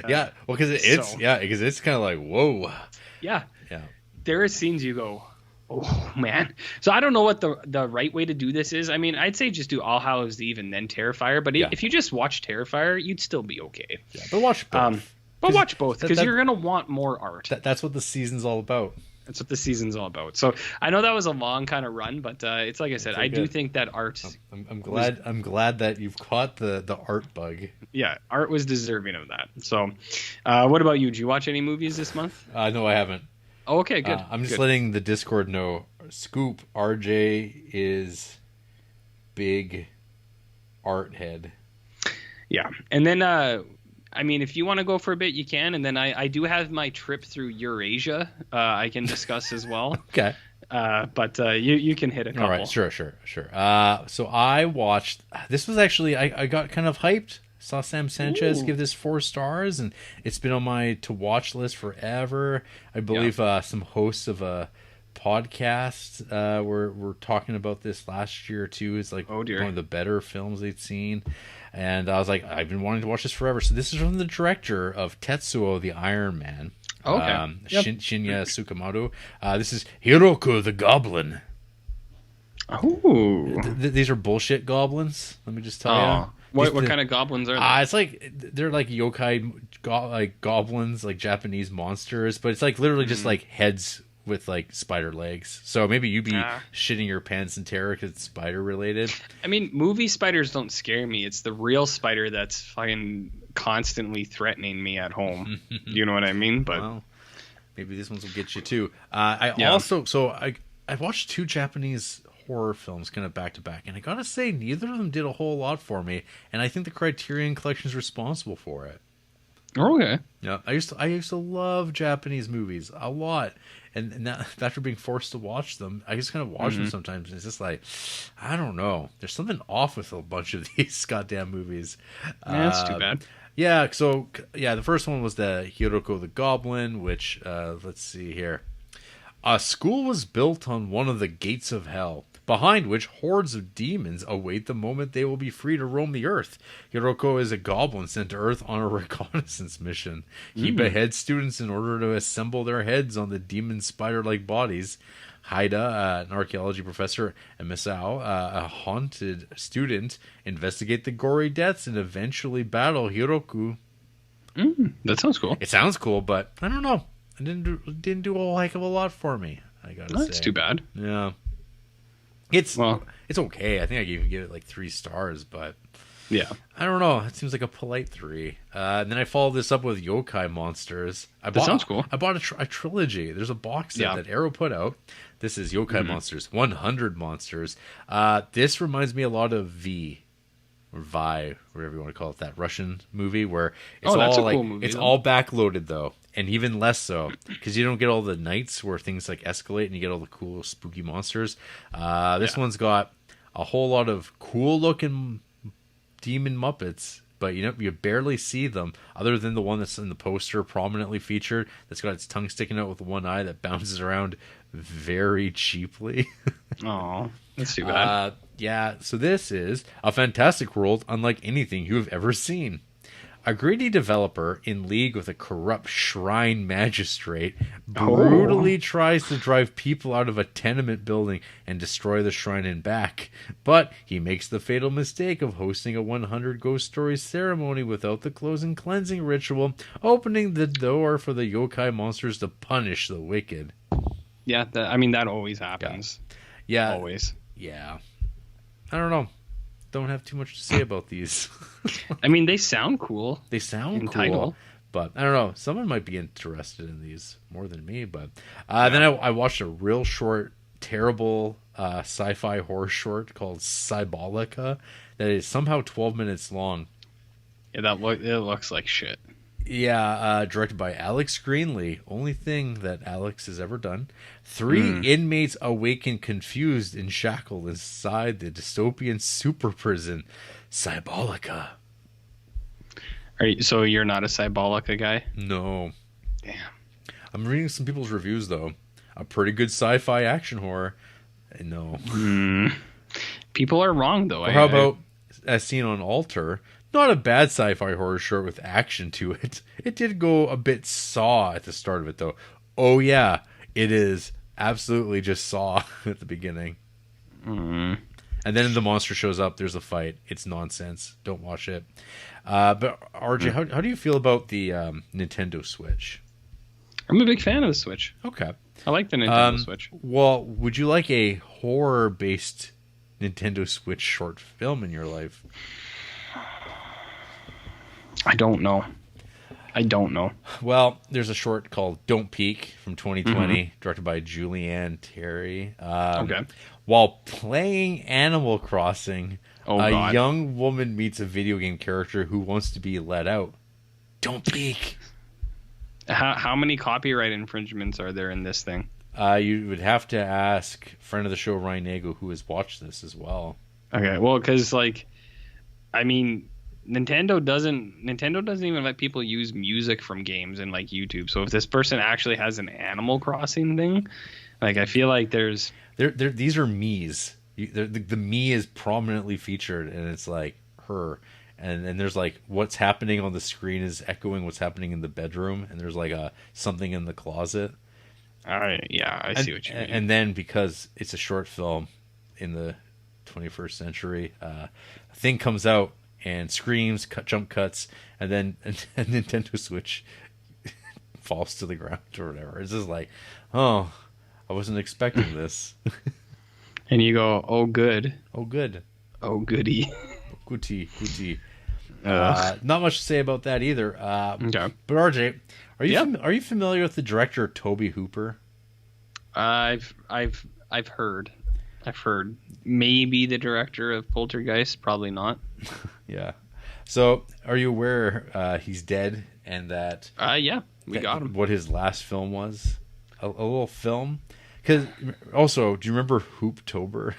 Yeah. Well, because it's kind of like, whoa. Yeah. Yeah. There are scenes you go, oh man. So I don't know what the right way to do this is. I mean, I'd say just do All Hallows Eve and then Terrifier. But if you just watch Terrifier, you'd still be okay. Yeah, but watch both. But watch both, because you're going to want more Art. That's what the season's all about. That's what the season's all about. So I know that was a long kind of run, but it's like I said, I do think that Art. I'm glad that you've caught the Art bug. Yeah, Art was deserving of that. So, what about you? Did you watch any movies this month? No, I haven't. Oh, okay, good. I'm just letting the Discord know. Scoop, RJ is big Art head. Yeah, and then. I mean, if you want to go for a bit, you can. And then I do have my trip through Eurasia I can discuss as well. Okay. But you can hit a couple. All right, sure. So I watched... This was actually... I got kind of hyped. Saw Sam Sanchez give this 4 stars, and it's been on my to-watch list forever. I believe some hosts of a podcast were talking about this last year, too. It's like one of the better films they'd seen. And I was like, I've been wanting to watch this forever. So this is from the director of Tetsuo the Iron Man. Okay. Shinya Tsukamoto. This is Hiroko the Goblin. Oh. These are bullshit goblins. Let me just tell you. What kind of goblins are they? It's like they're like yokai like goblins, like Japanese monsters, but it's like literally just like heads with like spider legs. So maybe you'd be shitting your pants in terror because it's spider related. I mean, movie spiders don't scare me. It's the real spider that's fucking constantly threatening me at home. You know what I mean? But well, maybe this ones will get you too. I watched 2 Japanese horror films kind of back to back, and I gotta say neither of them did a whole lot for me, and I think the Criterion Collection is responsible for it. Okay. Yeah, I used to love Japanese movies a lot, and now, after being forced to watch them, I just kind of watch them sometimes, and it's just like, I don't know, there's something off with a bunch of these goddamn movies. Yeah, that's too bad. Yeah, so the first one was the Hiroko the Goblin, which let's see here. A school was built on one of the gates of hell, behind which hordes of demons await the moment they will be free to roam the earth. Hiroko is a goblin sent to Earth on a reconnaissance mission. He beheads students in order to assemble their heads on the demon spider-like bodies. Haida, an archaeology professor, and Misao, a haunted student, investigate the gory deaths and eventually battle Hiroku. That sounds cool. It sounds cool, but I don't know. It didn't do a whole heck of a lot for me, I gotta say. That's too bad. Yeah. It's okay. I think I can give it like 3 stars, but Yeah. I don't know. It seems like a polite 3. And then I followed this up with yokai monsters. That sounds cool. I bought a trilogy. There's a box set Yeah. that Arrow put out. This is yokai monsters, 100 monsters. This reminds me a lot of V. Or Vi, whatever you want to call it, that Russian movie where it's that's all a cool like movie, it's though. all backloaded though, and even less so because you don't get all the nights where things like escalate and you get all the cool spooky monsters. This one's got a whole lot of cool looking demon Muppets, but you barely see them other than the one that's in the poster prominently featured that's got its tongue sticking out with one eye that bounces around very cheaply. Oh, that's too bad. Yeah, so this is a fantastic world unlike anything you have ever seen. A greedy developer in league with a corrupt shrine magistrate brutally tries to drive people out of a tenement building and destroy the shrine and back. But he makes the fatal mistake of hosting a 100 ghost stories ceremony without the closing cleansing ritual, opening the door for the yokai monsters to punish the wicked. Yeah, that always happens. Yeah. Always. Yeah. I don't know. Don't have too much to say about these. I mean, they sound cool. They sound in cool, title. but I don't know. Someone might be interested in these more than me. But then I watched a real short, terrible sci-fi horror short called Cybolica that is somehow 12 minutes long. Yeah, it looks like shit. Yeah, directed by Alex Greenlee. Only thing that Alex has ever done. 3 inmates awaken confused and shackled inside the dystopian super prison, Cybolica. So you're not a Cybolica guy? No. Damn. I'm reading some people's reviews, though. A pretty good sci-fi action horror. No. People are wrong, though. Or how about, as seen on Alter, not a bad sci-fi horror short with action to it. It did go a bit Saw at the start of it, though. Oh, yeah. It is absolutely just Saw at the beginning. And then the monster shows up. There's a fight. It's nonsense. Don't watch it. But RJ, how do you feel about the Nintendo Switch? I'm a big fan of the Switch. Okay. I like the Nintendo Switch. Well, would you like a horror-based Nintendo Switch short film in your life? I don't know. Well, there's a short called Don't Peek from 2020, directed by Julianne Terry. Okay. While playing Animal Crossing, God. young woman meets a video game character who wants to be let out. Don't peek. How many copyright infringements are there in this thing? You would have to ask friend of the show Ryan Nago, who has watched this as well. Okay, well, because Nintendo doesn't even let people use music from games in like YouTube. So if this person actually has an Animal Crossing thing, like I feel like there's these are me's. The me is prominently featured, and it's like her, and there's like what's happening on the screen is echoing what's happening in the bedroom, and there's like something in the closet. I see what you mean. And then because it's a short film in the 21st century, a thing comes out and screams, jump cuts, and then a Nintendo Switch falls to the ground or whatever. It's just like, oh, I wasn't expecting this. And you go, oh, good. Oh, good. Oh, goody. Goody. Not much to say about that either. Okay. But RJ, are you familiar with the director Toby Hooper? I've heard. Maybe the director of Poltergeist, probably not. Yeah. So, are you aware he's dead and that? Yeah, we got him. What his last film was? A little film. Because also, do you remember Hooptober?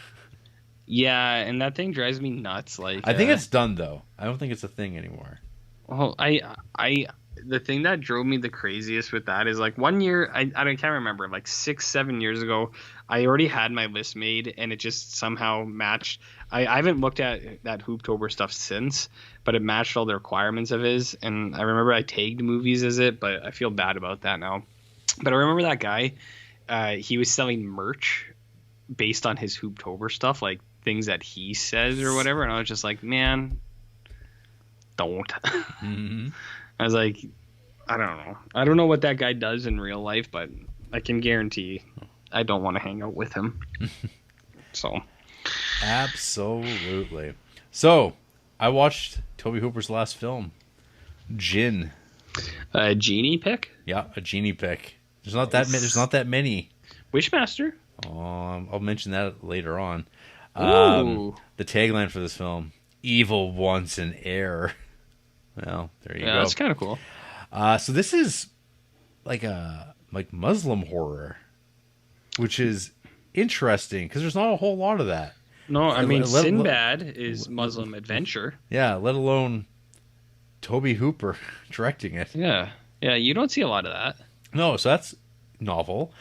Yeah, and that thing drives me nuts. Like, I think it's done though. I don't think it's a thing anymore. Well, the thing that drove me the craziest with that is like one year, I can't remember, like 6-7 years ago, I already had my list made and it just somehow matched. I haven't looked at that Hooptober stuff since, but it matched all the requirements of his. And I remember I tagged movies as it, but I feel bad about that now. But I remember that guy, he was selling merch based on his Hooptober stuff, like things that he says or whatever. And I was just like, man, don't. Mm-hmm. I was like, I don't know. I don't know what that guy does in real life, but I can guarantee I don't want to hang out with him. So. Absolutely. So, I watched Toby Hooper's last film, Jinn. A genie pick? Yeah, a genie pick. There's not that many. There's not that many. Wishmaster? I'll mention that later on. Ooh. The tagline for this film: "Evil wants an heir." Well, there you go. That's kind of cool. So this is like Muslim horror, which is interesting because there's not a whole lot of that. No, I mean Sinbad is Muslim adventure. Yeah, let alone Toby Hooper directing it. Yeah, you don't see a lot of that. No, so that's novel.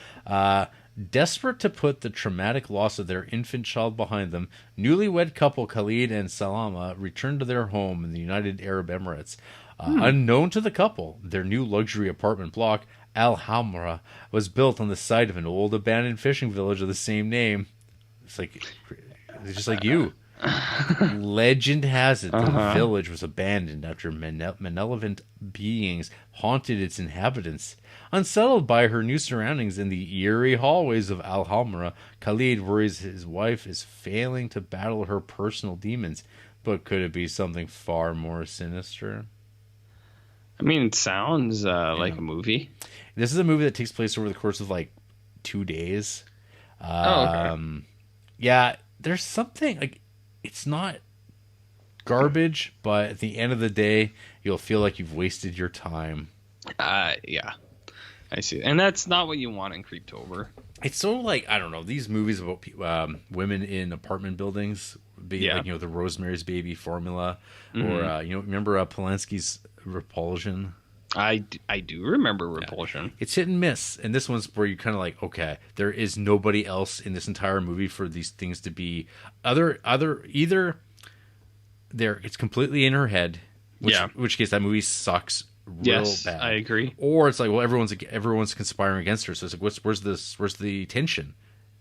Desperate to put the traumatic loss of their infant child behind them, newlywed couple Khalid and Salama return to their home in the United Arab Emirates. Unknown to the couple, their new luxury apartment block, Al Hamra, was built on the site of an old abandoned fishing village of the same name. It's just like you. Legend has it the village was abandoned after malevolent beings haunted its inhabitants. Unsettled by her new surroundings in the eerie hallways of Al Hamra, Khalid worries his wife is failing to battle her personal demons. But could it be something far more sinister? I mean, it sounds like a movie. This is a movie that takes place over the course of 2 days. Okay. Yeah, there's something it's not garbage, but at the end of the day, you'll feel like you've wasted your time. Yeah, I see, and that's not what you want in Creeptober. It's so I don't know, these movies about women in apartment buildings, the Rosemary's Baby formula, or remember Polanski's Repulsion. I do remember Repulsion. Yeah. It's hit and miss, and this one's where you're kind of okay, there is nobody else in this entire movie for these things to be either there. It's completely in her head, which case that movie sucks real bad. I agree. Or it's everyone's conspiring against her. So it's where's the tension?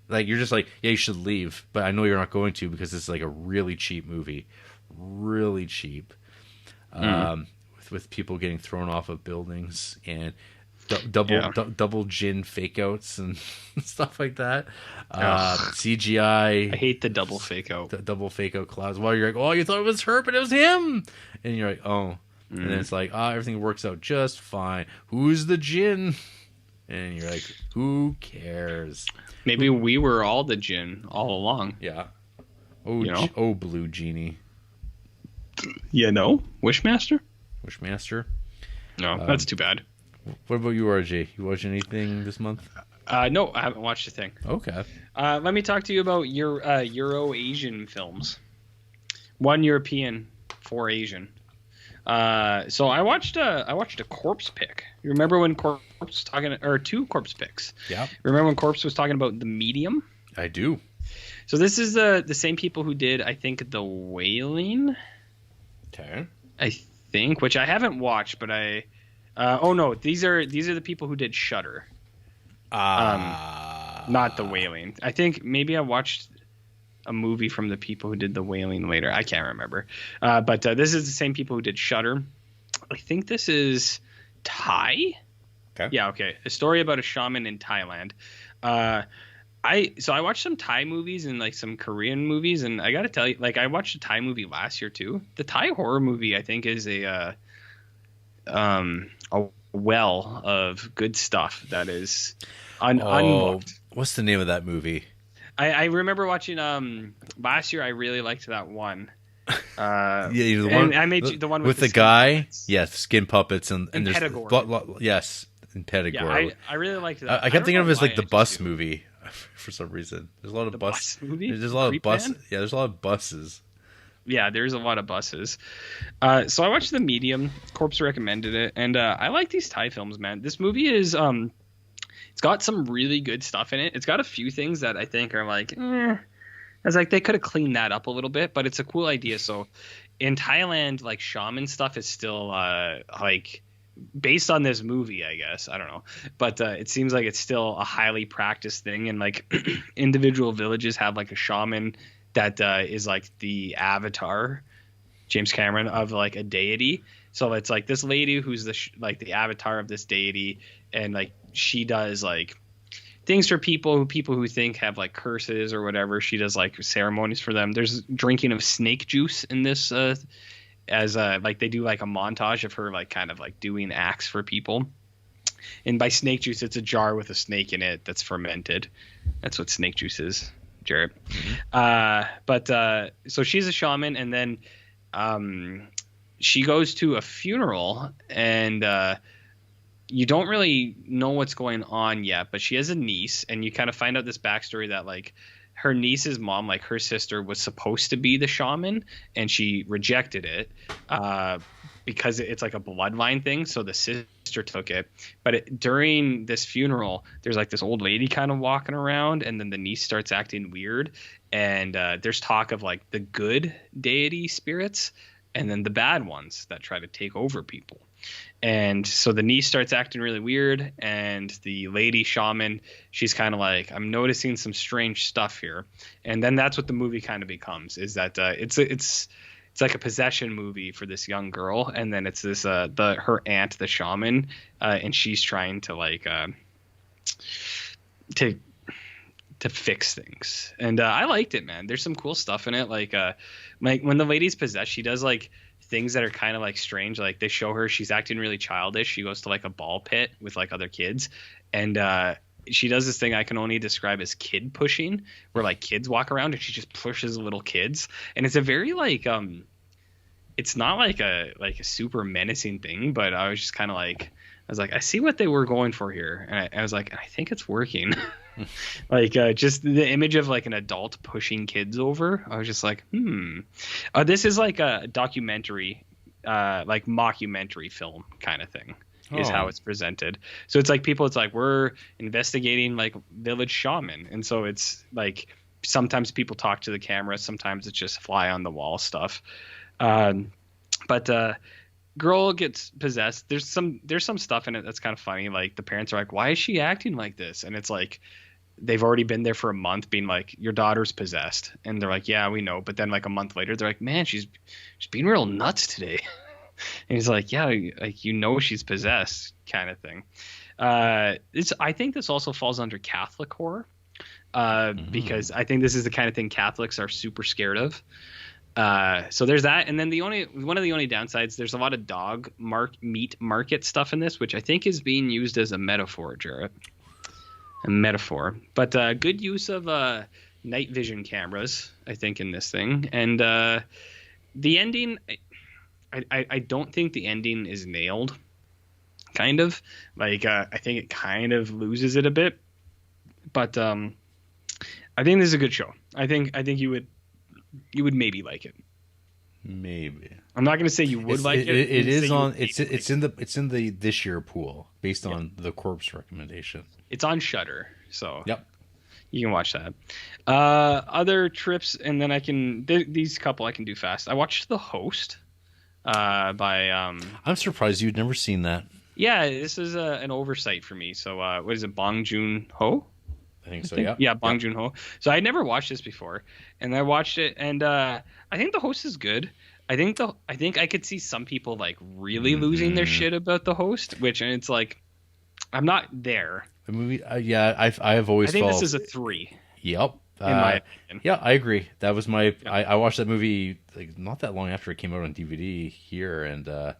You're just you should leave, but I know you're not going to because it's a really cheap movie, really cheap. With people getting thrown off of buildings and double gin fake outs and stuff like that. CGI. I hate the double fake out. The double fake out clouds. While you're oh, you thought it was her, but it was him. And you're oh. And then it's everything works out just fine. Who's the gin? And you're who cares? Maybe we were all the gin all along. Yeah. Oh, blue genie. Wishmaster? Wishmaster? No, that's too bad. What about you, RJ? You watch anything this month? No, I haven't watched a thing. Okay. Let me talk to you about your Euro-Asian films. 1 European, 4 Asian. So I watched a Corpse pick. You remember when Corpse was talking, or 2 Corpse picks? Yeah. Remember when Corpse was talking about The Medium? I do. So this is the same people who did, I think, The Wailing. Okay. I think, which I haven't watched, but these are the people who did Shudder. Not The Wailing. I think maybe I watched a movie from the people who did The Wailing later. I can't remember. But this is the same people who did Shudder. I think this is Thai. Okay. Yeah, okay. A story about a shaman in Thailand. I watched some Thai movies and some Korean movies, and I gotta tell you, I watched a Thai movie last year too. The Thai horror movie, I think, is a well of good stuff that is unbooked. What's the name of that movie? I remember watching last year. I really liked that one. The one I made the one with the guy. Yes, skin puppets and there's Pedagore. Yes, in Pedagore. Yeah, I really liked that. I kept thinking of it as the bus movie for some reason. There's a lot of bus movie. There's a lot of buses. Yeah, there's a lot of buses. Yeah, there's a lot of buses. So I watched The Medium. Corpse recommended it, and I like these Thai films, man. This movie is it's got some really good stuff in it. It's got a few things that I think are it's they could have cleaned that up a little bit, but it's a cool idea. So in Thailand, shaman stuff is still based on this movie, I guess. I don't know. But it seems like it's still a highly practiced thing. And individual villages have a shaman that is the avatar, James Cameron, of a deity. So it's this lady who's the avatar of this deity. And she does things for people who think have like curses or whatever. She does like ceremonies for them. There's drinking of snake juice in this as like they do like a montage of her like kind of like doing acts for people. And by snake juice, it's a jar with a snake in it that's fermented. That's what snake juice is, Jared. So she's a shaman, and then she goes to a funeral, and you don't really know what's going on yet, but she has a niece, and you kind of find out this backstory that like her niece's mom, like her sister, was supposed to be the shaman, and she rejected it because it's like a bloodline thing. So the sister took it. But during this funeral, there's like this old lady kind of walking around, and then the niece starts acting weird. And there's talk of like the good deity spirits and then the bad ones that try to take over people. And so the niece starts acting really weird, and the lady shaman, she's kind of like, I'm noticing some strange stuff here. And then that's what the movie kind of becomes, is that it's like a possession movie for this young girl, and then it's this her aunt, the shaman, and she's trying to like to fix things. And I liked it, man. There's some cool stuff in it, like when the lady's possessed, she does like things that are kind of like strange. Like they show her, she's acting really childish. She goes to like a ball pit with like other kids, and she does this thing I can only describe as kid pushing, where like kids walk around and she just pushes little kids. And it's a very like it's not like a super menacing thing, but I was just kind of like, I was like, I see what they were going for here, and I was like, I think it's working. Like just the image of like an adult pushing kids over, I was just like, this is like a documentary, like mockumentary film kind of thing is how it's presented. So it's like it's like we're investigating like village shaman, and so it's like sometimes people talk to the camera, sometimes it's just fly on the wall stuff. But girl gets possessed. There's some stuff in it that's kind of funny. Like the parents are like, why is she acting like this? And it's like they've already been there for a month being like, your daughter's possessed, and they're like, yeah, we know. But then like a month later, they're like, man, she's being real nuts today. And he's like, yeah, like she's possessed, kind of thing. I think this also falls under Catholic horror, because I think this is the kind of thing Catholics are super scared of. So there's that, and then one of the only downsides, there's a lot of dog meat market stuff in this, which I think is being used as a metaphor, Jarrett. A metaphor, but good use of night vision cameras, I think, in this thing. And the ending, I don't think the ending is nailed. Kind of like I think it kind of loses it a bit, but I think this is a good show. I think you would maybe like it. Maybe. I'm not going to say you would like it. It is on. It's in the this year pool based on the Corpse recommendation. It's on Shudder, so yep, you can watch that. Other trips, and then I can these couple I can do fast. I watched The Host by. I'm surprised you'd never seen that. Yeah, this is an oversight for me. So what is it, Bong Joon-ho? I think so. Yeah. Yeah, Bong Joon-ho. So I'd never watched this before, and I watched it, and I think The Host is good. I think I could see some people like really losing their shit about The Host, and it's like, I'm not there. The movie, I've always. I think this is a 3. Yep. In my opinion. Yeah, I agree. That was my. Yeah. I watched that movie like not that long after it came out on DVD here, and the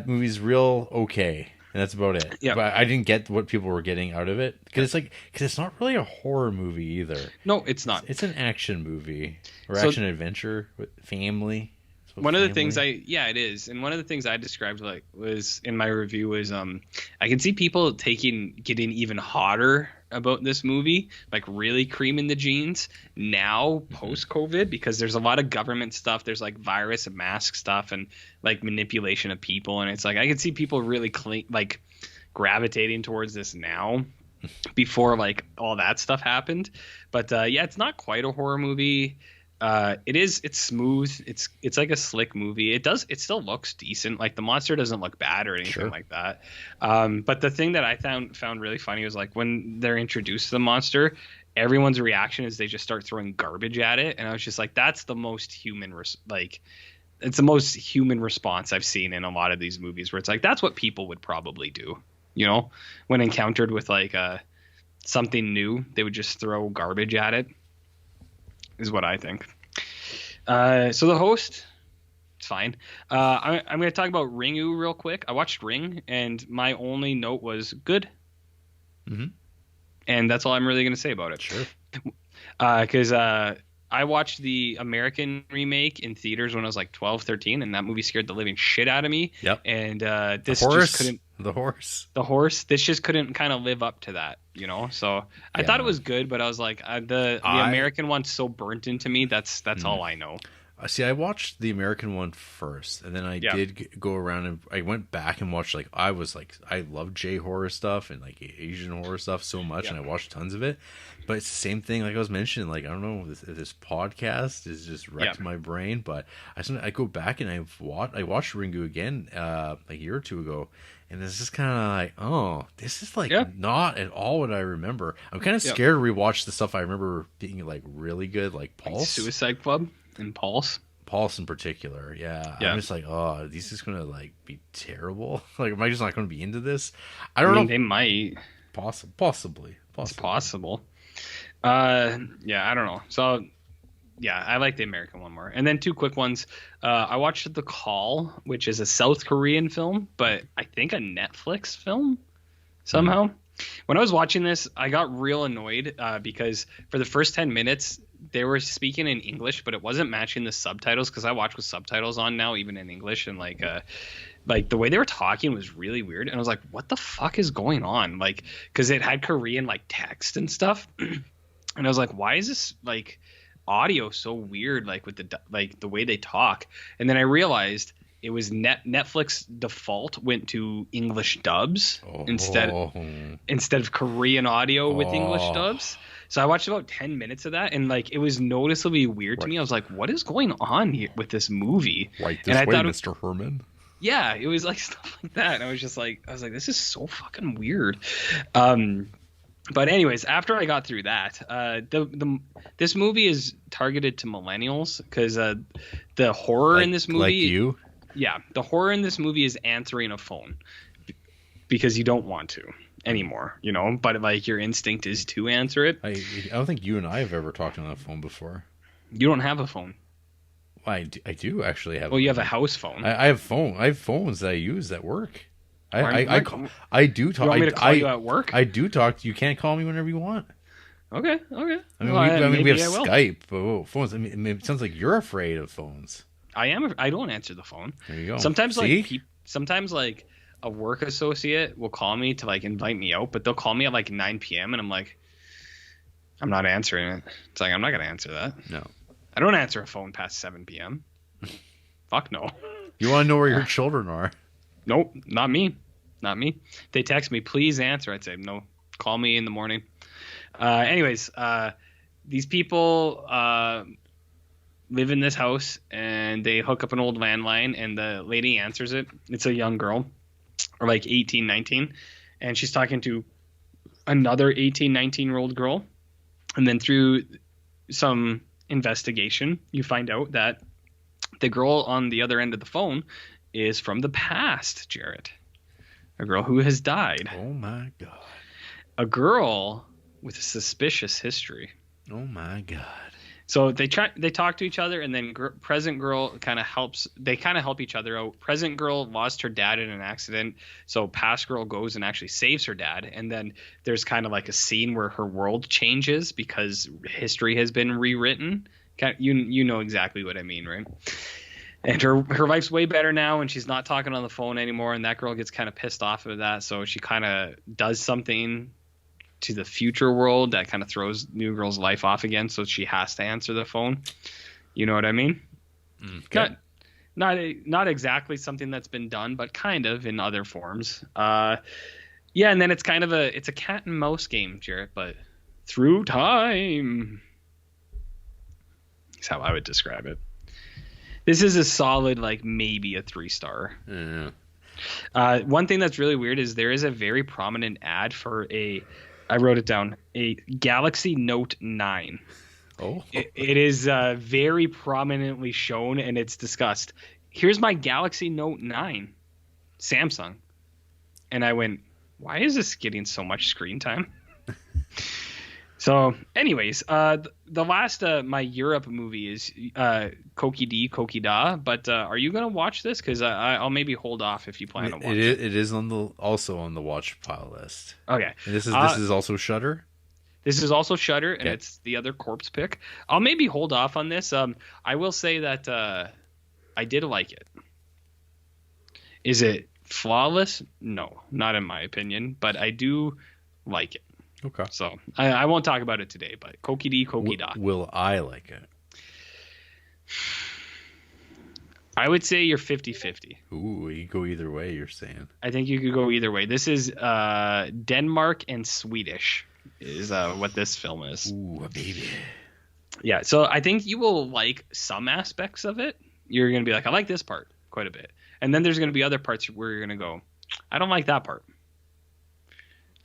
movie's real okay, and that's about it. Yeah, but I didn't get what people were getting out of it because it's not really a horror movie either. No, it's not. It's an action movie or action adventure with family. One of the things it is, and one of the things I described was in my review was I can see people getting even hotter about this movie, like really creaming the jeans now post COVID, because there's a lot of government stuff. There's like virus and mask stuff and like manipulation of people, and it's like I can see people really like gravitating towards this now before like all that stuff happened. But it's not quite a horror movie. It's smooth. It's like a slick movie. It still looks decent. Like the monster doesn't look bad or anything like that. But the thing that I found really funny was like when they're introduced to the monster, everyone's reaction is they just start throwing garbage at it. And I was just like, that's the most human, it's the most human response I've seen in a lot of these movies, where it's like, that's what people would probably do, when encountered with like something new, they would just throw garbage at it. Is what I think. So the host, it's fine. I'm going to talk about Ringu real quick. I watched Ring, and my only note was good. Mm-hmm. And that's all I'm really going to say about it. Sure. Because I watched the American remake in theaters when I was like 12, 13, and that movie scared the living shit out of me. Yep. And this the horse, just couldn't. The horse. This just couldn't kind of live up to that, you know. So I thought it was good, but I was like, the American one's so burnt into me. That's all I know. See, I watched the American one first, and then I did go around and I went back and watched, like, I love J horror stuff and like Asian horror stuff so much, and I watched tons of it. But it's the same thing, like I was mentioning, like, I don't know, this podcast is just wrecked my brain. But I go back and I watched Ringu again a year or two ago, and it's just kind of like, oh, this is like not at all what I remember. I'm kind of scared to rewatch the stuff I remember being like really good, like Pulse, like Suicide Club, and Pulse in particular. I'm just like, oh, these is gonna like be terrible. Like, am I just not gonna be into this? I don't know. They might. Possibly. It's possible. I don't know. So I like the American one more. And then two quick ones. I watched The Call, which is a South Korean film, but I think a Netflix film somehow. When I was watching this, I got real annoyed because for the first 10 minutes, they were speaking in English, but it wasn't matching the subtitles, because I watch with subtitles on now, even in English, and like the way they were talking was really weird. And I was like, what the fuck is going on? Like, because it had Korean like text and stuff. And I was like, why is this like audio so weird, like with the way they talk? And then I realized it was Netflix default went to English dubs instead of Korean audio with English dubs. So I watched about 10 minutes of that, and like it was noticeably weird to me. I was like, what is going on here with this movie? Right this way, Mr. Herman. Yeah, it was like stuff like that. And I was like, this is so fucking weird. But anyways, after I got through that, this movie is targeted to millennials, because the horror in this movie, like you, the horror in this movie is answering a phone because you don't want to anymore, you know. But like your instinct is to answer it. I don't think you and I have ever talked on the phone before. You don't have a phone. I do actually have. Well, you have a house phone. I have phones that I use at work. I do talk. You want me to call you at work? I do talk. You can't call me whenever you want. Okay. I mean, we have Skype, but phones. I mean, it sounds like you're afraid of phones. I am. I don't answer the phone. There you go. Sometimes, like a work associate will call me to like invite me out, but they'll call me at like 9 p.m. and I'm like, I'm not answering it. It's like, I'm not gonna answer that. No, I don't answer a phone past 7 p.m. Fuck no. You want to know where your children are? Nope, not me. They text me, please answer. I'd say, no, call me in the morning. Anyways, these people live in this house, and they hook up an old landline, and the lady answers it. It's a young girl, or like 18, 19, and she's talking to another 18, 19-year-old girl. And then through some investigation, you find out that the girl on the other end of the phone is from the past, Jarrett. A girl who has died. Oh my God. A girl with a suspicious history. Oh my God. So they talk to each other, and then present girl kind of helps. They kind of help each other out. Present girl lost her dad in an accident, so past girl goes and actually saves her dad. And then there's kind of like a scene where her world changes because history has been rewritten. You know exactly what I mean, right? And her life's way better now, and she's not talking on the phone anymore. And that girl gets kind of pissed off of that, so she kind of does something to the future world that kind of throws new girl's life off again, so she has to answer the phone. You know what I mean? Okay. Not exactly something that's been done, but kind of in other forms. And then it's kind of a cat and mouse game, Jarrett, but through time. That's how I would describe it. This is a solid, like, maybe a 3-star. Yeah. One thing that's really weird is there is a very prominent ad for I wrote it down, a Galaxy Note 9. Oh. It is very prominently shown, and it's discussed. Here's my Galaxy Note 9, Samsung. And I went, why is this getting so much screen time? So, anyways, the last my Europe movie is Koki D Koki Da. But are you gonna watch this? Because I'll maybe hold off if you plan on watching. It is also on the watch pile list. Okay. And this is also Shudder. This is also Shudder, and Okay. it's the other corpse pick. I'll maybe hold off on this. I will say that I did like it. Is it flawless? No, not in my opinion, but I do like it. Okay. So I won't talk about it today, but Koki D Koki Da. Will I like it? I would say you're 50-50. Ooh, you go either way. You're saying. I think you could go either way. This is Denmark and Swedish is what this film is. Ooh, baby. Yeah, so I think you will like some aspects of it. You're going to be like, I like this part quite a bit. And then there's going to be other parts where you're going to go, I don't like that part.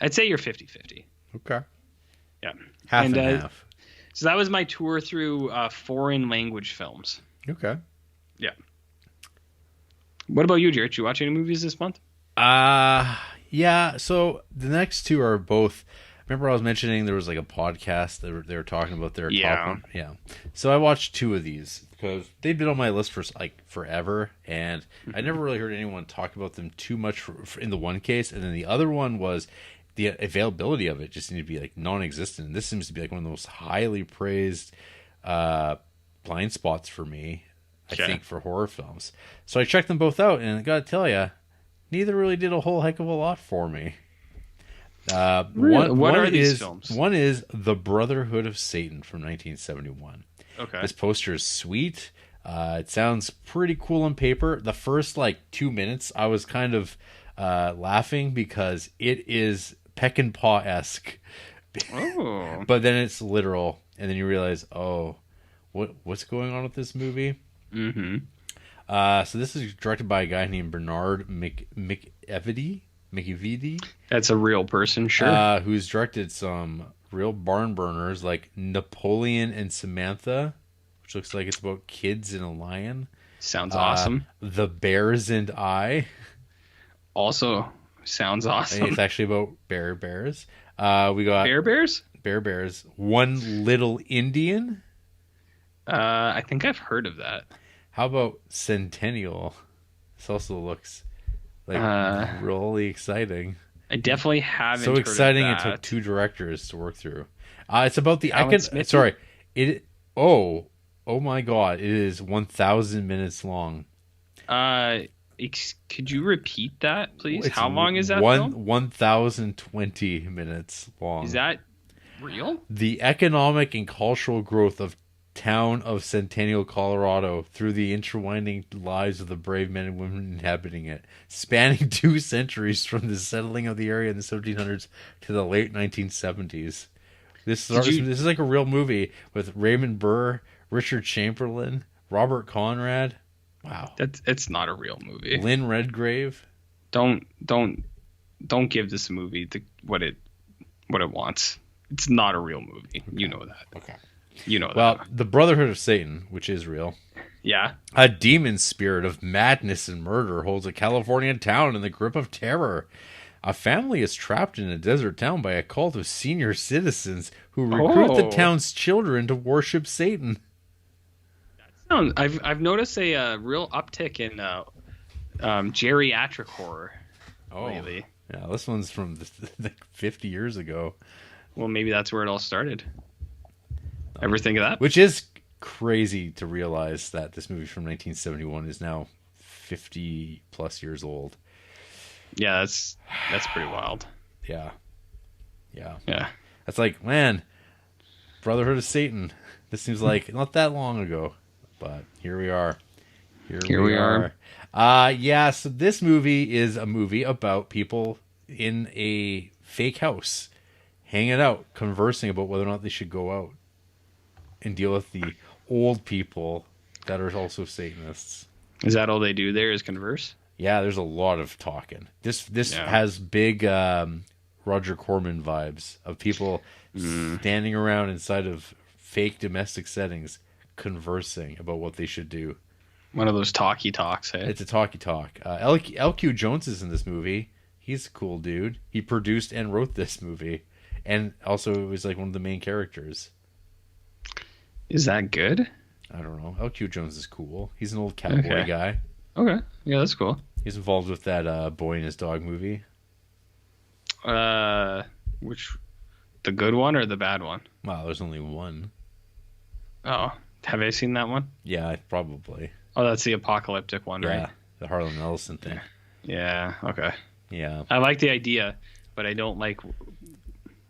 I'd say you're 50-50. Okay. Yeah. Half and half. So that was my tour through foreign language films. Okay. Yeah. What about you, Jared? You watch any movies this month? Yeah. So the next two are both. Remember, I was mentioning there was like a podcast they were talking about their top one. Yeah. So I watched two of these because they've been on my list for like forever, and I never really heard anyone talk about them too much in the one case, and then the other one was the availability of it just seemed to be like non-existent. And this seems to be like one of the most highly praised blind spots for me. I think for horror films. So I checked them both out, and I gotta tell you, neither really did a whole heck of a lot for me. Really? What are these films? One is The Brotherhood of Satan from 1971. Okay. This poster is sweet. It sounds pretty cool on paper. The first like 2 minutes, I was kind of laughing because it is peck and paw-esque. Oh. But then it's literal, and then you realize, oh, what's going on with this movie? Mm-hmm. So this is directed by a guy named Bernard McEvedy. That's a real person, sure. Who's directed some real barn burners like Napoleon and Samantha, which looks like it's about kids and a lion. Sounds awesome. The Bears and I. Also sounds awesome. It's actually about bears. We got Bears? Bears. One Little Indian. I think I've heard of that. How about Centennial? This also looks like really exciting. I definitely haven't. So heard exciting! of It that. took two directors to work through. It's about the Alan Smith? Sorry, it. Oh my God! It is 1,000 minutes long. Could you repeat that, please? It's How long is that film? 1,020 minutes long. Is that real? The economic and cultural growth of town of Centennial, Colorado, through the intertwining lives of the brave men and women inhabiting it, spanning 2 centuries from the settling of the area in the 1700s to the late 1970s. This is like a real movie with Raymond Burr, Richard Chamberlain, Robert Conrad. Wow, it's not a real movie. Lynn Redgrave. Don't give this movie what it wants. It's not a real movie. Okay. You know that. Okay. You know that. Well, the Brotherhood of Satan, which is real. Yeah. A demon spirit of madness and murder holds a California town in the grip of terror. A family is trapped in a desert town by a cult of senior citizens who recruit the town's children to worship Satan. I've noticed a real uptick in geriatric horror lately. Yeah, this one's from like 50 years ago. Well, maybe that's where it all started. Ever think of that? Which is crazy to realize that this movie from 1971 is now 50 plus years old. Yeah, that's pretty wild. Yeah. That's like, man, Brotherhood of Satan. This seems like not that long ago, but here we are. Here we are. So this movie is a movie about people in a fake house, hanging out, conversing about whether or not they should go out and deal with the old people that are also Satanists. Is that all they do there is converse? Yeah, there's a lot of talking. This has big Roger Corman vibes of people standing around inside of fake domestic settings conversing about what they should do. One of those talky talks, hey? It's a talky talk. LQ Jones is in this movie. He's a cool dude. He produced and wrote this movie. and also it was like one of the main characters. Is that good? I don't know. LQ Jones is cool. He's an old cowboy guy. Okay. Yeah, that's cool. He's involved with that Boy and His Dog movie. Which, the good one or the bad one? Wow, there's only one. Oh, have I seen that one? Yeah, probably. Oh, that's the apocalyptic one, Yeah, right? the Harlan Ellison thing. Yeah. Okay. Yeah. I like the idea, but I don't like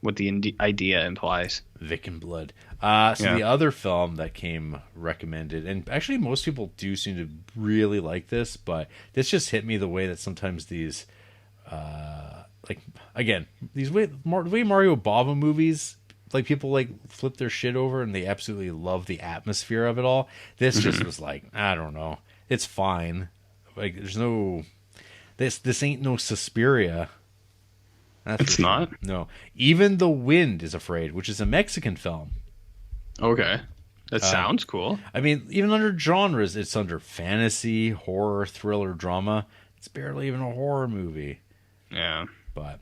what the idea implies. Vic and Blood. Yeah. The other film that came recommended, and actually most people do seem to really like this, but this just hit me the way that sometimes these, these way Mario Bava movies, like people like flip their shit over and they absolutely love the atmosphere of it all. This just was like, I don't know, it's fine. Like there's no, this ain't no Suspiria. That's It's not? No. Even the Wind is Afraid, which is a Mexican film. Okay. That sounds cool. I mean, even under genres, it's under fantasy, horror, thriller, drama. It's barely even a horror movie. Yeah. But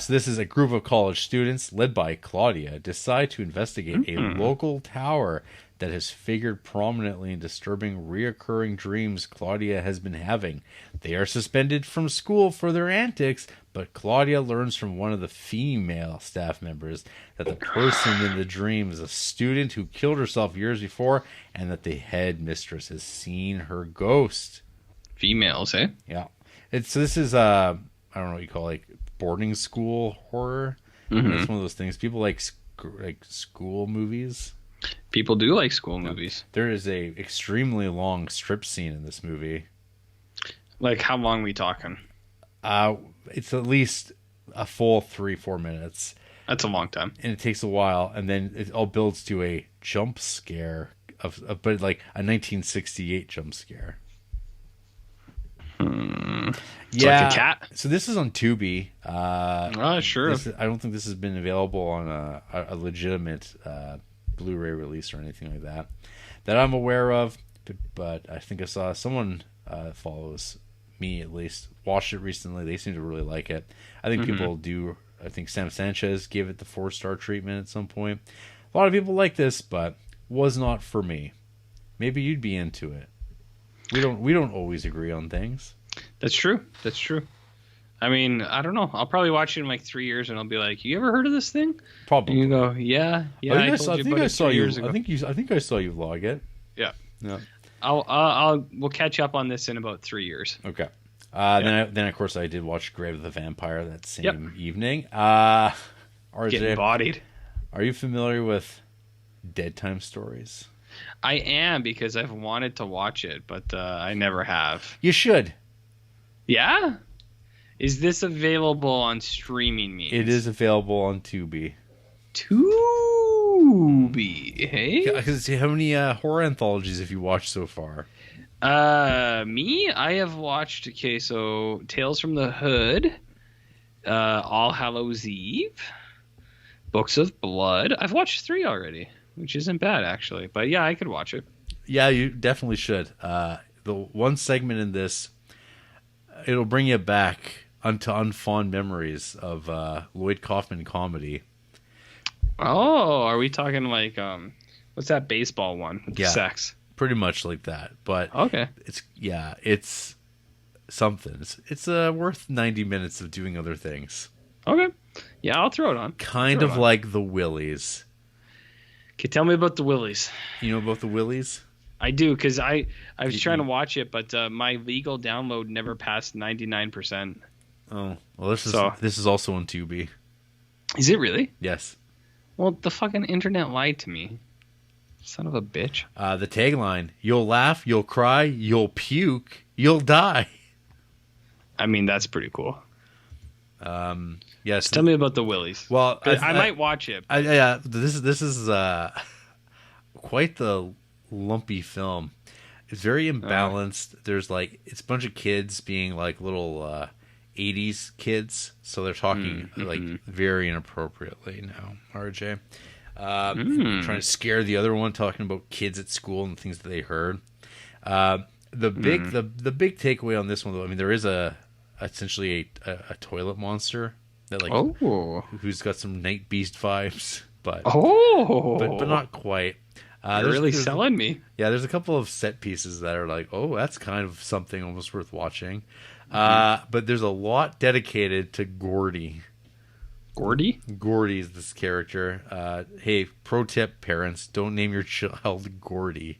so this is a group of college students led by Claudia decide to investigate a local tower that has figured prominently in disturbing reoccurring dreams Claudia has been having. They are suspended from school for their antics, but Claudia learns from one of the female staff members that the person in the dream is a student who killed herself years before, and that the head mistress has seen her ghost. Females, eh? Yeah. This is I don't know what you call it, like boarding school horror. It's one of those things. People like school movies. People do like school movies. There is a extremely long strip scene in this movie. Like, how long we talking? It's at least a full 3-4 minutes. That's a long time. And it takes a while, and then it all builds to a jump scare but like a 1968 jump scare. It's like a cat. So this is on Tubi. Sure. I don't think this has been available on a legitimate Blu-ray release or anything like that I'm aware of. But I think I saw someone follows me at least watched it recently. They seem to really like it. I think people do. I think Sam Sanchez gave it the 4-star treatment at some point. A lot of people like this, but was not for me. Maybe you'd be into it. We don't always agree on things. That's true. I mean, I don't know. I'll probably watch it in like 3 years, and I'll be like, "You ever heard of this thing?" Probably. And you go, "Yeah." I think I saw you vlog it. Yeah. Yeah. We'll catch up on this in about 3 years. Okay. Then of course I did watch Grave of the Vampire that same evening. RJ, Getting bodied. Are you familiar with Dead Time Stories? I am, because I've wanted to watch it, but I never have. You should. Yeah? Is this available on streaming means? It is available on Tubi. Tubi, hey? Because how many horror anthologies have you watched so far? Me? I have watched, so Tales from the Hood, All Hallows Eve, Books of Blood. I've watched 3 already, which isn't bad, actually. But yeah, I could watch it. Yeah, you definitely should. The one segment in this, it'll bring you back unto unfond memories of Lloyd Kaufman comedy. Oh, are we talking like what's that baseball one with the sex? Pretty much like that. But okay, it's something. It's worth 90 minutes of doing other things. Okay, yeah, I'll throw it on. Kind of like the Willies. Okay, tell me about the Willies. You know about the Willies? I do, because I was trying to watch it, but my legal download never passed 99%. Oh, well, this is also on Tubi. Is it really? Yes. Well, the fucking internet lied to me. Son of a bitch. The tagline: "You'll laugh, you'll cry, you'll puke, you'll die." I mean, that's pretty cool. Yes. Tell me about the Willies. Well, I might watch it. This is quite the lumpy film. It's very imbalanced. There's it's a bunch of kids being like little 80s kids, so they're talking like very inappropriately now. RJ, trying to scare the other one, talking about kids at school and things that they heard. The big takeaway on this one, though, I mean, there is essentially a toilet monster that like who's got some Night Beast vibes, but but not quite. You're really selling me. Yeah, there's a couple of set pieces that are like, oh, that's kind of something almost worth watching. But there's a lot dedicated to Gordy. Gordy is this character. Hey, pro tip, parents, don't name your child Gordy.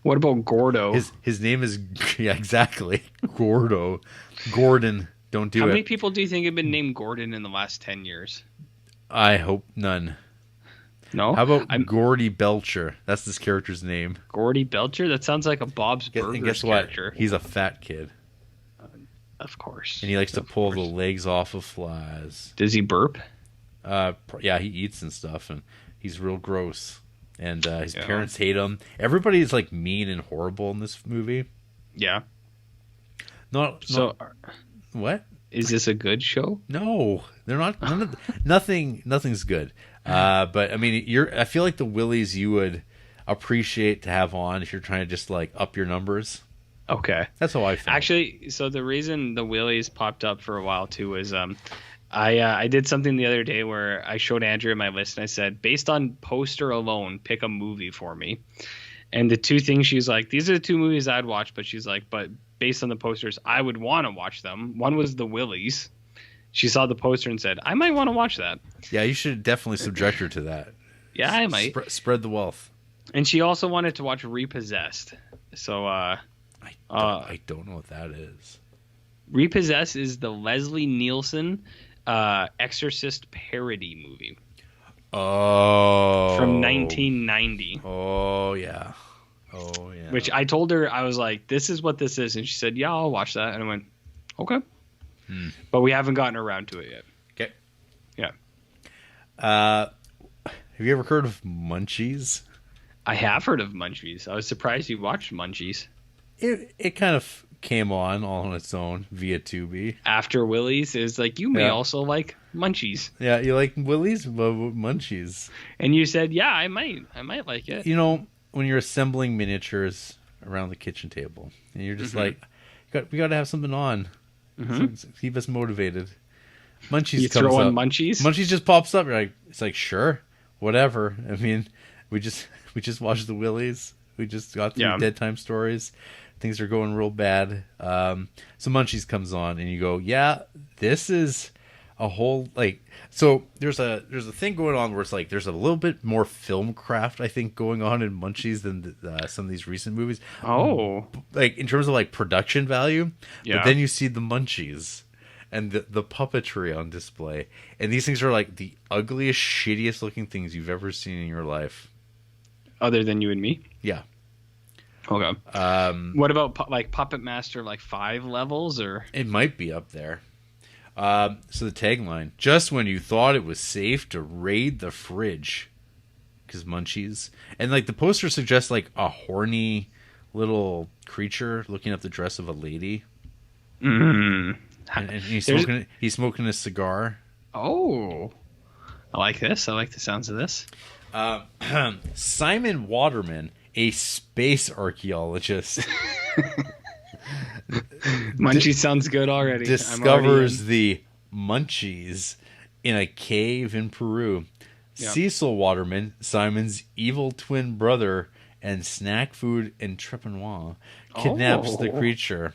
What about Gordo? His name is, yeah, exactly, Gordo. Gordon, don't do it. How many people do you think have been named Gordon in the last 10 years? I hope none. No? How about Gordy Belcher? That's this character's name. Gordy Belcher? That sounds like a Bob's Burgers and guess character. What? He's a fat kid. Of course. And he likes to pull the legs off of flies. Does he burp? Yeah, he eats and stuff, and he's real gross. And his parents hate him. Everybody is like mean and horrible in this movie. Yeah. What? Is this a good show? No, they're not. Nothing's good. But I mean, I feel like the Willies you would appreciate to have on if you're trying to just like up your numbers. Okay. That's how I feel. Actually, so the reason the Willies popped up for a while too was I did something the other day where I showed Andrea my list and I said, based on poster alone, pick a movie for me. And the two things she's like, these are the two movies I'd watch, but she's like, but based on the posters, I would want to watch them. One was the Willies. She saw the poster and said, I might want to watch that. Yeah, you should definitely subject her to that. Yeah, I might. Spread the wealth. And she also wanted to watch Repossessed. So I don't know what that is. Repossessed is the Leslie Nielsen Exorcist parody movie. Oh. From 1990. Oh, yeah. Which I told her, I was like, this is what this is. And she said, yeah, I'll watch that. And I went, okay. But we haven't gotten around to it yet. Okay. Yeah. Have you ever heard of Munchies? I have heard of Munchies. I was surprised you watched Munchies. It kind of came on all on its own via Tubi. After Willie's, is like, you may also like Munchies. Yeah, you like Willie's? Munchies. And you said, yeah, I might like it. You know, when you're assembling miniatures around the kitchen table, and you're just like, we got to have something on. So keep us motivated. Munchies you comes throw up. in Munchies? Munchies just pops up. You're like, it's like, sure, whatever. I mean, we just watched the Willies. We just got through Dead Time Stories. Things are going real bad. So Munchies comes on, and you go, yeah, this is a whole like. So there's a thing going on where it's like there's a little bit more film craft, I think, going on in Munchies than some of these recent movies. Oh, like in terms of like production value. Yeah. But then you see the Munchies and the puppetry on display, and these things are like the ugliest, shittiest looking things you've ever seen in your life. Other than You and Me? Yeah. Okay. What about like Puppet Master, like 5 levels, or? It might be up there. So the tagline: just when you thought it was safe to raid the fridge, because Munchies, and like the poster suggests like a horny little creature looking up the dress of a lady. And he's smoking a cigar. Oh, I like this. I like the sounds of this. Simon Waterman, a space archaeologist, Munchies sounds good already. discovers the Munchies in a cave in Peru. Yep. Cecil Waterman, Simon's evil twin brother and snack food entrepreneur, kidnaps the creature.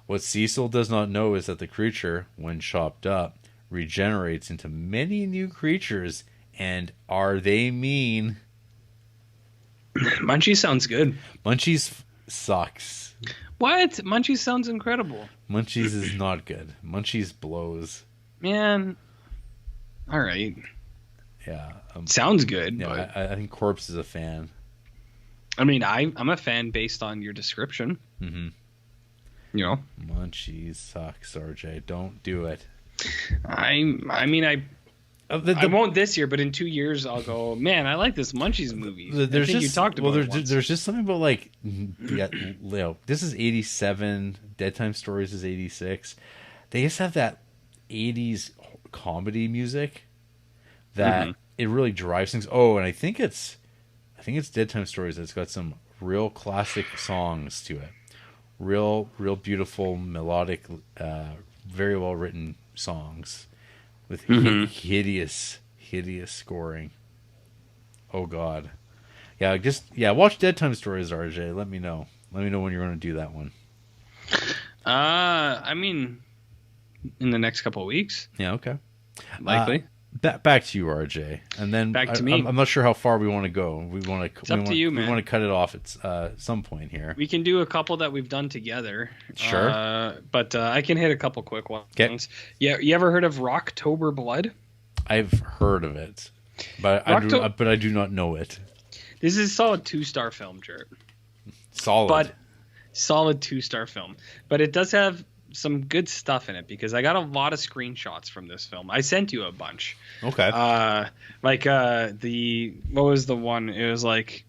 What Cecil does not know is that the creature, when chopped up, regenerates into many new creatures. And are they mean? Munchies sounds good. Munchies sucks. What? Munchies sounds incredible. Munchies is not good. Munchies blows. Man. All right. Yeah. Sounds good. Yeah, but... I think Corpse is a fan. I mean, I'm a fan based on your description. Mm-hmm. You know? Munchies sucks, RJ. Don't do it. I won't this year, but in 2 years I'll go, man, I like this Munchies movie. You talked about it there's just something about like, this is 87, Dead Time Stories is 86. They just have that 80s comedy music that it really drives things. Oh, and I think it's Dead Time Stories that's got some real classic songs to it. Real beautiful, melodic, very well written songs with Mhm. hideous scoring. Oh God. Yeah, watch Dead Time Stories, RJ. Let me know. Let me know when you're going to do that one. I mean, in the next couple of weeks, Yeah, okay. likely. Back to you, RJ, and then Back to me. I'm not sure how far we want to go. It's up to you, man. We want to cut it off at some point here. We can do a couple that we've done together. Sure. But I can hit a couple quick ones. 'Kay. Yeah, you ever heard of Rocktober Blood? I've heard of it, but I do not know it. This is a solid 2-star film, Jared. Solid. But solid 2-star film. But it does have some good stuff in it because I got a lot of screenshots from this film. I sent you a bunch. Okay. What was the one? It was like,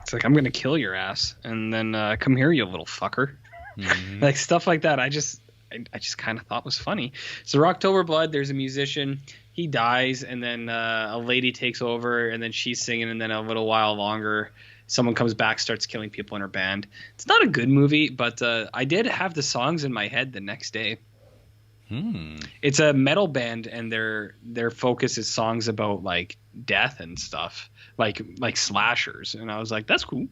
it's like, I'm gonna kill your ass, and then come here, you little fucker. Mhm. Like stuff like that. I just kind of thought was funny. So Rocktober Blood, there's a musician. He dies, and then a lady takes over, and then she's singing, and then a little while longer, someone comes back, starts killing people in her band. It's not a good movie, but I did have the songs in my head the next day. It's a metal band, and their focus is songs about like death and stuff, like slashers. And I was like, that's cool.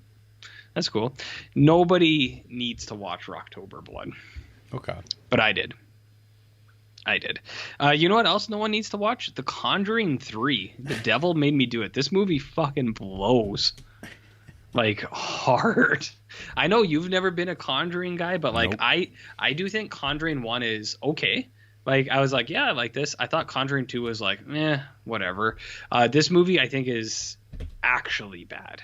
That's cool. Nobody needs to watch Rocktober Blood. Okay. But I did. You know what else no one needs to watch? The Conjuring 3. The Devil Made Me Do It. This movie fucking blows. Like, hard. I know you've never been a Conjuring guy, but like, Nope. I do think Conjuring 1 is okay. Like, I was like, yeah, I like this. I thought Conjuring 2 was like, whatever. This movie, I think, is actually bad.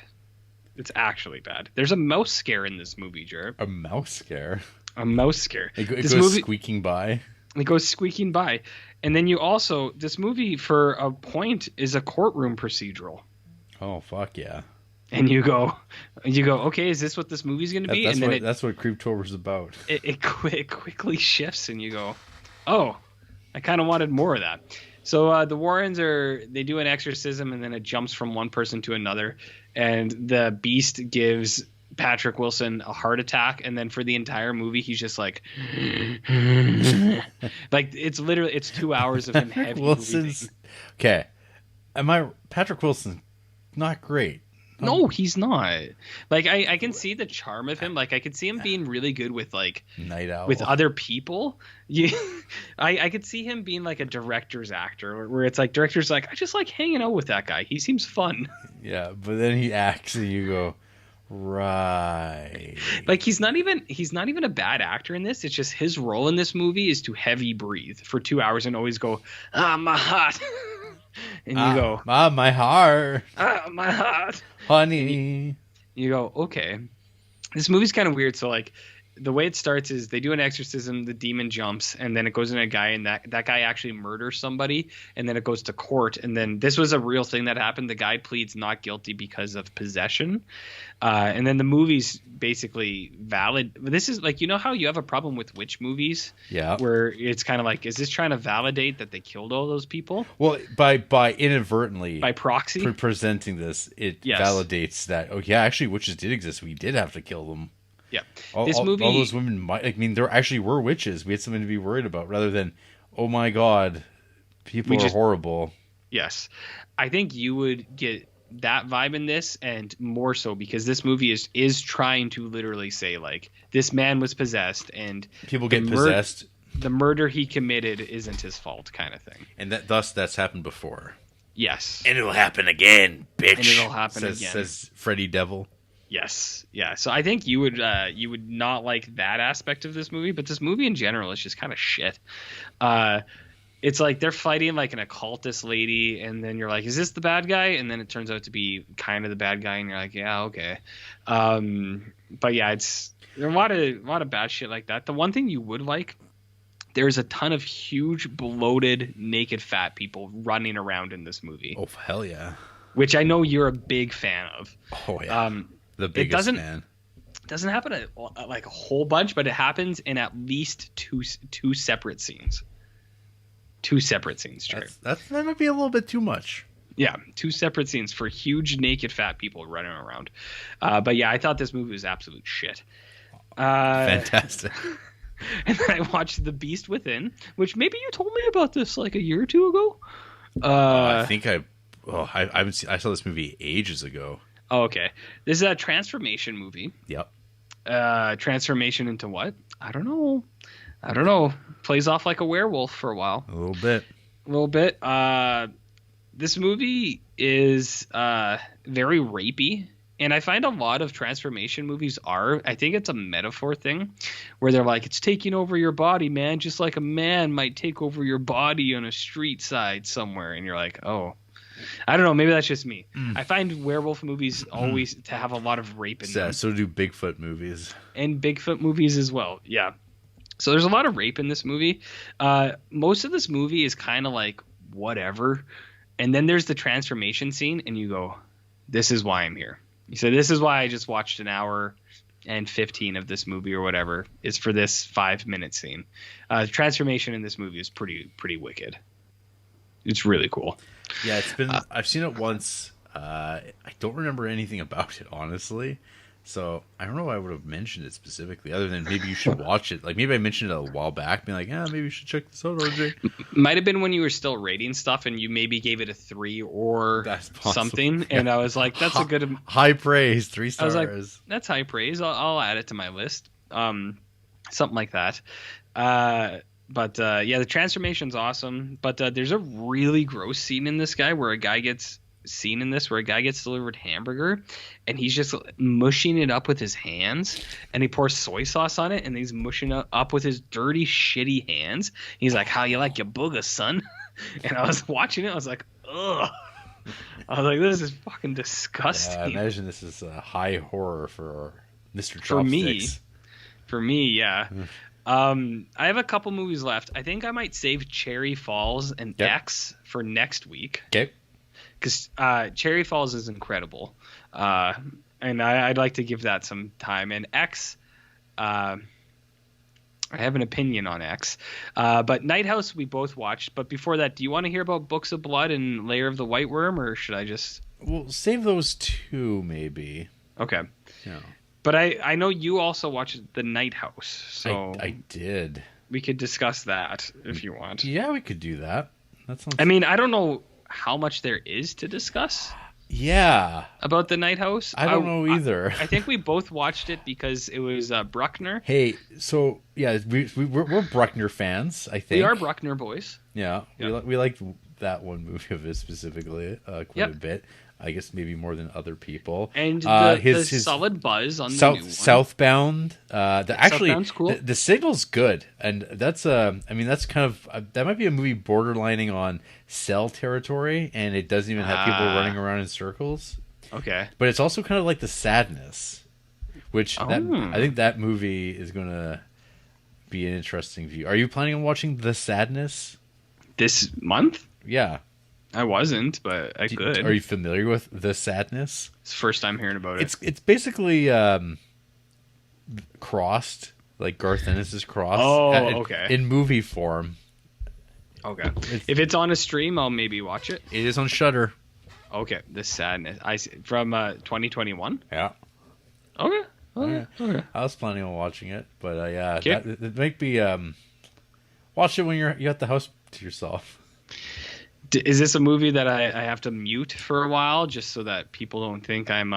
It's actually bad. There's a mouse scare in this movie, Jared. A mouse scare. A mouse scare. It This goes movie- squeaking by. It goes squeaking by. And then you also, this movie for a point is a courtroom procedural. Oh fuck yeah. And you go, okay, is this what this movie's going to be? And then That's what Creeptober's about. it quickly shifts, and you go, oh, I kind of wanted more of that. So the Warrens they do an exorcism, and then it jumps from one person to another, and the beast gives Patrick Wilson a heart attack, and then for the entire movie he's just like like it's 2 hours of him heavy Wilson's breathing. okay. Patrick Wilson not great. No, he's not. Like I can see the charm of him. Like I could see him being really good with like Night Owl. with other people. Yeah, I could see him being like a director's actor, where it's like director's like, I just like hanging out with that guy. He seems fun. Yeah, but then he acts and you go, right. Like he's not even a bad actor in this. It's just his role in this movie is to heavy breathe for 2 hours and always go, my heart. And you go, my heart. My heart. Honey. You go, okay. This movie's kind of weird. So like the way it starts is they do an exorcism, the demon jumps, and then it goes in a guy, and that guy actually murders somebody, and then it goes to court, and then this was a real thing that happened. The guy pleads not guilty because of possession, and then the movie's basically valid. This is like, you know how you have a problem with witch movies, Yeah. where it's kind of like, is this trying to validate that they killed all those people Well, by inadvertently by proxy? presenting this, it Yes. validates that. Oh yeah, actually, witches did exist. We did have to kill them. Yeah, All those women might. I mean, there actually were witches. We had something to be worried about, rather than, oh my god, people are horrible. Yes. I think you would get that vibe in this, and more so because this movie is trying to literally say, like, this man was possessed, and People get possessed, the murder he committed isn't his fault, kind of thing. and that's happened before. Yes. And it'll happen again, bitch. And it'll happen again. Says Freddy Devil. Yes. Yeah. So I think you would not like that aspect of this movie, but this movie in general is just kind of shit. It's like they're fighting like an occultist lady, and then you're like, is this the bad guy? And then it turns out to be kind of the bad guy, and you're like, yeah, okay. But yeah, it's there are a lot of bad shit like that. The one thing you would like, there's a ton of huge, bloated, naked, fat people running around in this movie. Oh hell yeah! Which I know you're a big fan of. Oh yeah. The biggest fan. It doesn't happen like a whole bunch, but it happens in at least two separate scenes. Two separate scenes, Trey. That might be a little bit too much. Yeah, two separate scenes for huge naked fat people running around. But yeah, I thought this movie was absolute shit. Fantastic. And then I watched The Beast Within, which maybe you told me about this like a year or two ago. I think I haven't seen. I saw this movie ages ago. Oh, okay. This is a transformation movie. Yep. Transformation into what? I don't know. Plays off like a werewolf for a while. A little bit. This movie is very rapey. And I find a lot of transformation movies are. I think it's a metaphor thing where they're like, it's taking over your body, man, just like a man might take over your body on a street side somewhere. And you're like, oh, I don't know. Maybe that's just me. I find werewolf movies always to have a lot of rape in them. So do Bigfoot movies. And Bigfoot movies as well. Yeah. So there's a lot of rape in this movie. Most of this movie is kind of like whatever. And then there's the transformation scene and you go, this is why I'm here. You said, this is why I just watched an hour and 15 of this movie or whatever is for this 5-minute scene. The transformation in this movie is pretty wicked. It's really cool. Yeah, it's been. I've seen it once. I don't remember anything about it, honestly. So I don't know why I would have mentioned it specifically, other than maybe you should watch it. Like maybe I mentioned it a while back, being like, maybe you should check this out, RJ. Might have been when you were still rating stuff, and you maybe gave it a 3 or something. Yeah. And I was like, that's a good high praise, 3 stars. I was like, that's high praise. I'll add it to my list. Something like that. But yeah, the transformation's awesome. But there's a really gross scene in this guy where a guy gets delivered hamburger and he's just mushing it up with his hands and he pours soy sauce on it and he's mushing it up with his dirty, shitty hands. He's like, how you like your booger, son? And I was watching it. I was like, ugh. I was like, this is fucking disgusting. I imagine this is a high horror for Mr. Chopsticks. For me, yeah. I have a couple movies left. I think I might save Cherry Falls and X for next week. Okay. Because Cherry Falls is incredible. And I'd like to give that some time. And X, I have an opinion on X. But Night House we both watched. But before that, do you want to hear about Books of Blood and Lair of the White Worm? Or should I just... Well, save those 2, maybe. Okay. Yeah. But I know you also watched The Night House. So I did. We could discuss that if you want. Yeah, we could do that. That sounds... I mean, I don't know how much there is to discuss. Yeah. About The Night House. I don't know either. I think we both watched it because it was Bruckner. Hey, so yeah, we're Bruckner fans. I think we are Bruckner boys. Yeah, we liked that one movie of his specifically quite a bit. I guess maybe more than other people. And his solid buzz on the new one. Southbound. Southbound's cool. The signal's good, and that's that's kind of that might be a movie borderlining on Cell territory, and it doesn't even have people running around in circles. Okay, but it's also kind of like The Sadness, which I think that movie is going to be an interesting view. Are you planning on watching The Sadness this month? Yeah. I wasn't, but I could. Are you familiar with The Sadness? It's the first time hearing about it. It's basically crossed, like Garth Ennis' Crossed. Oh, okay. In movie form. Okay. If it's on a stream, I'll maybe watch it. It is on Shudder. Okay. The Sadness. I see. From 2021? Yeah. Okay. Okay. I was planning on watching it, but it might be watch it when you got the house to yourself. Is this a movie that I have to mute for a while just so that people don't think I'm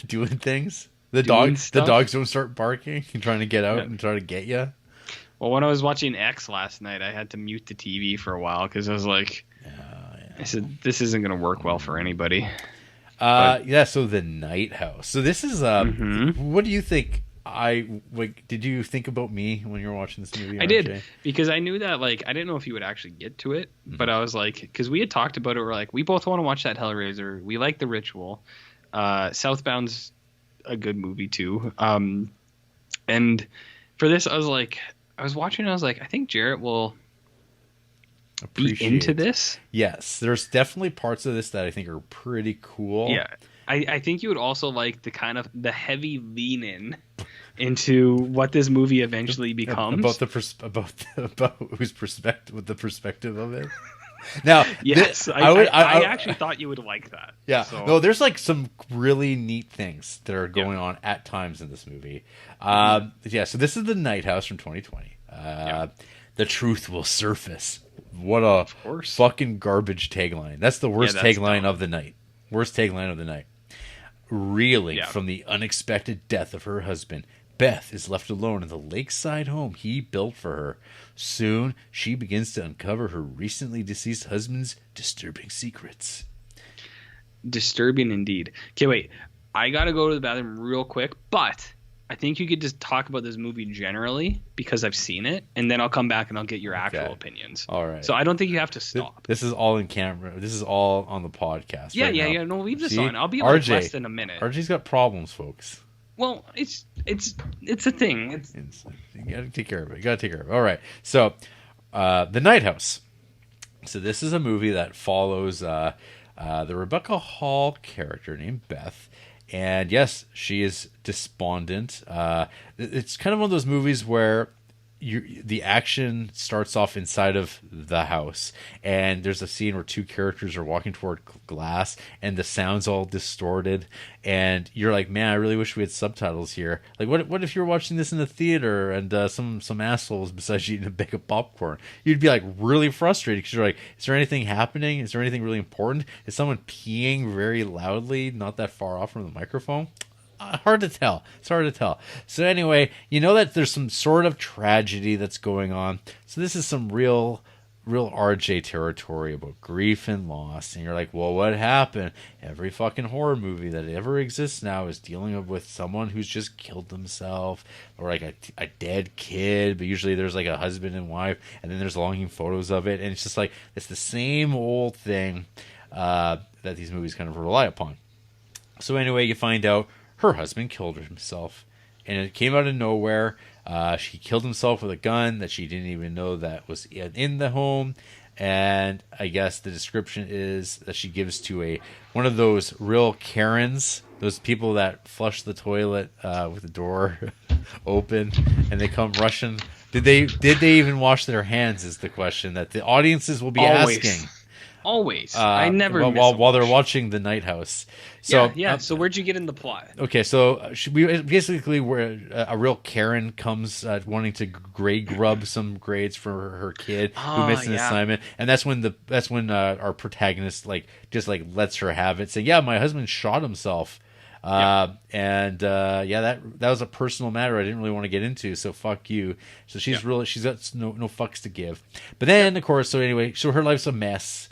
doing things? The dogs don't start barking and trying to get out and try to get you. Well, when I was watching X last night, I had to mute the TV for a while because I was like, I said this isn't going to work well for anybody. So The Night House. So this is what do you think? Did you think about me when you were watching this movie? I did, because I knew that I didn't know if you would actually get to it, but I was like, because we had talked about it, we're like, we both want to watch that Hellraiser. We like The Ritual. Southbound's a good movie too. And for this, I was watching, and I was like, I think Jarrett will be into this. Yes, there's definitely parts of this that I think are pretty cool. Yeah. I think you would also like the kind of the heavy lean in into what this movie eventually becomes. About whose perspective, with the perspective of it. Now, Yes, I actually thought you would like that. Yeah, So. no, there's like some really neat things that are going on at times in this movie. Yeah, so this is The Night House from 2020. The truth will surface. What a fucking garbage tagline. That's the worst tagline of the night. Worst tagline of the night. Reeling from the unexpected death of her husband, Beth is left alone in the lakeside home he built for her. Soon, she begins to uncover her recently deceased husband's disturbing secrets. Disturbing indeed. Okay, wait. I gotta go to the bathroom real quick, but I think you could just talk about this movie generally because I've seen it, and then I'll come back and I'll get your actual opinions. All right. So I don't think you have to stop. This is all in camera. This is all on the podcast. Yeah. No, leave this on. I'll be like less than a minute. RJ's got problems, folks. Well, it's a thing. You gotta take care of it. All right. So, The Night House. So this is a movie that follows the Rebecca Hall character named Beth. And yes, she is despondent. It's kind of one of those movies where the action starts off inside of the house, and there's a scene where two characters are walking toward glass, and the sound's all distorted, and you're like, man, I really wish we had subtitles here. Like, what if you're watching this in the theater and some assholes besides you eating a bag of popcorn? You'd be like really frustrated because you're like, is there anything happening? Is there anything really important? Is someone peeing very loudly, not that far off from the microphone? Hard to tell. It's hard to tell. So anyway, you know that there's some sort of tragedy that's going on. So this is some real RJ territory about grief and loss. And you're like, well, what happened? Every fucking horror movie that ever exists now is dealing with someone who's just killed themselves, or like a dead kid. But usually there's like a husband and wife, and then there's longing photos of it. And it's just like, it's the same old thing that these movies kind of rely upon. So anyway, you find out her husband killed himself, and it came out of nowhere. She killed himself with a gun that she didn't even know that was in the home. And I guess the description is that she gives to one of those real Karens, those people that flush the toilet with the door open, and they come rushing. Did they even wash their hands? Is the question that the audiences will be asking. Always. I never while they're watching The Night House. So so where'd you get in the plot? Okay, so we basically where a real Karen comes wanting to grade grub some grades for her kid who missed an assignment, and that's when our protagonist just lets her have it, saying, "Yeah, my husband shot himself." That was a personal matter I didn't really want to get into, so fuck you. So she's she's got no fucks to give. But then of course, so her life's a mess.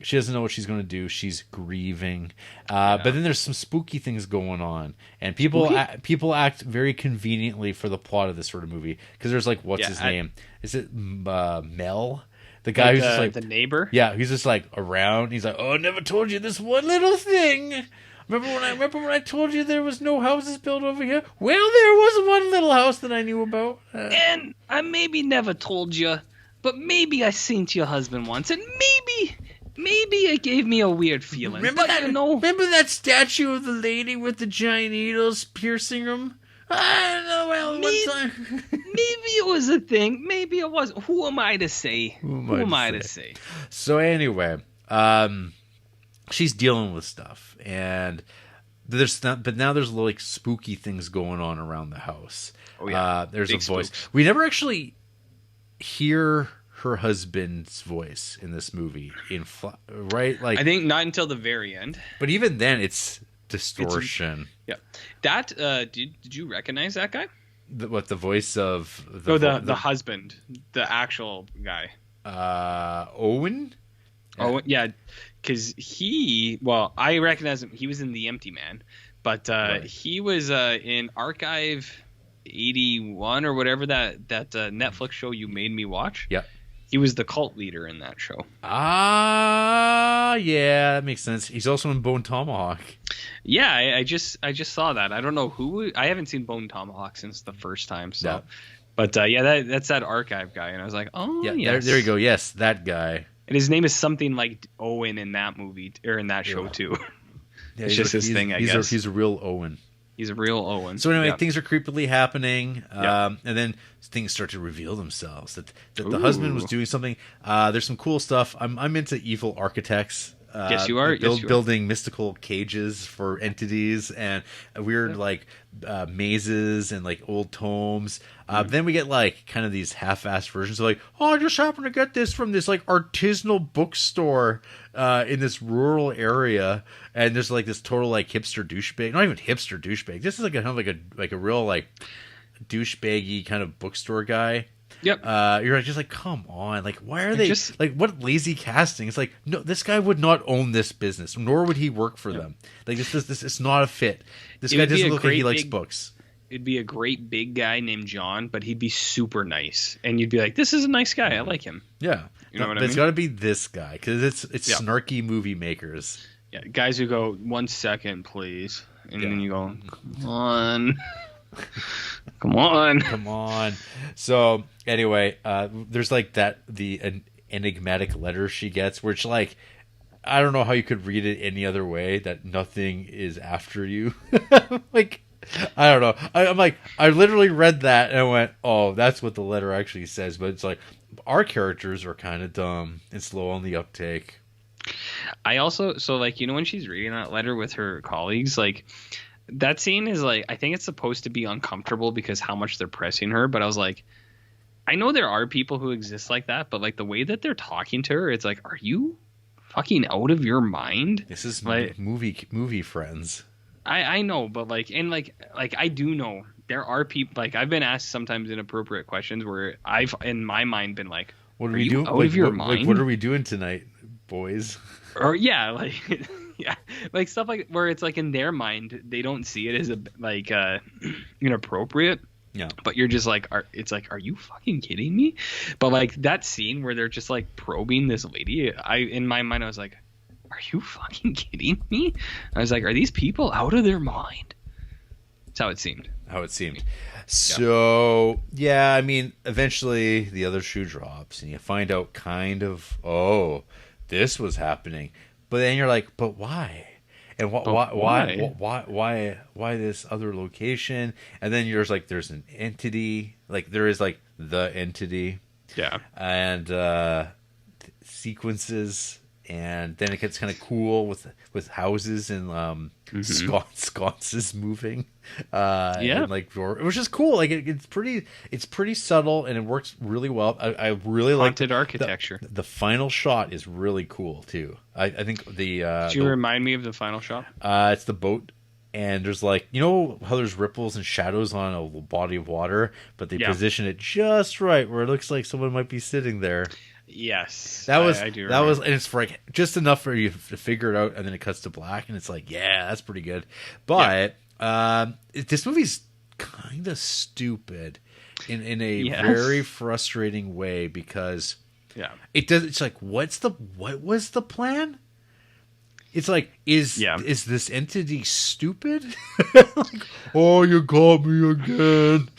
She doesn't know what she's going to do. She's grieving. But then there's some spooky things going on, and people act very conveniently for the plot of this sort of movie, because there's what's his name? Is it Mel? The guy who's just the neighbor? Yeah, he's just around. He's like, "Oh, I never told you this one little thing. Remember when I told you there was no houses built over here? Well, there was one little house that I knew about. And I maybe never told you, but maybe I seen your husband once, and maybe it gave me a weird feeling. But I don't know. Remember that statue of the lady with the giant needles piercing them? I don't know. Well, one time. Maybe it was a thing. Maybe it was. Who am I to say? Who am I to say? So anyway, she's dealing with stuff, and but now there's spooky things going on around the house. Oh yeah, there's big a voice. Spooks. We never actually hear her husband's voice in this movie, right? I think not until the very end. But even then, it's distortion. That did you recognize that guy? The voice of the husband, the actual guy. Owen. Oh yeah, because I recognize him. He was in The Empty Man, but he was in Archive 81 or whatever that Netflix show you made me watch. Yeah. He was the cult leader in that show. Yeah, that makes sense. He's also in Bone Tomahawk. Yeah, I just saw that. I don't know who. I haven't seen Bone Tomahawk since the first time. So, yeah. But that's that Archive guy, and I was like, oh yeah, yes. There you go. Yes, that guy. And his name is something like Owen in that movie or in that show too. Yeah, it's just his thing, I guess. He's a real Owen. He's a real Owen. So anyway, Yeah. things are creepily happening, Yeah. and then things start to reveal themselves. That the husband was doing something. There's some cool stuff. I'm into evil architects. Yes, you are. Yes, you are. Building mystical cages for entities and weird like mazes and like old tomes. Then we get like kind of these half-assed versions of like, oh, I just happened to get this from this like artisanal bookstore in this rural area, and there's like this total like hipster douchebag. Not even hipster douchebag. This is like kind of like a real like douchebaggy kind of bookstore guy. Yep. You're just like, come on, like, why are they just like, what lazy casting? It's like, no, this guy would not own this business, nor would he work for them. Like, this it's not a fit. This guy doesn't look like he likes books. It'd be a great big guy named John, but he'd be super nice, and you'd be like, this is a nice guy. I like him. Yeah, You know what I but it's mean? got to be this guy because it's Yeah. snarky movie makers. Yeah, guys who go 1 second, please, and then you go, come on, come on. Come on. So anyway, there's like the enigmatic letter she gets, which like I don't know how you could read it any other way. That nothing is after you. Like I don't know. I'm like I literally read that and I went, oh, that's what the letter actually says. But it's like our characters are kind of dumb and slow on the uptake. I also like when she's reading that letter with her colleagues, like that scene is like I think it's supposed to be uncomfortable because how much they're pressing her, but I was like, I know there are people who exist like that, but like the way that they're talking to her, it's like, are you fucking out of your mind? This is like movie friends. I know, but like I do know there are people like I've been asked sometimes inappropriate questions where I've in my mind been like, What are are we you doing? out of your mind? Like, what are we doing tonight, boys? Or yeah, like yeah, like stuff like where it's like in their mind they don't see it as a like inappropriate. Yeah. But you're just like, it's like, are you fucking kidding me? But like that scene where they're just like probing this lady, in my mind I was like, are you fucking kidding me? I was like, are these people out of their mind? That's how it seemed. So yeah, I mean, eventually the other shoe drops, and you find out kind of, oh, this was happening, but then you're like, but why? And why this other location? And then you're like, there's an entity, like there is like the entity, Yeah. and sequences. And then it gets kind of cool with houses and sconces moving, and like it was just cool. Like it's pretty subtle and it works really well. I really like Haunted architecture. The final shot is really cool too. I think Do you remind me of the final shot? it's the boat. And there's like, you know how there's ripples and shadows on a body of water, but they position it just right where it looks like someone might be sitting there. Yes, That was I do that was, remember. and it's for like just enough for you to figure it out, and then it cuts to black, and it's like, yeah, that's pretty good. But this movie's kind of stupid in a very frustrating way because it does. It's like, what was the plan? It's like, is this entity stupid? Like, oh, you got me again.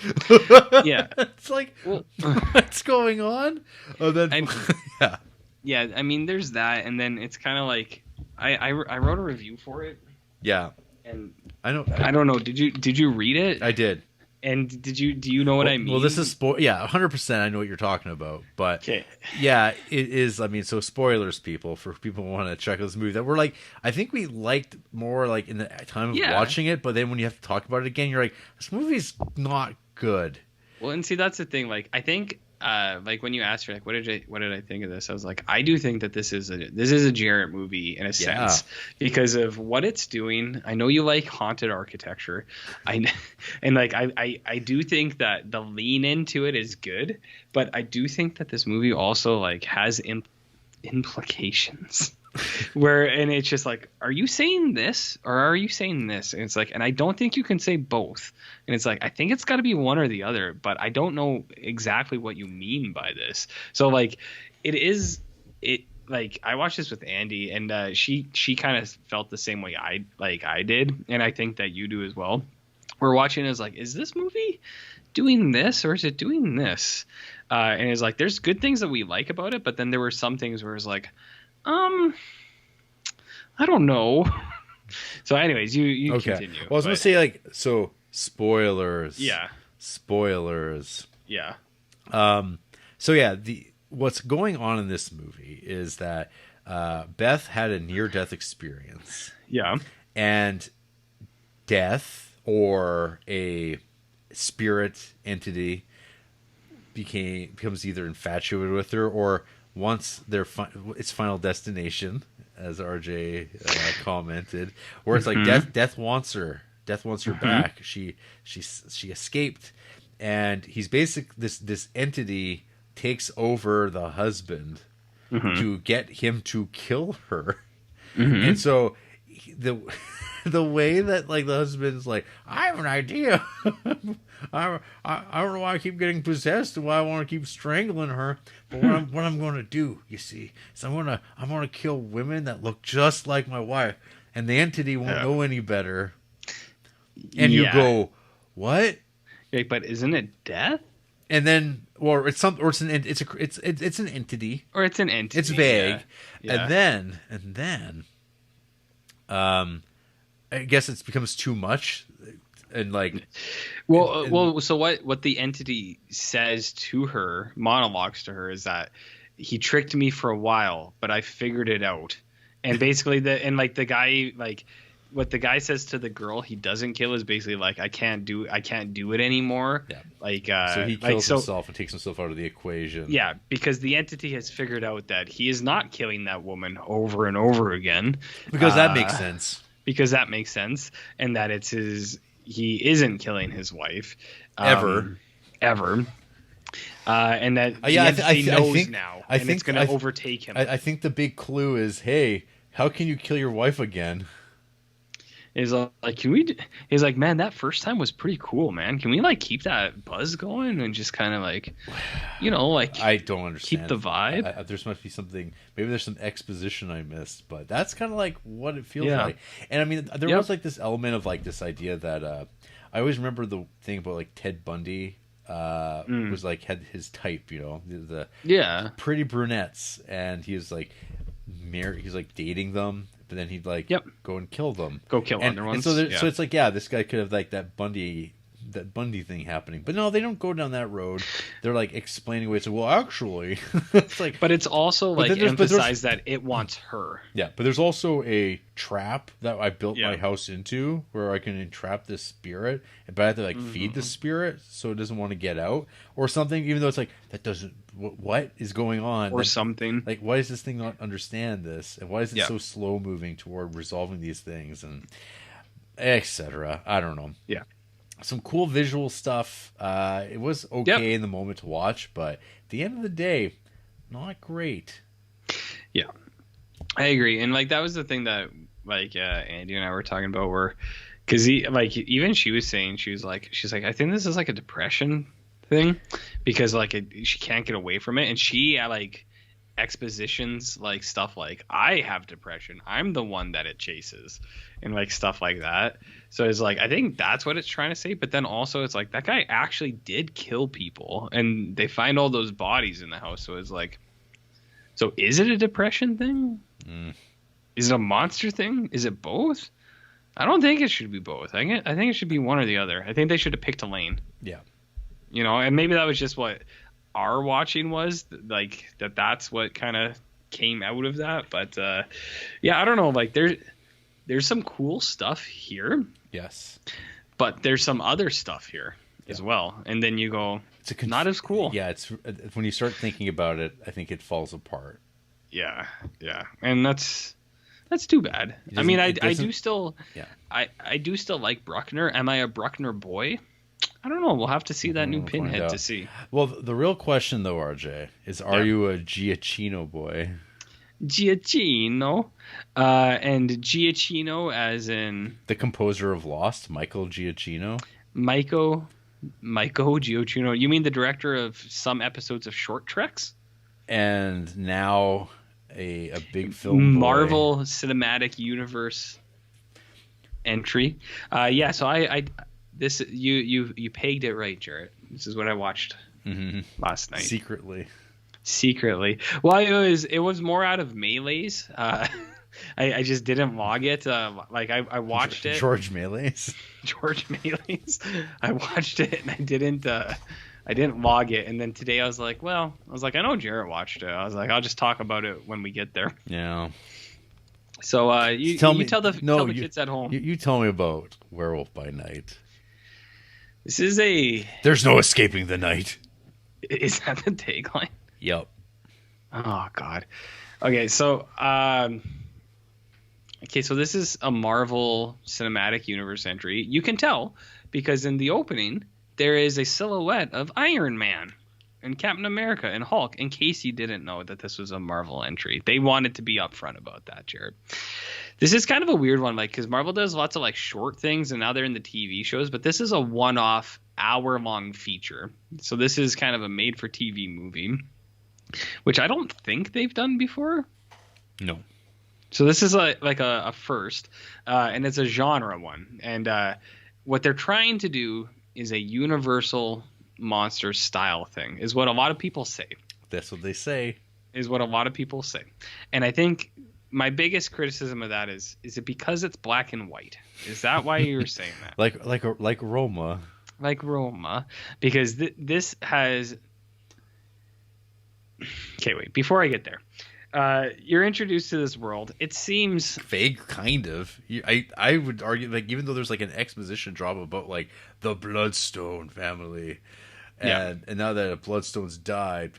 Yeah. It's like, what's going on? Oh, then, yeah. I mean, there's that, and then it's kind of like I wrote a review for it. Yeah. And I don't know. Did you read it? I did. And do you know what I mean? Well, this is 100%. I know what you're talking about, but yeah, it is. I mean, so spoilers, people, for people who want to check out this movie that we're like, I think we liked more like in the time of watching it, but then when you have to talk about it again, you're like, this movie's not good. Well, and see, that's the thing. Like, I think, like when you asked me, like, what did I think of this? I was like, I do think that this is a Jarrett movie in a sense because of what it's doing. I know you like haunted architecture, I do think that the lean into it is good, but I do think that this movie also like has implications. And it's just like, are you saying this or are you saying this? And it's like, and I don't think you can say both. And it's like, I think it's got to be one or the other, but I don't know exactly what you mean by this. So like, like I watched this with Andy, and she kind of felt the same way I did, and I think that you do as well. We're watching it as like, is this movie doing this or is it doing this? And it's like, there's good things that we like about it, but then there were some things where it's like, I don't know. So, anyways, you Okay. continue. Well, I was gonna say like so spoilers. Yeah. Spoilers. Yeah. So yeah, what's going on in this movie is that Beth had a near-death experience, Yeah. and death or a spirit entity becomes either infatuated with her or wants its final destination, as RJ commented, where it's like death wants her. Death wants her back. She escaped, and he's this entity takes over the husband to get him to kill her. And so the way that like the husband's like, I have an idea. I don't know why I keep getting possessed and why I want to keep strangling her. But what I'm going to do, you see, is I'm going to kill women that look just like my wife, and the entity won't know any better. And you go, what? Like, but isn't it death? And then, it's an entity, Or it's an entity. it's vague, Yeah. and then, I guess it becomes too much, and like, So what the entity says to her, monologues to her, is that he tricked me for a while, but I figured it out. And basically the guy, like, what the guy says to the girl he doesn't kill is basically like, I can't do it anymore. Yeah. Like, so he kills himself and takes himself out of the equation. Yeah, because the entity has figured out that he is not killing that woman over and over again. Because that makes sense. Because that makes sense, and that he isn't killing his wife Ever. And that Yeah, he knows think, now, I and think it's going to overtake him. I think the big clue is, hey, how can you kill your wife again? He's like, he's like, man, that first time was pretty cool, man. Can we like keep that buzz going and just kind of like, like, I don't understand. keep the vibe? There must be something. Maybe there's some exposition I missed, but that's kind of like what it feels like. And I mean, there was like this element of like this idea that I always remember the thing about like Ted Bundy was like had his type, the pretty brunettes, and he was like married. He's like dating them. But then he'd like go and kill them. Go kill other ones. And so it's like, yeah, this guy could have like that Bundy thing happening. But no, they don't go down that road. They're like explaining away. So, well, actually, it's like. But it's also like emphasized that it wants her. Yeah, but there's also a trap that I built my house into where I can entrap this spirit, but I have to like feed the spirit so it doesn't want to get out or something. Even though it's like that doesn't. What is going on? Or something. Like, why does this thing not understand this? And why is it so slow moving toward resolving these things and etc.? I don't know. Yeah. Some cool visual stuff. It was okay in the moment to watch, but at the end of the day, not great. Yeah, I agree. And like that was the thing that like Andy and I were talking about, where because even she was saying she's like I think this is like a depression thing because like she can't get away from it, and she like expositions like stuff like I have depression, I'm the one that it chases, and like stuff like that. So it's like I think that's what it's trying to say, but then also it's like that guy actually did kill people and they find all those bodies in the house. So it's like, so is it a depression thing? Is it a monster thing? Is it both? I don't think it should be both. I think it should be one or the other. I think they should have picked a lane. Yeah. And maybe that was just what our watching was, like that's what kind of came out of that. But I don't know, like there's some cool stuff here, yes, but there's some other stuff here as well, and then you go, it's not as cool. It's when you start thinking about it, I think it falls apart. Yeah, and that's too bad. I mean, I do still I do still like Bruckner. Am I a Bruckner boy? I don't know. We'll have to see that new Pinhead to see. Well, the real question, though, RJ, is are you a Giacchino boy? Giacchino. And Giacchino as in... the composer of Lost, Michael Giacchino? Michael Giacchino. You mean the director of some episodes of Short Treks? And now a big film Marvel Cinematic Universe entry. So I this you pegged it right, Jarrett. This is what I watched last night. Secretly. Well, it was more out of melees I just didn't log it. Like I watched it. George Melee's. George Melee's. I watched it and I didn't log it. And then today I was like, I know Jarrett watched it. I was like, I'll just talk about it when we get there. Yeah. So tell the kids at home. You tell me about Werewolf by Night. This is There's no escaping the night. Is that the tagline? Yep. Oh God. Okay, so so this is a Marvel Cinematic Universe entry. You can tell because in the opening there is a silhouette of Iron Man and Captain America and Hulk. In case you didn't know that this was a Marvel entry, they wanted to be upfront about that, Jared. This is kind of a weird one, like because Marvel does lots of like short things, and now they're in the TV shows. But this is a one-off, hour-long feature. So this is kind of a made-for-TV movie, which I don't think they've done before. No. So this is like a first, and it's a genre one. And what they're trying to do is a Universal monster style thing, is what a lot of people say. That's what they say. Is what a lot of people say. And I think my biggest criticism of that is it because it's black and white? Is that why you're saying that? like Roma. Like Roma, because this has. Okay, wait. Before I get there, you're introduced to this world. It seems vague, kind of. I would argue, like, even though there's like an exposition drama about like the Bloodstone family, and now that a Bloodstone's died,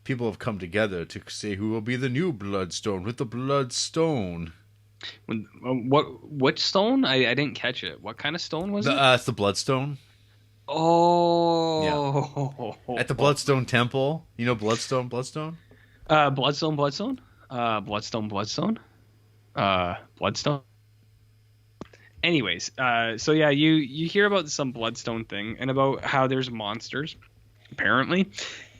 people have come together to say who will be the new Bloodstone with the Bloodstone. What stone? I didn't catch it. What kind of stone was it? It's the Bloodstone. Oh. Yeah. At the Bloodstone Temple. You know Bloodstone? Bloodstone. Anyways, so yeah, you hear about some Bloodstone thing and about how there's monsters, apparently,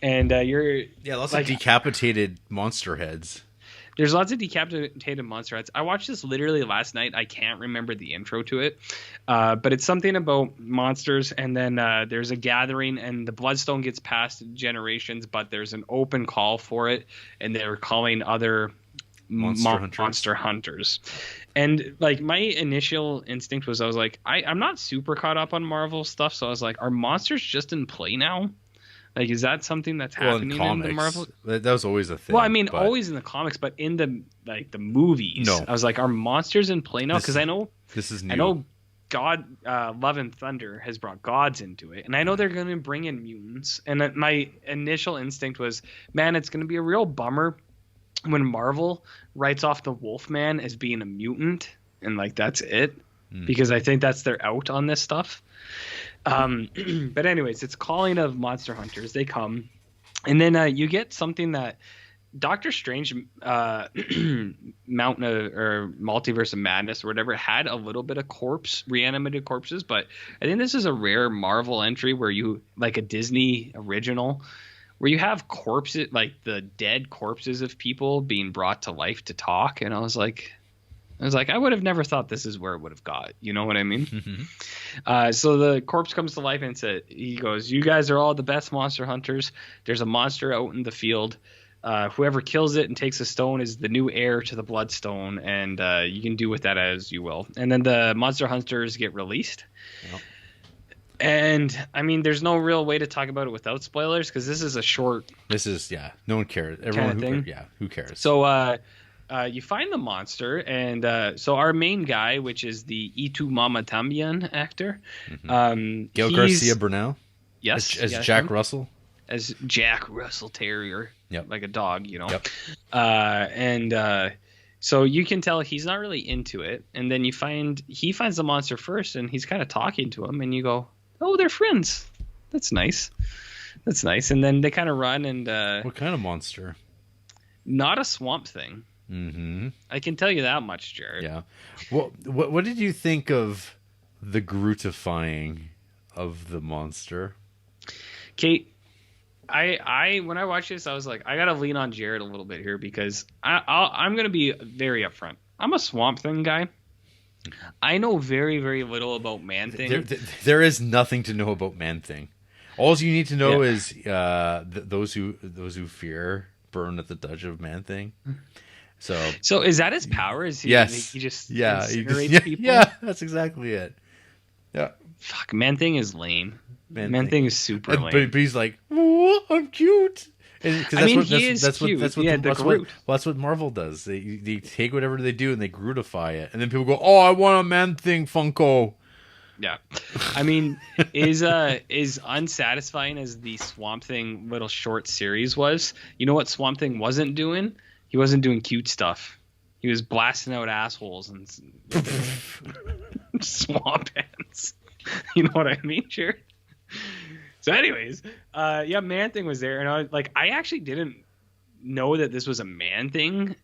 and lots of decapitated monster heads. There's lots of decapitated monster heads. I watched this literally last night. I can't remember the intro to it, but it's something about monsters, and then there's a gathering, and the Bloodstone gets passed generations, but there's an open call for it, and they're calling other monster hunters. And like my initial instinct was, I was like, I'm not super caught up on Marvel stuff, so I was like, are monsters just in play now? Like, is that something that's happening in the Marvel? That was always a thing. Well, I mean, always in the comics, but in the movies, no. I was like, are monsters in play now? Because I know this is new. I know God, Love and Thunder has brought gods into it, and I know they're going to bring in mutants. And my initial instinct was, man, it's going to be a real bummer when Marvel writes off the Wolfman as being a mutant, and like that's it, because I think that's their out on this stuff. But anyways, it's calling of monster hunters. They come, and then you get something that Doctor Strange Mountain or Multiverse of Madness or whatever had a little bit of reanimated corpses, but I think this is a rare Marvel entry where you, like a Disney original, where you have corpses, like the dead corpses of people being brought to life to talk. And I was like, I would have never thought this is where it would have got. You know what I mean? Mm-hmm. So the corpse comes to life and he goes, "You guys are all the best monster hunters. There's a monster out in the field. Whoever kills it and takes a stone is the new heir to the Bloodstone, and you can do with that as you will." And then the monster hunters get released. Yep. And I mean, there's no real way to talk about it without spoilers, because this is a short. This is no one cares. Everyone who cares. So you find the monster, and so our main guy, which is the Itu Mama Tambian actor, Gail Garcia Bernal, yes, as Jack Russell, as Jack Russell Terrier, like a dog, you know. Yep. So you can tell he's not really into it, and then he finds the monster first, and he's kind of talking to him, and you go, "Oh, they're friends. That's nice. That's nice." And then they kind of run, and what kind of monster? Not a swamp thing. Mm-hmm. I can tell you that much, Jared. Yeah. Well, what did you think of the Grootifying of the monster? Kate, I when I watched this, I was like, I gotta lean on Jared a little bit here, because I'm gonna be very upfront. I'm a Swamp Thing guy. I know very, very little about Man Thing. There is nothing to know about Man Thing. All you need to know is those who fear burn at the touch of Man Thing. So is that his power? Is he? Yes. He just Yeah. incinerates people. Yeah. That's exactly it. Yeah. Fuck, Man Thing is lame. Man Thing is super lame. But he's like, oh, I'm cute. He is cute. That's what Marvel does. They take whatever they do and they Grootify it, and then people go, "Oh, I want a Man Thing Funko." Yeah, I mean, is unsatisfying as the Swamp Thing little short series was. You know what Swamp Thing wasn't doing? He wasn't doing cute stuff. He was blasting out assholes and swamp hands. You know what I mean, sure. So, anyways, yeah, Man Thing was there, and I actually didn't know that this was a Man Thing,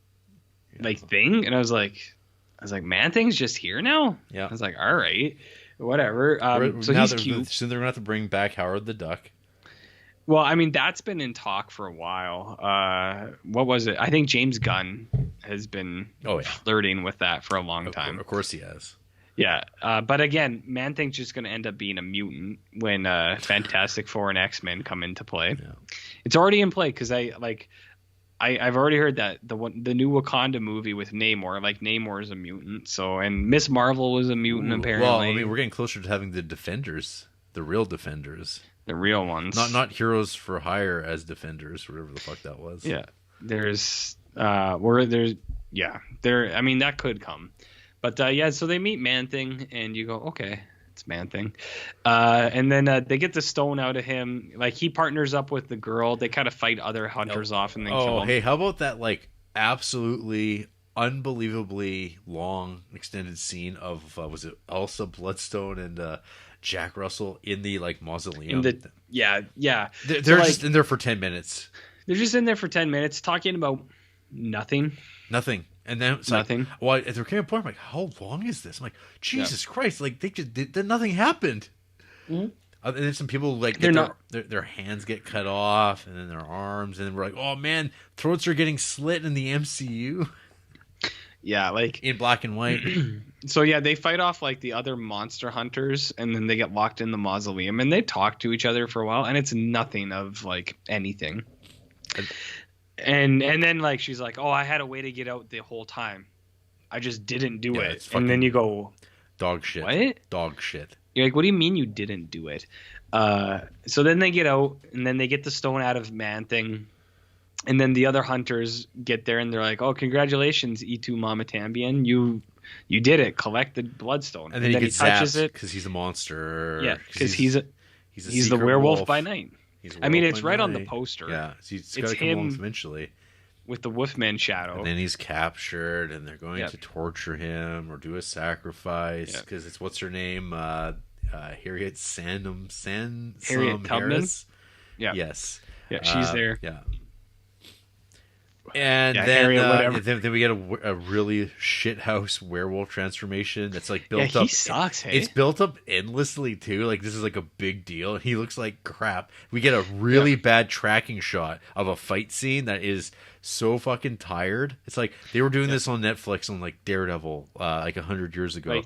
thing, and I was like, Man Thing's just here now. Yeah, I was like, all right, whatever. So he's cute. Soon they're gonna have to bring back Howard the Duck. Well, I mean, that's been in talk for a while. What was it? I think James Gunn has been flirting with that for a long time. Of course he has. Yeah, but again, Man Thing's just going to end up being a mutant when Fantastic Four and X-Men come into play. Yeah. It's already in play because I've already heard that the new Wakanda movie with Namor, Namor is a mutant. So, and Miss Marvel was a mutant apparently. Well, I mean, we're getting closer to having the Defenders, the real Defenders, the real ones, not Heroes for Hire as Defenders, whatever the fuck that was. Yeah, I mean, that could come. But so they meet Man Thing, and you go, okay, it's Man Thing. And then they get the stone out of him. He partners up with the girl. They kind of fight other hunters off and then kill them. Hey, how about that, absolutely unbelievably long extended scene of, was it Elsa Bloodstone and Jack Russell in the, mausoleum? Yeah. They're just in there for 10 minutes. They're just in there for 10 minutes talking about nothing. And then it's nothing. Well, there came a point, I'm like, how long is this? I'm like, Jesus Christ! They just did nothing happened. Mm-hmm. And then some people their hands get cut off, and then their arms, and then we're like, oh man, throats are getting slit in the MCU. Yeah, in black and white. So yeah, they fight off the other monster hunters, and then they get locked in the mausoleum, and they talk to each other for a while, and it's nothing of anything. And then she's like, oh, I had a way to get out the whole time. I just didn't do it. And then you go, dog shit. What? Dog shit. You're like, what do you mean you didn't do it? So then they get out, and then they get the stone out of Man Thing. And then the other hunters get there, and they're like, oh, congratulations, E2 Mama Tambien. You did it. Collect the bloodstone. And then he touches it because he's a monster. Yeah, because he's the werewolf by night. I mean, it's right on the poster. Yeah, so it's got to come along eventually. With the Wolfman shadow. And then he's captured, and they're going to torture him or do a sacrifice because it's what's her name, Harriet Tubman. Harris. Yeah. Yes. Yeah, she's there. Yeah. And then we get a really shithouse werewolf transformation that's built up. He sucks. Hey, it's built up endlessly too. This is a big deal. He looks like crap. We get a really bad tracking shot of a fight scene that is so fucking tired. It's they were doing this on Netflix on Daredevil 100 years ago.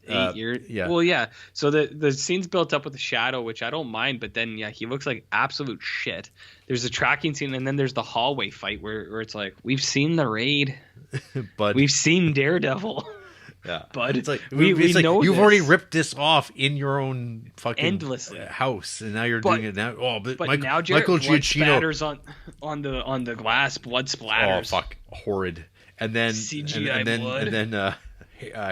8 years. Yeah. Well, yeah. So the scene's built up with the shadow, which I don't mind, but then he looks like absolute shit. There's a tracking scene, and then there's the hallway fight where it's we've seen the Raid, but we've seen Daredevil. Yeah, but it's we know you've already ripped this off in your own fucking endlessly house, and now you're doing it now. Oh, but now Jared, Michael Giacchino spatters on the glass, blood splatters. Oh fuck, horrid. And then CGI blood. And then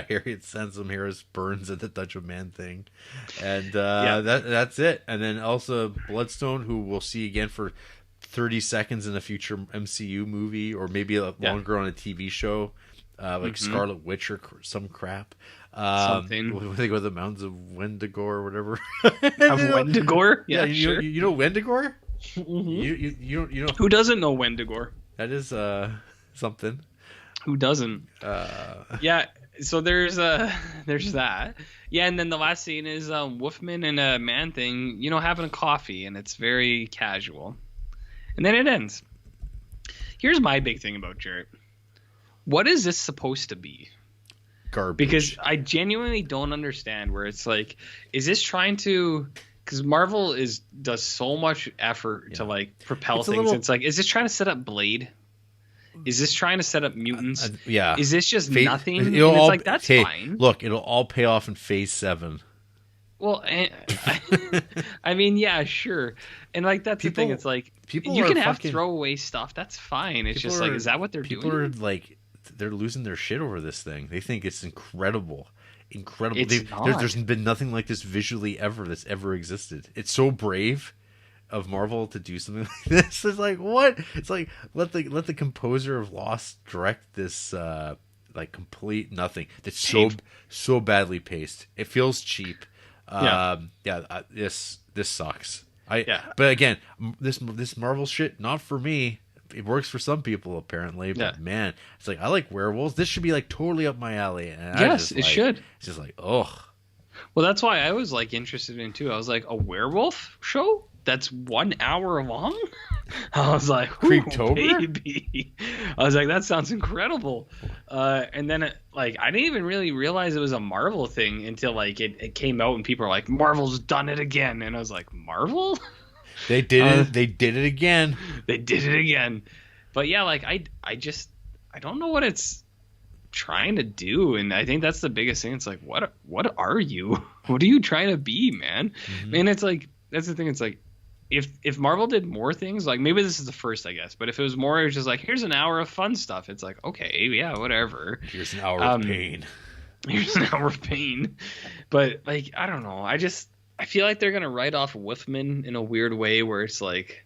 Harriet Harris burns at the touch of Man Thing, and that's it. And then Elsa Bloodstone, who we'll see again for 30 seconds in a future MCU movie, or maybe longer on a TV show, Scarlet Witch or some crap. Something. What do they go to the mountains of Wendigo or whatever? Of Wendigo? Yeah, sure. You know Wendigo? Mm-hmm. You know who doesn't know Wendigo? That is something. Who doesn't? Yeah. So there's that. Yeah, and then the last scene is Wolfman and a Man Thing, having a coffee, and it's very casual. And then it ends. Here's my big thing about Jarrett. What is this supposed to be? Garbage. Because I genuinely don't understand where it's is this trying to... Because Marvel does so much effort to propel things. It's is this trying to set up Blade? Is this trying to set up mutants? Yeah. Is this just nothing? And It'll it's all, like, that's hey, fine. Look, it'll all pay off in Phase 7. Well, I mean, yeah, sure. And like that's the thing. It's like people you are can have fucking- throwaway stuff. That's fine. It's just People like, are- is that what they're People doing? are like, they're losing their shit over this thing. They think it's incredible. It's not. There's been nothing like this visually ever that's ever existed. It's so brave of Marvel to do something like this. It's like, what? It's like, let the composer of Lost direct this like complete nothing that's so badly paced. It feels cheap. This sucks. But again, this Marvel shit, not for me. It works for some people apparently, but man, it's like, I like werewolves. This should be like totally up my alley. And Yes, it should. It's just like, ugh. Well, that's why I was like interested in too. I was like, a werewolf show that's 1 hour long. I was like, Creektober? baby. I was like, that sounds incredible. And then like I didn't even really realize it was a Marvel thing until like it came out and people were like, Marvel's done it again, and I was like, Marvel? They did it. They did it again. They did it again. But yeah, like I don't know what it's trying to do, and I think that's the biggest thing. It's like, what are you? What are you trying to be, man? Mm-hmm. And it's like, that's the thing. It's like, if Marvel did more things, like maybe this is the first, I guess, but if it was more, it was just like, here's an hour of fun stuff. It's like, okay, yeah, whatever. Here's an hour of pain. Here's an hour of pain. But like, I don't know. I feel like they're gonna write off Wolfman in a weird way, where it's like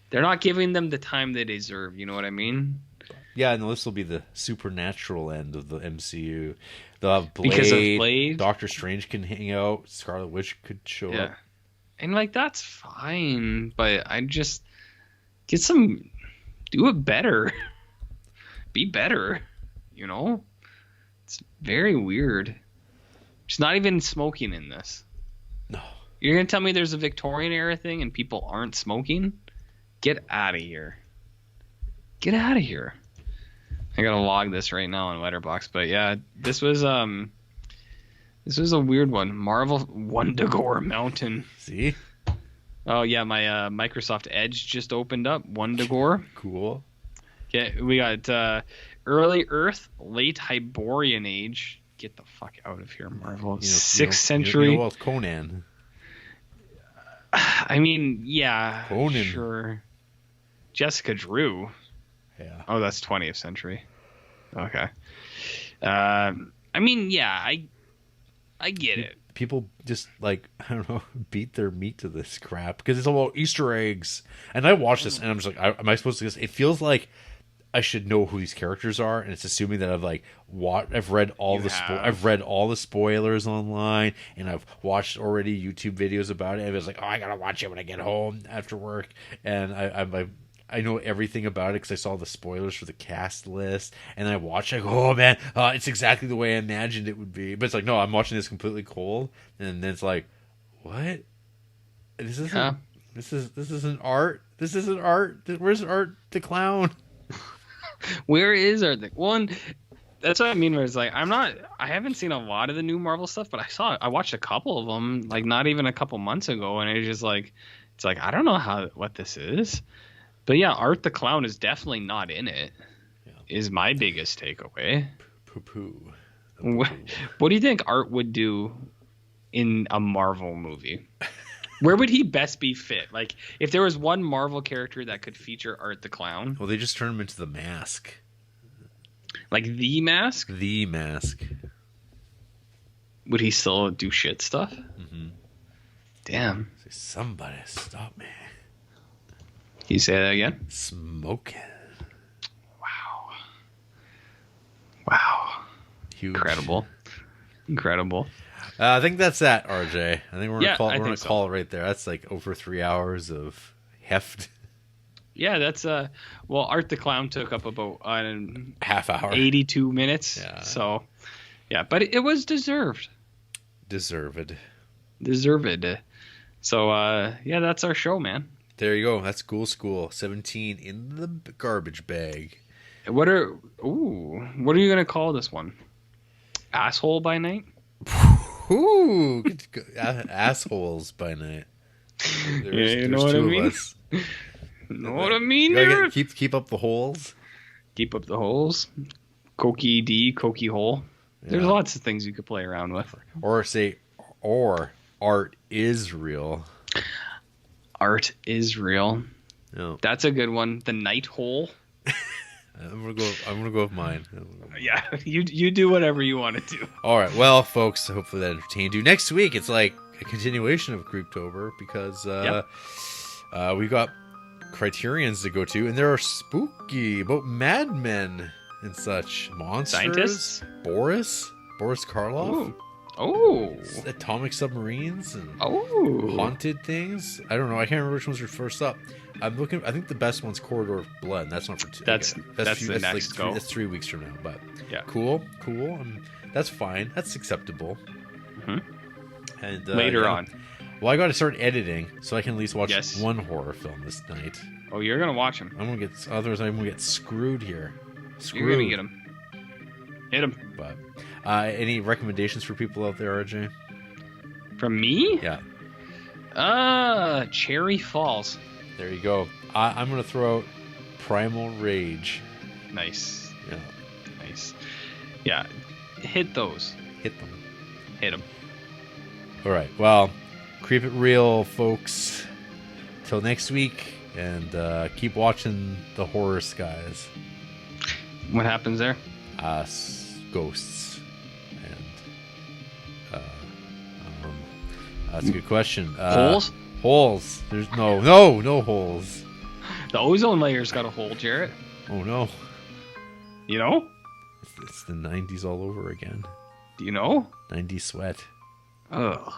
they're not giving them the time they deserve. You know what I mean? Yeah, no, this will be the supernatural end of the MCU. They'll have Blade. Because of Blade. Doctor Strange can hang out. Scarlet Witch could show up. And like, that's fine, but I just do it better. Be better, you know? It's very weird. There's not even smoking in this. No. You're going to tell me there's a Victorian era thing and people aren't smoking? Get out of here. Get out of here. I got to log this right now on Letterboxd, but yeah, this was a weird one. Marvel Wundagore Mountain. See? Oh yeah, my Microsoft Edge just opened up. Wundagore. Cool. Okay, we got early Earth, late Hyborian Age. Get the fuck out of here, Marvel. 6th century. Well, it's Conan. I mean, yeah, Conan. sure. Jessica Drew. Yeah. Oh, that's 20th century. Okay. I mean, yeah, I get it. People just, like, I don't know, beat their meat to this crap because it's all about Easter eggs. And I watched this and I'm just like, am I supposed to? It feels like I should know who these characters are, and it's assuming that I've like I've read all I've read all the spoilers online, and I've watched already YouTube videos about it. And it's like, oh, I gotta watch it when I get home after work, and I know everything about it because I saw the spoilers for the cast list, and I watched. I go, oh man, it's exactly the way I imagined it would be. But it's like, no, I'm watching this completely cold, and then it's like, what? This isn't. This isn't art. This isn't art. Where's art to clown? Where is our thing? One, that's what I mean. Where it's like, I haven't seen a lot of the new Marvel stuff, but I watched a couple of them, like not even a couple months ago, and it's just like, I don't know what this is, but yeah, Art the Clown is definitely not in it. Yeah. Is my biggest takeaway. Poo. What do you think Art would do in a Marvel movie? Where would he best be fit? Like, if there was one Marvel character that could feature Art the Clown. Well, they just turned him into the Mask. Like the Mask? The Mask. Would he still do shit stuff? Mm-hmm. Damn. Somebody stop me. Can you say that again? Smoking. Wow. Huge. Incredible. I think that's that, RJ. I think we're gonna call it right there. That's like over 3 hours of heft. Yeah, that's Art the Clown took up about half hour, 82 minutes. Yeah. So, yeah, but it was deserved. Deserved. So, yeah, that's our show, man. There you go. That's Ghoul School 17 in the garbage bag. What are you gonna call this one? Asshole by Night? Ooh, assholes by night. You know what I mean? Know what I mean? You gotta keep up the holes. Keep up the holes. Cokie D, Cokie hole. There's Yeah. lots of things you could play around with. Or art is real. Art is real. No, That's a good one. The night hole. I'm gonna go with mine. Yeah, you do whatever you want to do. All right, well, folks, hopefully that entertained you. Next week, it's like a continuation of Creeptober because we got Criterions to go to, and there are spooky about madmen and such monsters. Scientists? Boris Karloff. Oh. Atomic submarines and Oh. haunted things. I don't know. I can't remember which ones are first up. I'm looking. I think the best one's Corridor of Blood. And that's not for two. That's the next go. That's 3 weeks from now. But Yeah. cool. That's fine. That's acceptable. Mhm. And Later on. Well, I got to start editing so I can at least watch Yes. one horror film this night. Oh, you're gonna watch him. Otherwise I'm gonna get screwed here. You're gonna get him. Hit him. But any recommendations for people out there, RJ? From me? Yeah. Cherry Falls. There you go. I'm gonna throw out Primal Rage. Nice. Yeah. Nice. Yeah. Hit those. Hit them. Hit them. All right. Well, keep it real, folks. Till next week, and keep watching the horror skies. What happens there? Ghosts. And that's a good question. Holes? Holes. There's no holes. The ozone layer's got a hole, Jarrett. Oh no. You know? It's the 90s all over again. Do you know? 90s sweat. Ugh.